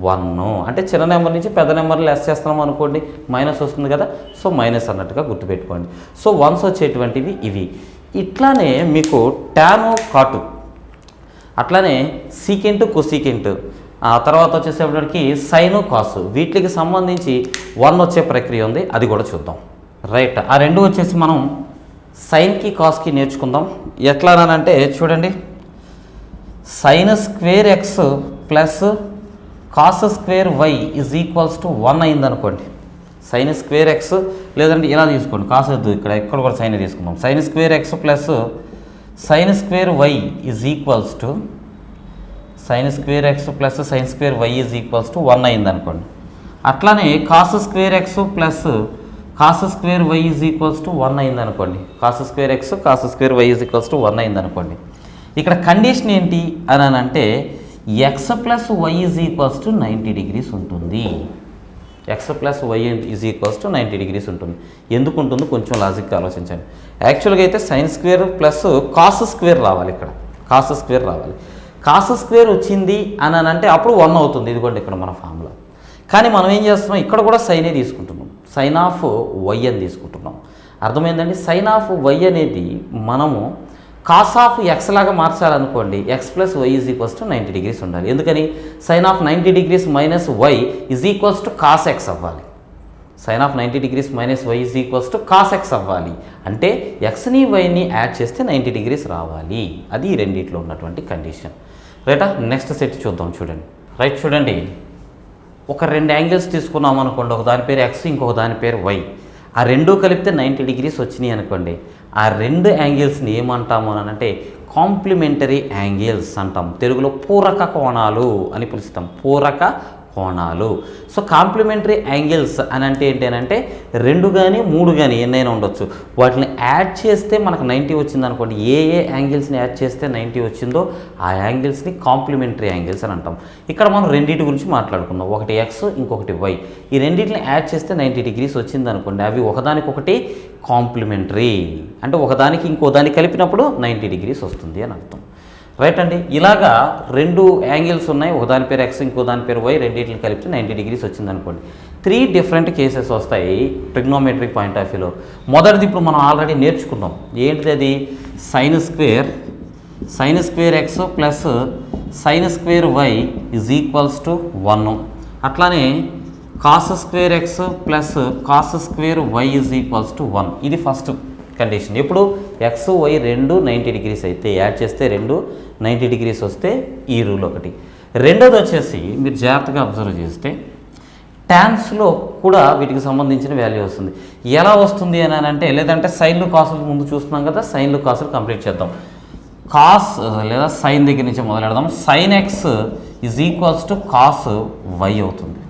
1. అంటే చిన్న నెంబర్ నుంచి పెద్ద నెంబర్లు లెస్ చేస్తున్నాం అనుకోండి, మైనస్ వస్తుంది కదా, సో మైనస్ అన్నట్టుగా గుర్తుపెట్టుకోండి. సో 1s వచ్చేటువంటివి ఇవి. ఇట్లానే మీకు టాను కాటు, అట్లానే సీకెంట్ కొసీకెంట్, ఆ తర్వాత వచ్చేసేపటికి సైను కాసు, వీటికి సంబంధించి 1 వచ్చే ప్రక్రియ ఉంది, అది కూడా చూద్దాం. రైట్, ఆ రెండు వచ్చేసి మనం సైన్కి కాస్కి నేర్చుకుందాం. ఎట్లానంటే చూడండి, sine square X plus cos square why is equals to 1 అయిందనుకోండి. సైన్ స్క్వేర్ ఎక్స్ లేదంటే ఇలా తీసుకోండి, కాస్ వద్దు, ఇక్కడ కూడా సైన్ తీసుకుందాం. Sine square X plus sine square why is equals to sine square X plus sine square why is equals to 1 అయిందనుకోండి. అట్లానే cos square X plus cos square why is equals to 1 అయిందనుకోండి. Cos square x cos square why is equals to 1 అయిందనుకోండి. ఇక్కడ condition ఏంటి అని అంటే x plus why is equals to 90 degrees ఉంటుంది. X plus why is equals to 90 degrees ఉంటుంది. ఎందుకు ఉంటుందో కొంచెం లాజిక్గా ఆలోచించండి. యాక్చువల్గా అయితే sine square plus cos square రావాలి, ఇక్కడ కాస్ స్క్వేర్ రావాలి. కాస్ స్క్వేర్ వచ్చింది అని అంటే అప్పుడు 1 అవుతుంది. ఇదిగోండి ఇక్కడ మన ఫార్ములా. కానీ మనం ఏం చేస్తున్నాం, ఇక్కడ కూడా సైనే తీసుకుంటున్నాం, సైన్ ఆఫ్ వై అని తీసుకుంటున్నాం. అర్థమైందండి. సైన్ ఆఫ్ వై అనేది మనము కాస్ ఆఫ్ ఎక్స్ లాగా మార్చాలనుకోండి, x plus why is equals to 90 degrees ఉండాలి. ఎందుకని, sine of 90 degrees minus y is equals to cos x అవ్వాలి. Sine of 90 degrees minus y is equals to cos x అవ్వాలి. అంటే ఎక్స్ని వైని add చేస్తే 90 degrees రావాలి. అది ఈ రెండిట్లో ఉన్నటువంటి కండిషన్. రైటా, నెక్స్ట్ సెట్ చూద్దాం. చూడండి, రైట్, చూడండి, ఒక రెండు యాంగిల్స్ తీసుకున్నాం అనుకోండి, ఒక దాని పేరు ఎక్స్, ఇంకొక దాని పేరు వై. ఆ రెండు కలిపితే 90 డిగ్రీస్ వచ్చినాయి అనుకోండి. ఆ రెండు యాంగిల్స్ని ఏమంటాము అని అంటే కాంప్లిమెంటరీ యాంగిల్స్ అంటాం. తెలుగులో పూరక కోణాలు అని పిలుస్తాం, పూరక కోణాలు. సో కాంప్లిమెంటరీ యాంగిల్స్ అని అంటే ఏంటి అని అంటే 2 కానీ 3 కానీ ఎన్నైనా ఉండొచ్చు, వాటిని యాడ్ చేస్తే మనకు 90 వచ్చింది అనుకోండి. ఏ యాంగిల్స్ని యాడ్ చేస్తే 90 వచ్చిందో ఆ యాంగిల్స్ని కాంప్లిమెంటరీ యాంగిల్స్ అని అంటాం. ఇక్కడ మనం రెండింటి గురించి మాట్లాడుకున్నాం, ఒకటి ఎక్స్, ఇంకొకటి వై. ఈ రెండింటిని యాడ్ చేస్తే 90 డిగ్రీస్ వచ్చింది అనుకోండి. అవి ఒకదానికొకటి కాంప్లిమెంటరీ, అంటే ఒకదానికి ఇంకో దానికి కలిపినప్పుడు 90 డిగ్రీస్ వస్తుంది అని అర్థం. రైట్ అండి. ఇలాగా 2 యాంగిల్స్ ఉన్నాయి, ఒక దాని పేరు ఎక్స్, ఇంకో దాని పేరు వై, రెండింటిని కలిపితే 90 డిగ్రీస్ వచ్చింది అనుకోండి. 3 డిఫరెంట్ కేసెస్ వస్తాయి ట్రిగ్నోమెట్రిక్ పాయింట్ ఆఫ్ వ్యూలో. మొదటిది ఇప్పుడు మనం ఆల్రెడీ నేర్చుకున్నాం. ఏంటిది అది? Sine square X plus sine square why is equals to 1. అట్లానే cos square X plus cos square why is equals to 1. ఇది ఫస్ట్ కండిషన్. ఎప్పుడు ఎక్స్ వై రెండు 90 డిగ్రీస్ అయితే యాడ్ చేస్తే 2 90 డిగ్రీస్ వస్తే ఈ రూల్ ఒకటి. రెండోది వచ్చేసి మీరు జాగ్రత్తగా అబ్జర్వ్ చేస్తే ట్యాన్స్లో కూడా వీటికి సంబంధించిన వాల్యూ వస్తుంది. ఎలా వస్తుంది అని అంటే, లేదంటే సైన్లు కాసులు ముందు చూస్తున్నాం కదా, సైన్లు కాసులు కంప్లీట్ చేద్దాం. కాస్ లేదా సైన్ దగ్గర నుంచి మొదలెడదాం. Sine x is equals to cos y అవుతుంది.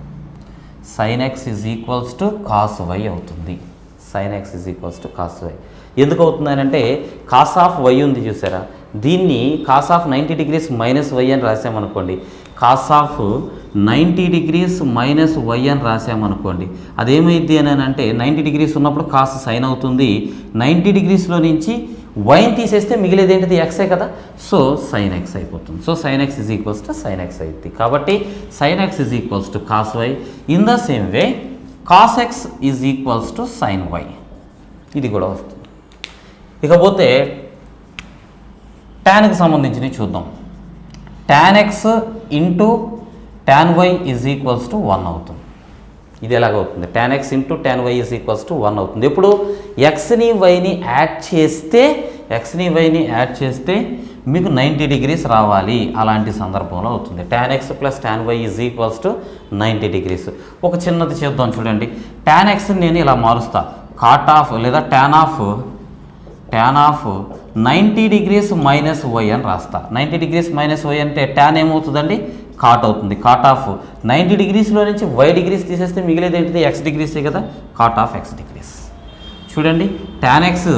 Sine x is equals to cos y అవుతుంది. Sine x is equals to cos y ఎందుకు అవుతుంది అని అంటే, కాస్ ఆఫ్ వై ఉంది చూసారా, దీన్ని cos of 90 degrees minus why అని రాసామనుకోండి, cos of 90 degrees minus why అని రాసామనుకోండి, అదేమైంది అని అంటే 90 డిగ్రీస్ ఉన్నప్పుడు కాస్ సైన్ అవుతుంది, 90 డిగ్రీస్లో నుంచి వైని తీసేస్తే మిగిలేది ఏంటిది ఎక్సే కదా, సో సైన్ ఎక్స్ అయిపోతుంది. So sine x is equals to sine x అవుతుంది. కాబట్టి sine x is equals to cos y. In the same way cos x is equals to sine y, ఇది కూడా వస్తుంది. ఇకపోతే టాన్కి సంబంధించినవి చూద్దాం. Tan X into tan why is equals to 1 అవుతుంది. ఇది ఎలాగవుతుంది? Tan X into tan why is equals to 1 అవుతుంది. ఇప్పుడు ఎక్స్ని వైని యాడ్ చేస్తే మీకు 90 డిగ్రీస్ రావాలి, అలాంటి సందర్భంలో అవుతుంది. Tan X plus tan why is equals to 90 degrees. ఒక చిన్నది చేద్దాం చూడండి. టాన్ ఎక్స్ని నేను ఇలా మారుస్తా, కాట్ ఆఫ్ లేదా tan of 90 degrees minus why అని రాస్తా. 90 డిగ్రీస్ మైనస్ వై అంటే టాన్ ఏమవుతుందండి? కాట్ అవుతుంది. కాట్ ఆఫ్ 90 డిగ్రీస్లో నుంచి వై డిగ్రీస్ తీసేస్తే మిగిలేది ఏంటిది? ఎక్స్ డిగ్రీసే కదా, కాట్ ఆఫ్ ఎక్స్ డిగ్రీస్. చూడండి, టాన్ ఎక్స్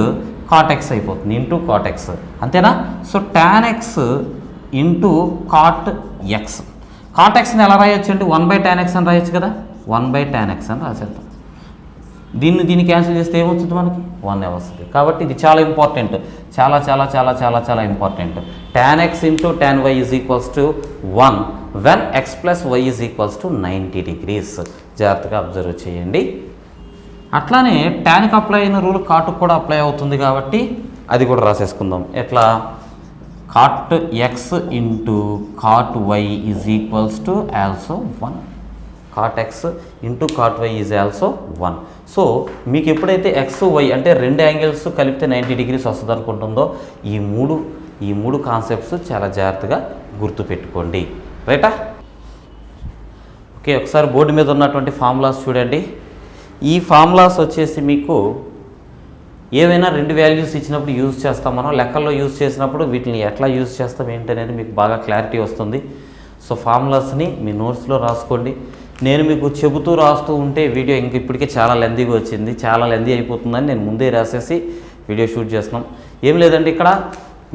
కాట్ ఎక్స్ అయిపోతుంది ఇంటూ కాట్ ఎక్స్, అంతేనా? So tan X into cot x. Cot ఎక్స్ని ఎలా రాయొచ్చు అంటే 1/tan x అని రాయొచ్చు కదా, 1/tan x అని రాసేద్దాం. దీన్ని క్యాన్సిల్ చేస్తే ఏమొస్తుంది? మనకి 1 వస్తుంది. కాబట్టి ఇది చాలా ఇంపార్టెంట్, చాలా చాలా చాలా చాలా చాలా important. Tan X into tan why is equals to 1 when X plus why is equals to 90 degrees. జాగ్రత్తగా అబ్జర్వ్ చేయండి. అట్లానే టాన్కి అప్లై అయిన రూల్ కాటుకు కూడా అప్లై అవుతుంది కాబట్టి అది కూడా రాసేసుకుందాం. ఎట్లా? Cot X into cot Y is equals to also 1. Cot X into cot Y is also 1. So మీకు ఎప్పుడైతే ఎక్స్ వై అంటే రెండు యాంగిల్స్ కలిపితే 90 డిగ్రీస్ వస్తుంది అనుకుంటుందో ఈ మూడు కాన్సెప్ట్స్ చాలా జాగ్రత్తగా గుర్తుపెట్టుకోండి. రైటా? ఓకే, ఒకసారి బోర్డు మీద ఉన్నటువంటి ఫార్ములాస్ చూడండి. ఈ ఫార్ములాస్ వచ్చేసి మీకు ఏవైనా రెండు వాల్యూస్ ఇచ్చినప్పుడు యూజ్ చేస్తాం, మనం లెక్కల్లో యూజ్ చేసినప్పుడు వీటిని ఎట్లా యూజ్ చేస్తాం ఏంటనేది మీకు బాగా క్లారిటీ వస్తుంది. సో ఫార్ములాస్ని మీ నోట్స్లో రాసుకోండి. నేను మీకు చెబుతూ రాస్తూ ఉంటే వీడియో ఇప్పటికే చాలా లెందీగా వచ్చింది, చాలా లెందీ అయిపోతుందని నేను ముందే రాసేసి వీడియో షూట్ చేస్తున్నాం. ఏం లేదండి, ఇక్కడ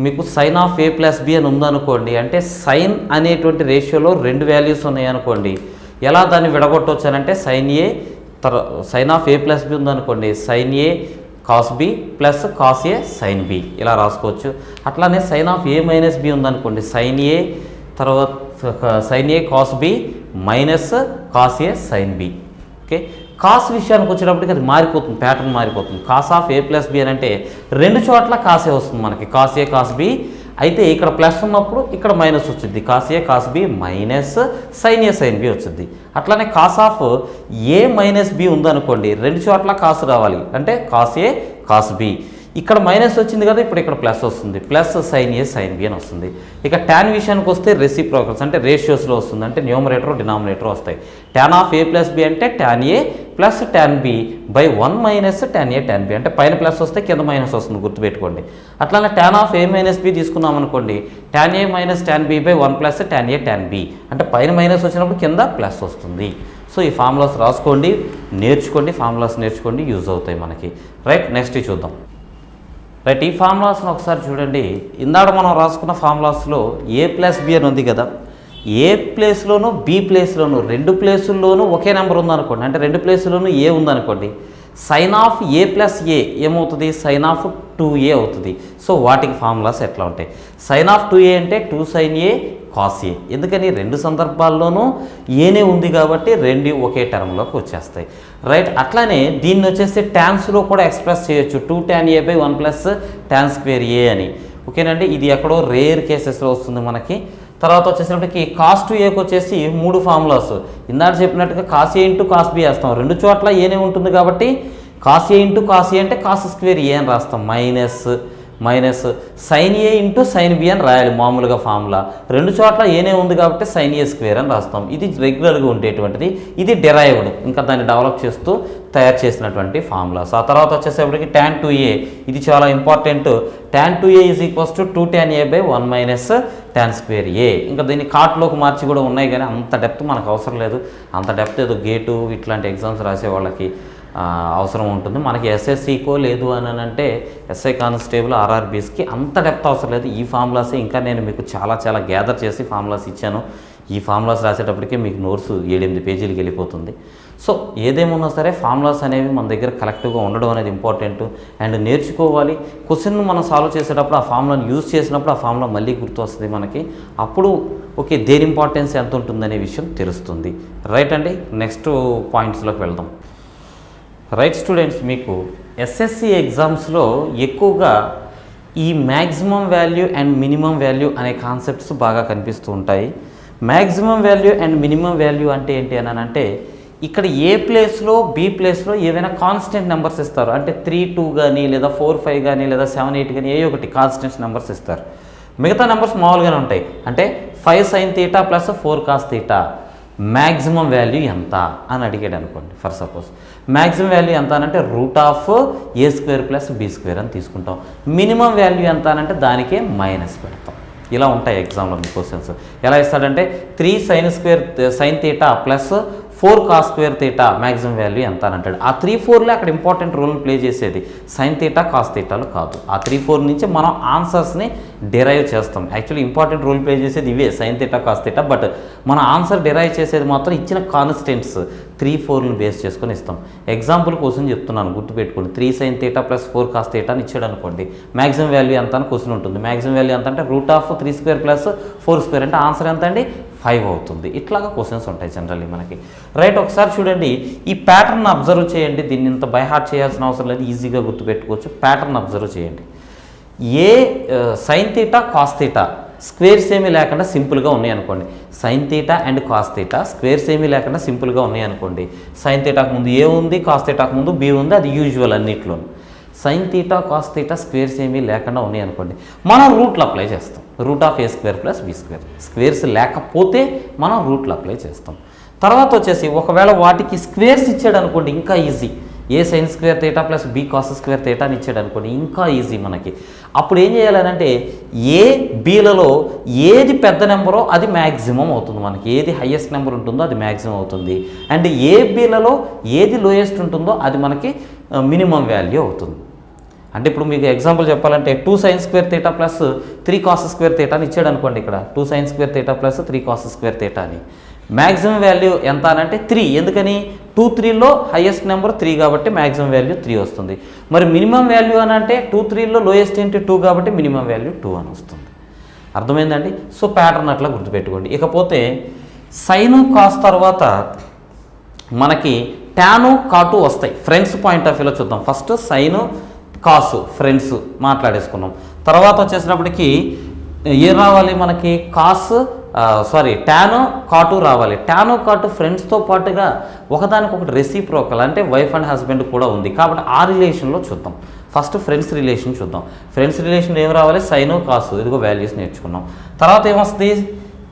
మీకు sine of A plus B అని ఉందనుకోండి, అంటే సైన్ అనేటువంటి రేషియోలో రెండు వాల్యూస్ ఉన్నాయనుకోండి, ఎలా దాన్ని విడగొట్టవచ్చు అని అంటే sine of A plus B ఉందనుకోండి, sine A cos B plus cos A sine B ఇలా రాసుకోవచ్చు. అట్లానే sine of A minus B ఉందనుకోండి, సైన్ ఏ తర్వాత sine A cos B minus cos A sine B. Okay, cos విషయానికి వచ్చేటప్పటికి అది మారిపోతుంది, ప్యాటర్న్ మారిపోతుంది. Cos of A plus B అని అంటే రెండు చోట్ల కాసే వస్తుంది మనకి, కాస్ ఏ కాస్ బి. అయితే ఇక్కడ ప్లస్ ఉన్నప్పుడు ఇక్కడ మైనస్ వచ్చింది, cos A cos B minus sine A sine B వచ్చింది. అట్లానే cos of A minus B ఉందనుకోండి, రెండు చోట్ల కాసు రావాలి, అంటే కాస్ ఏ కాస్ బి. ఇక్కడ మైనస్ వచ్చింది కదా, ఇప్పుడు ఇక్కడ ప్లస్ వస్తుంది, plus sine A sine B అని వస్తుంది. ఇక టాన్ విషయానికి వస్తే రెసిప్రోకల్స్ అంటే రేషియోస్లో వస్తుంది, అంటే న్యూమరేటర్ డినామినేటర్ వస్తాయి. Tan of A plus B అంటే tan A plus tan B by 1 minus tan A tan B, అంటే పైన ప్లస్ వస్తే కింద మైనస్ వస్తుంది, గుర్తుపెట్టుకోండి. అట్లానే tan of A minus B తీసుకున్నాం అనుకోండి, tan A minus tan B by 1 plus tan A tan B, అంటే పైన మైనస్ వచ్చినప్పుడు కింద ప్లస్ వస్తుంది. సో ఈ ఫార్ములాస్ రాసుకోండి, నేర్చుకోండి, ఫార్ములాస్ నేర్చుకోండి, యూజ్ అవుతాయి మనకి. రైట్, నెక్స్ట్ చూద్దాం. రైట్, ఈ ఫార్ములాస్ను ఒకసారి చూడండి. ఇందాక మనం రాసుకున్న ఫార్ములాస్లో ఏ ప్లస్ బి అని ఉంది కదా, ఏ ప్లేస్లోనూ బి ప్లేస్లోనూ రెండు ప్లేసుల్లోనూ ఒకే నెంబర్ ఉందనుకోండి, అంటే రెండు ప్లేసుల్లోనూ ఏ ఉందనుకోండి, sine of A plus A ఏమవుతుంది? సైన్ ఆఫ్ 2a అవుతుంది. సో వాటికి ఫార్ములాస్ ఎట్లా ఉంటాయి? సైన్ ఆఫ్ 2a అంటే 2 సైన్ ఏ కాస్ ఏ, ఎందుకని రెండు సందర్భాల్లోనూ ఏనే ఉంది కాబట్టి రెండు ఒకే టర్మ్లోకి వచ్చేస్తాయి. రైట్, అట్లానే దీన్ని వచ్చేసి ట్యాన్స్లో కూడా ఎక్స్ప్రెస్ చేయొచ్చు, 2 tan a by 1 plus tan square A అని. ఓకేనండి, ఇది ఎక్కడో రేర్ కేసెస్లో వస్తుంది మనకి. తర్వాత వచ్చేసినప్పటికి కాస్ 2aకి వచ్చేసి 3 ఫార్ములాస్. ఇందాక చెప్పినట్టుగా cos A into cos B వేస్తాం, రెండు చోట్ల ఏనే ఉంటుంది కాబట్టి cos A into cos A అంటే కాస్ స్క్వేర్ ఏ అని రాస్తాం, minus sine A into sine B అని రాయాలి మామూలుగా ఫార్ములా. రెండు చోట్ల ఏనే ఉంది కాబట్టి సైన్ ఏ స్క్వేర్ అని రాస్తాం. ఇది రెగ్యులర్గా ఉండేటువంటిది, ఇది డెరైవ్డ్, ఇంకా దాన్ని డెవలప్ చేస్తూ తయారు చేసినటువంటి ఫార్ములాస్. ఆ తర్వాత వచ్చేసేపటికి tan 2a, ఇది చాలా important. tan 2a is equals to 2 tan a by 1 minus tan square A. ఇంకా దీన్ని కాట్లోకి మార్చి కూడా ఉన్నాయి, కానీ అంత డెప్త్ మనకు అవసరం లేదు. అంత డెప్త్ ఏదో గేటు ఇట్లాంటి ఎగ్జామ్స్ రాసే వాళ్ళకి అవసరం ఉంటుంది. మనకి ఎస్ఎస్సికో లేదు అని అంటే ఎస్ఐ కానిస్టేబుల్ ఆర్ఆర్బీస్కి అంత డెప్త్ అవసరం లేదు. ఈ ఫార్ములాసే ఇంకా నేను మీకు చాలా గ్యాదర్ చేసి ఫార్ములాస్ ఇచ్చాను. ఈ ఫార్ములాస్ రాసేటప్పటికే మీకు నోట్స్ 7-8 పేజీలకి వెళ్ళిపోతుంది. సో ఏదేమున్నా సరే ఫార్ములాస్ అనేవి మన దగ్గర కలెక్టివ్గా ఉండడం అనేది ఇంపార్టెంట్ అండ్ నేర్చుకోవాలి. క్వశ్చన్ మనం సాల్వ్ చేసేటప్పుడు ఆ ఫార్ములాను యూజ్ చేసినప్పుడు ఆ ఫార్ములా మళ్ళీ గుర్తు వస్తుంది మనకి. అప్పుడు ఓకే దేని ఇంపార్టెన్స్ ఎంత ఉంటుందనే విషయం తెలుస్తుంది. రైట్ అండి, నెక్స్ట్ పాయింట్స్లోకి వెళ్దాం. రైట్ స్టూడెంట్స్, మీకు ఎస్ఎస్సి ఎగ్జామ్స్లో ఎక్కువగా ఈ maximum value and minimum value అనే కాన్సెప్ట్స్ బాగా కనిపిస్తూ ఉంటాయి. Maximum value and minimum value అంటే ఏంటి అని అంటే ఇక్కడ ఏ ప్లేస్లో బి ప్లేస్లో ఏవైనా కాన్స్టెంట్ నెంబర్స్ ఇస్తారు. అంటే 3-2 కానీ లేదా 4-5 కానీ లేదా 7-8 కానీ ఏ ఒకటి కాన్స్టెంట్ నెంబర్స్ ఇస్తారు. మిగతా నెంబర్స్ మామూలుగానే ఉంటాయి. అంటే 5 sin θ plus 4 cos θ maximum value ఎంత అని అడిగాడు అనుకోండి. ఫర్ సపోజ్ మ్యాక్సిమం వాల్యూ ఎంత అని అంటే √a² ప్లస్ b² అని తీసుకుంటాం. మినిమం వాల్యూ ఎంత అని అంటే దానికే మైనస్ పెడతాం. ఇలా ఉంటాయి ఎగ్జామ్లో మీ క్వశ్చన్స్. ఎలా ఇస్తాడంటే 3 sin θ plus 4 cos² θ maximum value ఎంత అని అంటాడు. ఆ 3-4లో అక్కడ ఇంపార్టెంట్ రోల్ ప్లే చేసేది sin θ cos θలు కాదు. ఆ 3-4 నుంచి మనం ఆన్సర్స్ని డిరైవ్ చేస్తాం. యాక్చువల్లీ ఇంపార్టెంట్ రోల్ ప్లే చేసేది ఇవే sin θ cos θ. బట్ మన ఆన్సర్ డిరైవ్ చేసేది మాత్రం ఇచ్చిన కాన్స్టెంట్స్ 3-4ని బేస్ చేసుకొని ఇస్తాం. ఎగ్జాంపుల్ కోసం చెప్తున్నాను, గుర్తుపెట్టుకోండి. 3 sin θ ప్లస్ 4 cos θ అని ఇచ్చాడు అనుకోండి. మ్యాక్సిమం వాల్యూ ఎంత అని క్వశ్చన్ ఉంటుంది. మ్యాక్సిమం వాల్యూ ఎంత అంటే √3² ప్లస్ 4² అంటే ఆన్సర్ ఎంత అండి 5 అవుతుంది. ఇట్లాగా క్వశ్చన్స్ ఉంటాయి జనరల్లీ మనకి. రైట్, ఒకసారి చూడండి, ఈ ప్యాటర్న్ అబ్జర్వ్ చేయండి. దీన్ని ఇంత బై హార్ట్ చేయాల్సిన అవసరం లేదు, ఈజీగా గుర్తుపెట్టుకోవచ్చు. ప్యాటర్న్ అబ్జర్వ్ చేయండి. ఏ sin θ cos θ స్క్వేర్స్ ఏమీ లేకుండా సింపుల్గా ఉన్నాయి అనుకోండి. sin θ అండ్ cos θ స్క్వేర్స్ ఏమీ లేకుండా సింపుల్గా ఉన్నాయి అనుకోండి. sin θకు ముందు ఏ ఉంది, cos θకు ముందు b ఉంది, అది యూజువల్ అన్నిట్లో. sin θ cos θ స్క్వేర్స్ ఏమీ లేకుండా ఉన్నాయి అనుకోండి, మనం రూట్లు అప్లై చేస్తాం. √a² plus b². స్క్వేర్స్ లేకపోతే మనం రూట్లు అప్లై చేస్తాం. తర్వాత వచ్చేసి ఒకవేళ వాటికి స్క్వేర్స్ ఇచ్చాడు అనుకోండి, ఇంకా easy. a sin² θ plus b cos² θ అని ఇచ్చాడు అనుకోండి, ఇంకా ఈజీ మనకి. అప్పుడు ఏం చేయాలనంటే ఏ బీలలో ఏది పెద్ద నెంబరో అది మ్యాక్సిమం అవుతుంది మనకి. ఏది హయ్యెస్ట్ నెంబర్ ఉంటుందో అది మ్యాక్సిమం అవుతుంది. అండ్ ఏ బీలలో ఏది లోయెస్ట్ ఉంటుందో అది మనకి మినిమం వాల్యూ అవుతుంది. అంటే ఇప్పుడు మీకు ఎగ్జాంపుల్ చెప్పాలంటే 2 sin² θ ప్లస్ 3 cos² θ అని ఇచ్చాడు అనుకోండి. ఇక్కడ 2 sin² θ ప్లస్ 3 cos² θ అని మ్యాక్సిమం వాల్యూ ఎంత అని అంటే 3. ఎందుకని 2-3లో హైయెస్ట్ నెంబర్ 3 కాబట్టి మ్యాక్సిమం వాల్యూ 3 వస్తుంది. మరి మినిమం వాల్యూ అని అంటే 2-3లో లోయెస్ట్ ఏంటి 2 కాబట్టి మినిమం వాల్యూ 2 అని వస్తుంది. అర్థమైందండి? సో ప్యాటర్న్ అట్లా గుర్తుపెట్టుకోండి. ఇకపోతే సైన్ కాస్ తర్వాత మనకి టాను కాటు వస్తాయి. ఫ్రెండ్స్ పాయింట్ ఆఫ్ వ్యూలో చూద్దాం. ఫస్ట్ సైను కాసు ఫ్రెండ్స్ మాట్లాడేసుకున్నాం. తర్వాత వచ్చేసినప్పటికీ ఏం రావాలి మనకి టాను కాటు రావాలి. టాను కాటు ఫ్రెండ్స్తో పాటుగా ఒకదానికొకటి రెసిప్రోకల్ అంటే వైఫ్ అండ్ హస్బెండ్ కూడా ఉంది. కాబట్టి ఆ రిలేషన్లో చూద్దాం. ఫస్ట్ ఫ్రెండ్స్ రిలేషన్ చూద్దాం. ఫ్రెండ్స్ రిలేషన్ ఏం రావాలి, సైను కాసు, ఇదిగో వాల్యూస్ నేర్చుకున్నాం. తర్వాత ఏమొస్తుంది,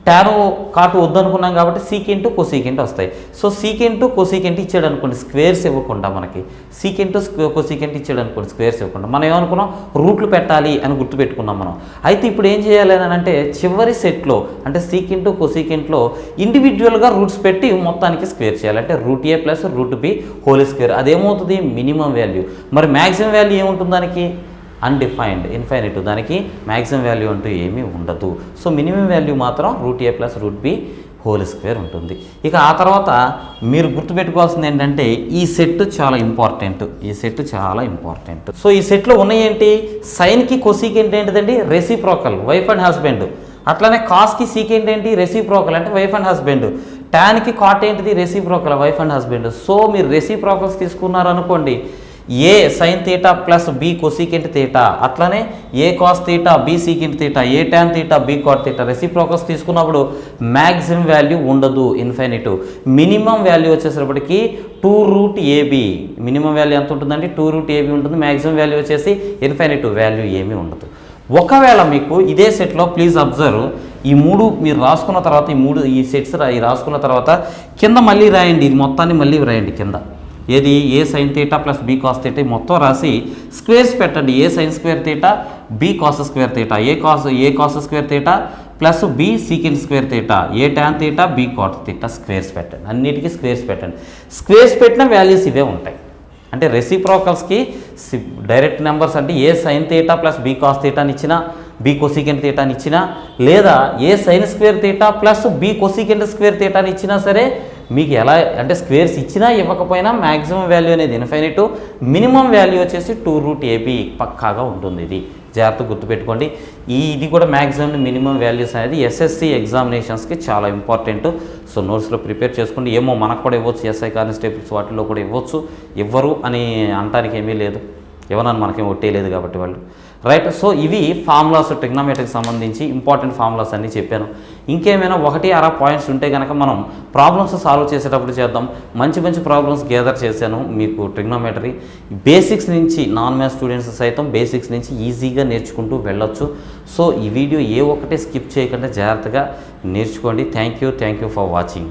టాను కాటు వద్దనుకున్నాం కాబట్టి సీకెంట్ కొసీకెంట్ వస్తాయి. సో సీకెంట్ కొసీకెంట్ ఇచ్చాడు అనుకోండి, స్క్వేర్స్ ఇవ్వకుండా మనకి సీకెంట్ కొసీకెంట్ ఇచ్చాడు అనుకోండి, స్క్వేర్స్ ఇవ్వకుండా మనం ఏమనుకున్నాం, రూట్లు పెట్టాలి అని గుర్తుపెట్టుకున్నాం మనం. అయితే ఇప్పుడు ఏం చేయాలి అని అంటే చివరి సెట్లో అంటే సీకెంట్ కొసీకెంట్లో ఇండివిజువల్గా రూట్స్ పెట్టి మొత్తానికి స్క్వేర్ చేయాలి. అంటే √a ప్లస్ √b². అదేమవుతుంది, మినిమం వాల్యూ. మరి మ్యాక్సిమం వాల్యూ ఏముంటుంది దానికి, అన్డిఫైన్డ్, ఇన్ఫైనైట్. దానికి మ్యాక్సిమం వాల్యూ అంటూ ఏమీ ఉండదు. సో మినిమం వాల్యూ మాత్రం √a ప్లస్ √b² ఉంటుంది. ఇక ఆ తర్వాత మీరు గుర్తుపెట్టుకోవాల్సింది ఏంటంటే ఈ సెట్ చాలా ఇంపార్టెంట్. సో ఈ సెట్లో ఉన్నాయి ఏంటి, సైన్కి కొసీకెంట్ ఏంటిదండి, రెసిప్రోకల్, వైఫ్ అండ్ హస్బెండ్. అట్లానే కాస్కి సీకెంట్ ఏంటి, రెసిప్రోకల్ అంటే వైఫ్ అండ్ హస్బెండ్. టాన్కి కాట్ ఏంటిది, reciprocal, wife and husband. So మీరు రెసిప్రోకల్స్ తీసుకున్నారనుకోండి, ఏ సైన్ θ ప్లస్ బి కొసీకెంట్ θ, అట్లానే ఏ cos θ B secant θ, A tan θ be caught θ. Reciprocals తీసుకున్నప్పుడు మ్యాక్సిమం వాల్యూ ఉండదు, INFINET. Minimum value వచ్చేసరికి 2√ab. Minimum value ఎంత ఉంటుందండి, 2√ab ఉంటుంది. Maximum value వచ్చేసి ఇన్ఫైనిట్, వాల్యూ ఏమీ ఉండదు. ఒకవేళ మీకు ఇదే సెట్లో ప్లీజ్ అబ్జర్వ్, ఈ 3 మీరు రాసుకున్న తర్వాత ఈ సెట్స్ రాసుకున్న తర్వాత కింద మళ్ళీ రాయండి, ఇది మొత్తాన్ని మళ్ళీ రాయండి కింద. ఏది, ఏ sin θ ప్లస్ b cos θ మొత్తం రాసి స్క్వేర్స్ పెట్టండి. ఏ sin² θ b cos² θ, ఏ cos² θ ప్లస్ b sec² θ, ఏ tan θ b cot θ స్క్వేర్స్ పెట్టండి. అన్నిటికీ స్క్వేర్స్ పెట్టండి. స్క్వేర్స్ పెట్టిన వాల్యూస్ ఇవే ఉంటాయి. అంటే రెసిప్రోకల్స్కి డైరెక్ట్ నెంబర్స్ అంటే A sine theta plus B cos థీటాని ఇచ్చినా, బీ కొసీకెంట్ థీటాని ఇచ్చినా, లేదా A sine square theta plus B cosecant square థీటాని ఇచ్చినా సరే మీకు ఎలా అంటే స్క్వేర్స్ ఇచ్చినా ఇవ్వకపోయినా మ్యాక్సిమం వాల్యూ అనేది ఇన్ఫైనైట్, మినిమం వాల్యూ వచ్చేసి 2√ab పక్కాగా ఉంటుంది. ఇది జాగ్రత్తగా గుర్తుపెట్టుకోండి. ఇది కూడా మ్యాక్సిమం మినిమం వాల్యూస్ అనేది ఎస్ఎస్సి ఎగ్జామినేషన్స్కి చాలా ఇంపార్టెంట్. సో నోట్స్లో ప్రిపేర్ చేసుకోండి. ఏమో మనకు కూడా ఇవ్వచ్చు, ఎస్ఐ కానిస్టేబుల్స్ వాటిల్లో కూడా ఇవ్వచ్చు, ఇవ్వరు అని అనటానికి ఏమీ లేదు, ఎవరన్నా మనకేం ఒట్టేయలేదు కాబట్టి వాళ్ళు రైట్. సో ఇవి ఫార్ములాస్ ట్రిగ్నోమెట్రీకి సంబంధించి ఇంపార్టెంట్ ఫార్ములాస్ అన్నీ చెప్పాను. ఇంకేమైనా 1-6 పాయింట్స్ ఉంటే కనుక మనం ప్రాబ్లమ్స్ సాల్వ్ చేసేటప్పుడు చేద్దాం. మంచి మంచి ప్రాబ్లమ్స్ గ్యాదర్ చేశాను మీకు. ట్రిగ్నోమెట్రీ బేసిక్స్ నుంచి నాన్ మ్యాథ్స్ స్టూడెంట్స్ సైతం బేసిక్స్ నుంచి ఈజీగా నేర్చుకుంటూ వెళ్ళొచ్చు. సో ఈ వీడియో ఏ ఒక్కటే స్కిప్ చేయకుండా జాగ్రత్తగా నేర్చుకోండి. Thank you for watching.